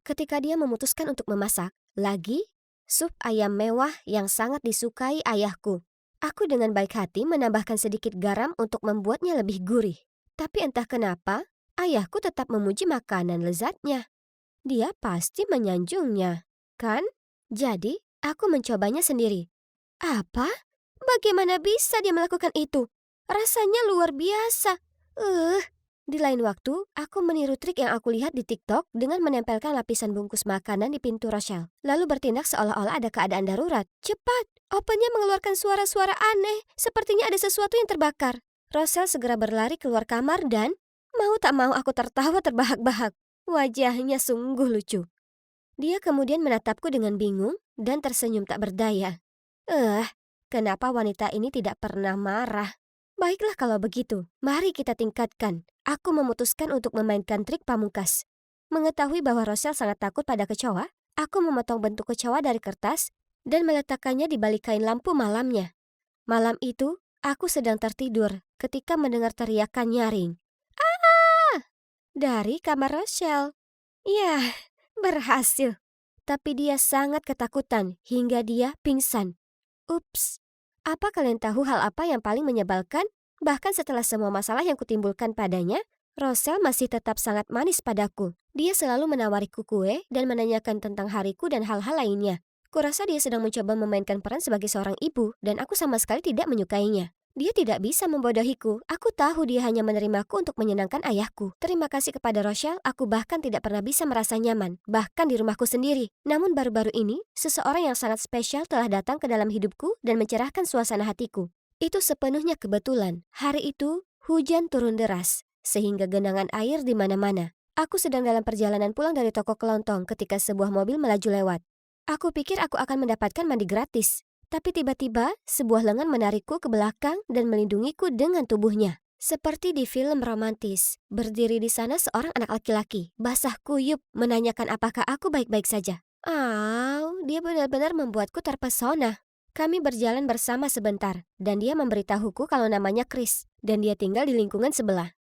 S1: Ketika dia memutuskan untuk memasak, lagi, sup ayam mewah yang sangat disukai ayahku. Aku dengan baik hati menambahkan sedikit garam untuk membuatnya lebih gurih. Tapi entah kenapa, ayahku tetap memuji makanan lezatnya. Dia pasti menyanjungnya, kan? Jadi, aku mencobanya sendiri. Apa? Bagaimana bisa dia melakukan itu? Rasanya luar biasa. Di lain waktu, aku meniru trik yang aku lihat di TikTok dengan menempelkan lapisan bungkus makanan di pintu Rochelle, lalu bertindak seolah-olah ada keadaan darurat. Cepat! Opennya mengeluarkan suara-suara aneh, sepertinya ada sesuatu yang terbakar. Rochelle segera berlari keluar kamar dan, mau tak mau aku tertawa terbahak-bahak. Wajahnya sungguh lucu. Dia kemudian menatapku dengan bingung dan tersenyum tak berdaya. Kenapa wanita ini tidak pernah marah? Baiklah kalau begitu, mari kita tingkatkan. Aku memutuskan untuk memainkan trik pamungkas. Mengetahui bahwa Rochelle sangat takut pada kecoa, aku memotong bentuk kecoa dari kertas dan meletakkannya di balik kain lampu malamnya. Malam itu, aku sedang tertidur ketika mendengar teriakan nyaring. Ah! Dari kamar Rochelle. Ya, berhasil. Tapi dia sangat ketakutan hingga dia pingsan. Ups, apa kalian tahu hal apa yang paling menyebalkan? Bahkan setelah semua masalah yang kutimbulkan padanya, Rochelle masih tetap sangat manis padaku. Dia selalu menawariku kue dan menanyakan tentang hariku dan hal-hal lainnya. Kurasa dia sedang mencoba memainkan peran sebagai seorang ibu dan aku sama sekali tidak menyukainya. Dia tidak bisa membodohiku. Aku tahu dia hanya menerimaku untuk menyenangkan ayahku. Terima kasih kepada Rochelle, aku bahkan tidak pernah bisa merasa nyaman, bahkan di rumahku sendiri. Namun baru-baru ini, seseorang yang sangat spesial telah datang ke dalam hidupku dan mencerahkan suasana hatiku. Itu sepenuhnya kebetulan. Hari itu, hujan turun deras, sehingga genangan air di mana-mana. Aku sedang dalam perjalanan pulang dari toko kelontong ketika sebuah mobil melaju lewat. Aku pikir aku akan mendapatkan mandi gratis. Tapi tiba-tiba, sebuah lengan menarikku ke belakang dan melindungiku dengan tubuhnya. Seperti di film romantis, berdiri di sana seorang anak laki-laki, basah kuyup, menanyakan apakah aku baik-baik saja. Dia benar-benar membuatku terpesona. Kami berjalan bersama sebentar, dan dia memberitahuku kalau namanya Chris, dan dia tinggal di lingkungan sebelah.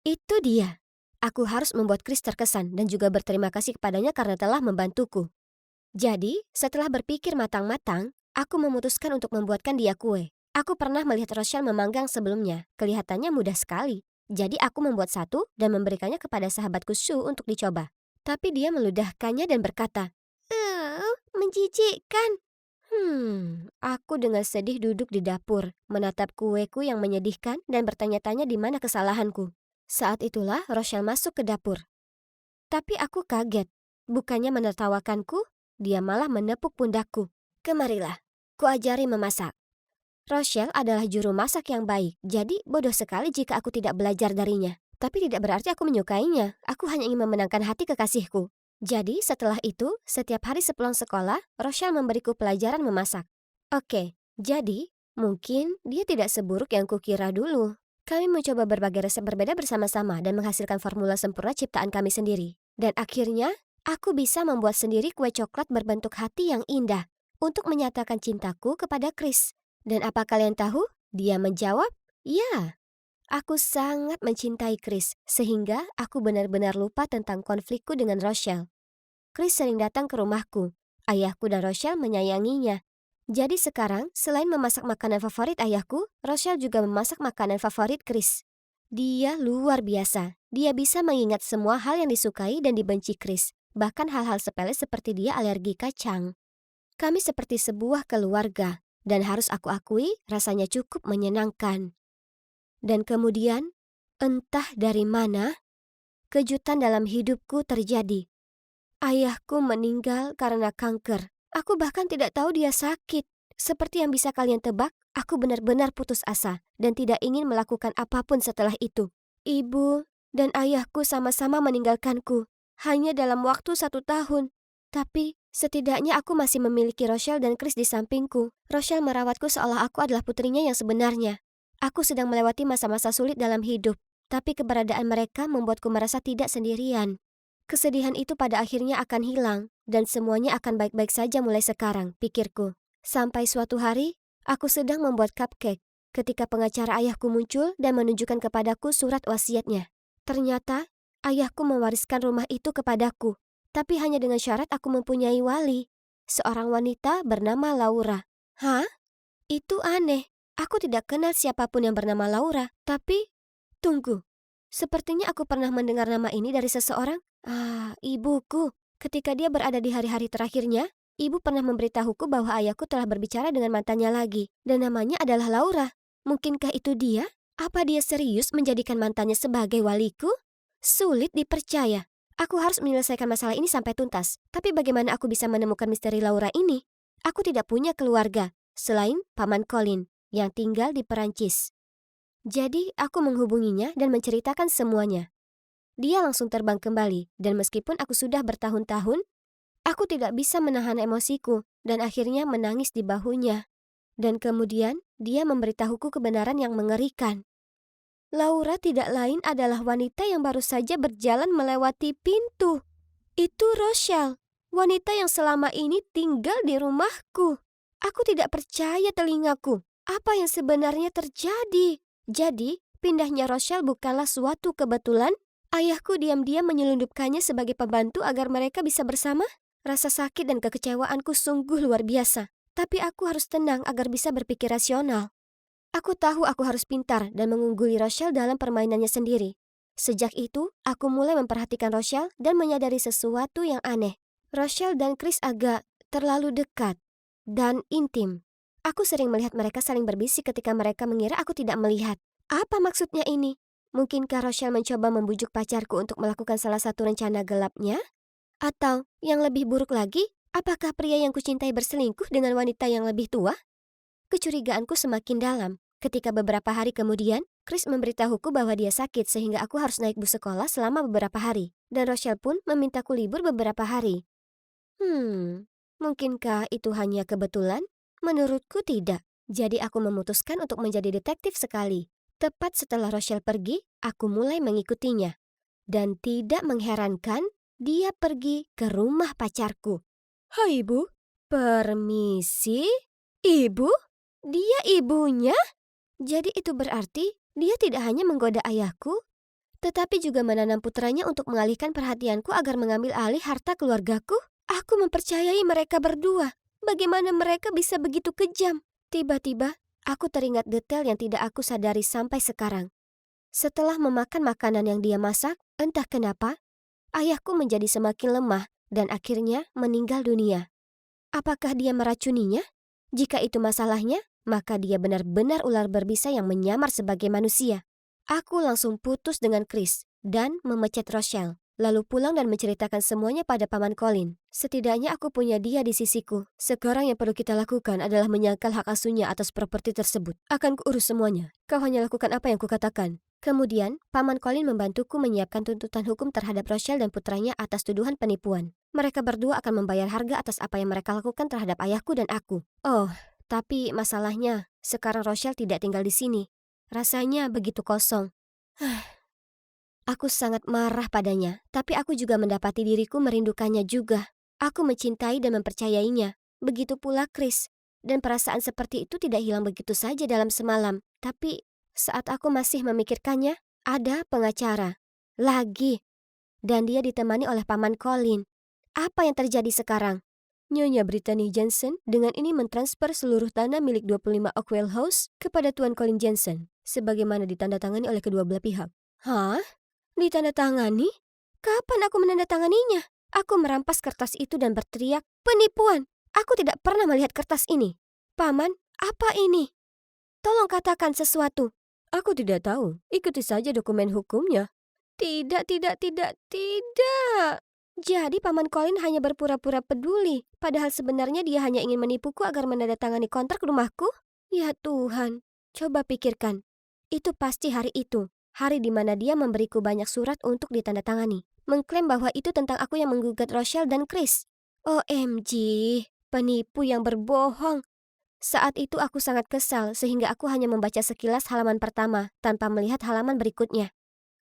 S1: Itu dia. Aku harus membuat Chris terkesan dan juga berterima kasih kepadanya karena telah membantuku. Jadi, setelah berpikir matang-matang, aku memutuskan untuk membuatkan dia kue. Aku pernah melihat Rochelle memanggang sebelumnya. Kelihatannya mudah sekali. Jadi aku membuat satu dan memberikannya kepada sahabatku Sue untuk dicoba. Tapi dia meludahkannya dan berkata, menjijikkan. Aku dengan sedih duduk di dapur, menatap kueku yang menyedihkan dan bertanya-tanya di mana kesalahanku. Saat itulah Rochelle masuk ke dapur. Tapi aku kaget. Bukannya menertawakanku, dia malah menepuk pundakku. Kemarilah, kuajari memasak. Rochelle adalah juru masak yang baik, jadi bodoh sekali jika aku tidak belajar darinya. Tapi tidak berarti aku menyukainya, aku hanya ingin memenangkan hati kekasihku. Jadi setelah itu, setiap hari sepulang sekolah, Rochelle memberiku pelajaran memasak. Oke, jadi mungkin dia tidak seburuk yang kukira dulu. Kami mencoba berbagai resep berbeda bersama-sama dan menghasilkan formula sempurna ciptaan kami sendiri. Dan akhirnya, aku bisa membuat sendiri kue coklat berbentuk hati yang indah untuk menyatakan cintaku kepada Chris. Dan apa kalian tahu? Dia menjawab, ya. Aku sangat mencintai Chris, sehingga aku benar-benar lupa tentang konflikku dengan Rochelle. Chris sering datang ke rumahku. Ayahku dan Rochelle menyayanginya. Jadi sekarang, selain memasak makanan favorit ayahku, Rochelle juga memasak makanan favorit Chris. Dia luar biasa. Dia bisa mengingat semua hal yang disukai dan dibenci Chris. Bahkan hal-hal sepele seperti dia alergi kacang. Kami seperti sebuah keluarga. Dan harus aku akui, rasanya cukup menyenangkan. Dan kemudian, entah dari mana, kejutan dalam hidupku terjadi. Ayahku meninggal karena kanker. Aku bahkan tidak tahu dia sakit. Seperti yang bisa kalian tebak, aku benar-benar putus asa dan tidak ingin melakukan apapun setelah itu. Ibu dan ayahku sama-sama meninggalkanku, hanya dalam waktu 1 tahun. Tapi, setidaknya aku masih memiliki Rochelle dan Chris di sampingku. Rochelle merawatku seolah aku adalah putrinya yang sebenarnya. Aku sedang melewati masa-masa sulit dalam hidup, tapi keberadaan mereka membuatku merasa tidak sendirian. Kesedihan itu pada akhirnya akan hilang, dan semuanya akan baik-baik saja mulai sekarang, pikirku. Sampai suatu hari, aku sedang membuat cupcake, ketika pengacara ayahku muncul dan menunjukkan kepadaku surat wasiatnya. Ternyata, ayahku mewariskan rumah itu kepadaku. Tapi hanya dengan syarat aku mempunyai wali, seorang wanita bernama Laura. Hah? Itu aneh. Aku tidak kenal siapapun yang bernama Laura. Tapi, tunggu. Sepertinya aku pernah mendengar nama ini dari seseorang. Ibuku. Ketika dia berada di hari-hari terakhirnya, ibu pernah memberitahuku bahwa ayahku telah berbicara dengan mantannya lagi. Dan namanya adalah Laura. Mungkinkah itu dia? Apa dia serius menjadikan mantannya sebagai waliku? Sulit dipercaya. Aku harus menyelesaikan masalah ini sampai tuntas. Tapi bagaimana aku bisa menemukan misteri Laura ini? Aku tidak punya keluarga, selain Paman Colin, yang tinggal di Perancis. Jadi, aku menghubunginya dan menceritakan semuanya. Dia langsung terbang kembali, dan meskipun aku sudah bertahun-tahun, aku tidak bisa menahan emosiku, dan akhirnya menangis di bahunya. Dan kemudian, dia memberitahuku kebenaran yang mengerikan. Laura tidak lain adalah wanita yang baru saja berjalan melewati pintu.
S3: Itu Rochelle, wanita yang selama ini tinggal di rumahku. Aku tidak percaya telingaku. Apa yang sebenarnya terjadi? Jadi, pindahnya Rochelle bukanlah suatu kebetulan? Ayahku diam-diam menyelundupkannya sebagai pembantu agar mereka bisa bersama? Rasa sakit dan kekecewaanku sungguh luar biasa. Tapi aku harus tenang agar bisa berpikir rasional. Aku tahu aku harus pintar dan mengungguli Rochelle dalam permainannya sendiri. Sejak itu, aku mulai memperhatikan Rochelle dan menyadari sesuatu yang aneh. Rochelle dan Chris agak terlalu dekat dan intim. Aku sering melihat mereka saling berbisik ketika mereka mengira aku tidak melihat. Apa maksudnya ini? Mungkinkah Rochelle mencoba membujuk pacarku untuk melakukan salah satu rencana gelapnya? Atau, yang lebih buruk lagi, apakah pria yang kucintai berselingkuh dengan wanita yang lebih tua? Kecurigaanku semakin dalam. Ketika beberapa hari kemudian, Chris memberitahuku bahwa dia sakit sehingga aku harus naik bus sekolah selama beberapa hari. Dan Rochelle pun memintaku libur beberapa hari. Mungkinkah itu hanya kebetulan? Menurutku tidak. Jadi aku memutuskan untuk menjadi detektif sekali. Tepat setelah Rochelle pergi, aku mulai mengikutinya. Dan tidak mengherankan, dia pergi ke rumah pacarku. Hai ibu, permisi? Ibu? Dia ibunya? Jadi itu berarti dia tidak hanya menggoda ayahku, tetapi juga menanam putranya untuk mengalihkan perhatianku agar mengambil alih harta keluargaku. Aku mempercayai mereka berdua. Bagaimana mereka bisa begitu kejam? Tiba-tiba, aku teringat detail yang tidak aku sadari sampai sekarang. Setelah memakan makanan yang dia masak, entah kenapa, ayahku menjadi semakin lemah dan akhirnya meninggal dunia. Apakah dia meracuninya? Jika itu masalahnya, maka dia benar-benar ular berbisa yang menyamar sebagai manusia. Aku langsung putus dengan Chris dan memecat Rochelle, lalu pulang dan menceritakan semuanya pada Paman Colin. Setidaknya aku punya dia di sisiku. Sekarang yang perlu kita lakukan adalah menyangkal hak asuhnya atas properti tersebut. Akan kuurus semuanya. Kau hanya lakukan apa yang kukatakan. Kemudian, Paman Colin membantuku menyiapkan tuntutan hukum terhadap Rochelle dan putranya atas tuduhan penipuan. Mereka berdua akan membayar harga atas apa yang mereka lakukan terhadap ayahku dan aku. Oh, tapi masalahnya, sekarang Rochelle tidak tinggal di sini. Rasanya begitu kosong. Aku sangat marah padanya, tapi aku juga mendapati diriku merindukannya juga. Aku mencintai dan mempercayainya. Begitu pula Chris. Dan perasaan seperti itu tidak hilang begitu saja dalam semalam. Tapi saat aku masih memikirkannya, ada pengacara. Lagi. Dan dia ditemani oleh Paman Colin. Apa yang terjadi sekarang? Nyonya Brittany Jensen dengan ini mentransfer seluruh tanah milik 25 Oakwell House kepada Tuan Colin Jensen, sebagaimana ditandatangani oleh kedua belah pihak. Hah? Ditandatangani? Kapan aku menandatanganinya? Aku merampas kertas itu dan berteriak, penipuan! Aku tidak pernah melihat kertas ini. Paman, apa ini? Tolong katakan sesuatu. Aku tidak tahu. Ikuti saja dokumen hukumnya. Tidak. Jadi Paman Colin hanya berpura-pura peduli, padahal sebenarnya dia hanya ingin menipuku agar menandatangani kontrak rumahku? Ya Tuhan, coba pikirkan. Itu pasti hari itu, hari di mana dia memberiku banyak surat untuk ditandatangani, mengklaim bahwa itu tentang aku yang menggugat Rochelle dan Chris. OMG, penipu yang berbohong. Saat itu aku sangat kesal sehingga aku hanya membaca sekilas halaman pertama tanpa melihat halaman berikutnya.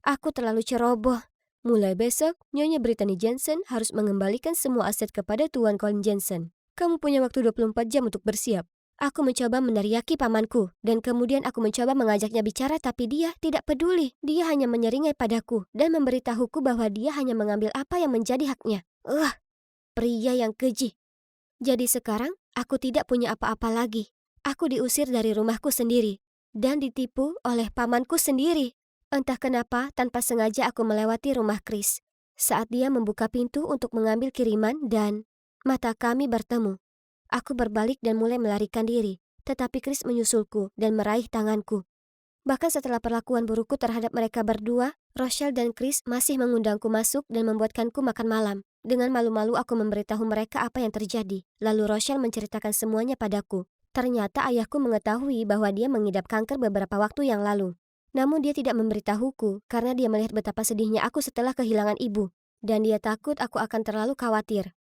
S3: Aku terlalu ceroboh. Mulai besok, Nyonya Brittany Jensen harus mengembalikan semua aset kepada Tuan Colin Jensen. Kamu punya waktu 24 jam untuk bersiap. Aku mencoba meneriaki pamanku, dan kemudian aku mencoba mengajaknya bicara tapi dia tidak peduli. Dia hanya menyeringai padaku dan memberitahuku bahwa dia hanya mengambil apa yang menjadi haknya. Pria yang keji. Jadi sekarang, aku tidak punya apa-apa lagi. Aku diusir dari rumahku sendiri, dan ditipu oleh pamanku sendiri. Entah kenapa, tanpa sengaja aku melewati rumah Chris. Saat dia membuka pintu untuk mengambil kiriman dan mata kami bertemu. Aku berbalik dan mulai melarikan diri, tetapi Chris menyusulku dan meraih tanganku. Bahkan setelah perlakuan burukku terhadap mereka berdua, Rochelle dan Chris masih mengundangku masuk dan membuatkanku makan malam. Dengan malu-malu aku memberitahu mereka apa yang terjadi. Lalu Rochelle menceritakan semuanya padaku. Ternyata ayahku mengetahui bahwa dia mengidap kanker beberapa waktu yang lalu. Namun dia tidak memberitahuku karena dia melihat betapa sedihnya aku setelah kehilangan ibu. Dan dia takut aku akan terlalu khawatir.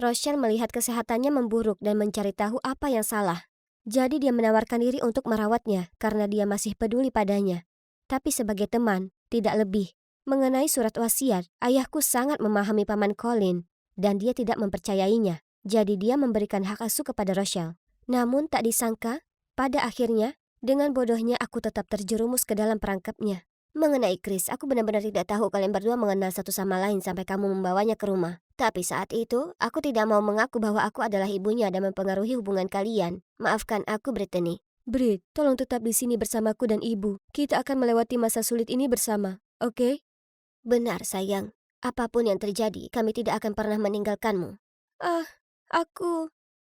S3: Rochelle melihat kesehatannya memburuk dan mencari tahu apa yang salah. Jadi dia menawarkan diri untuk merawatnya karena dia masih peduli padanya. Tapi sebagai teman, tidak lebih.
S1: Mengenai surat wasiat, ayahku sangat memahami Paman Colin dan dia tidak mempercayainya. Jadi dia memberikan hak asuh kepada Rochelle. Namun tak disangka, pada akhirnya, dengan bodohnya aku tetap terjerumus ke dalam perangkapnya. Mengenai Chris, aku benar-benar tidak tahu kalian berdua mengenal satu sama lain sampai kamu membawanya ke rumah. Tapi saat itu, aku tidak mau mengaku bahwa aku adalah ibunya dan mempengaruhi hubungan kalian. Maafkan aku, Brittany.
S3: Brit, tolong tetap di sini bersamaku dan ibu. Kita akan melewati masa sulit ini bersama, oke?
S1: Benar, sayang. Apapun yang terjadi, kami tidak akan pernah meninggalkanmu.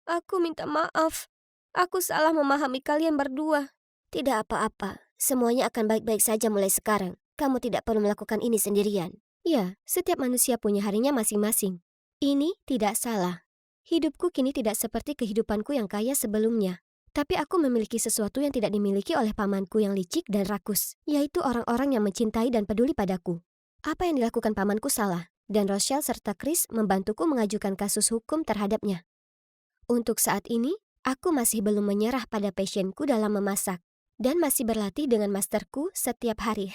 S3: Aku minta maaf. Aku salah memahami kalian berdua.
S1: Tidak apa-apa. Semuanya akan baik-baik saja mulai sekarang. Kamu tidak perlu melakukan ini sendirian.
S3: Ya, setiap manusia punya harinya masing-masing. Ini tidak salah. Hidupku kini tidak seperti kehidupanku yang kaya sebelumnya. Tapi aku memiliki sesuatu yang tidak dimiliki oleh pamanku yang licik dan rakus, yaitu orang-orang yang mencintai dan peduli padaku. Apa yang dilakukan pamanku salah, dan Rochelle serta Chris membantuku mengajukan kasus hukum terhadapnya. Untuk saat ini, aku masih belum menyerah pada passionku dalam memasak, dan masih berlatih dengan masterku setiap hari.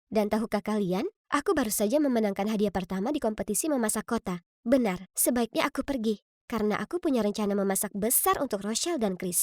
S3: Dan tahukah kalian, aku baru saja memenangkan hadiah pertama di kompetisi memasak kota. Benar, sebaiknya aku pergi, karena aku punya rencana memasak besar untuk Rochelle dan Chris.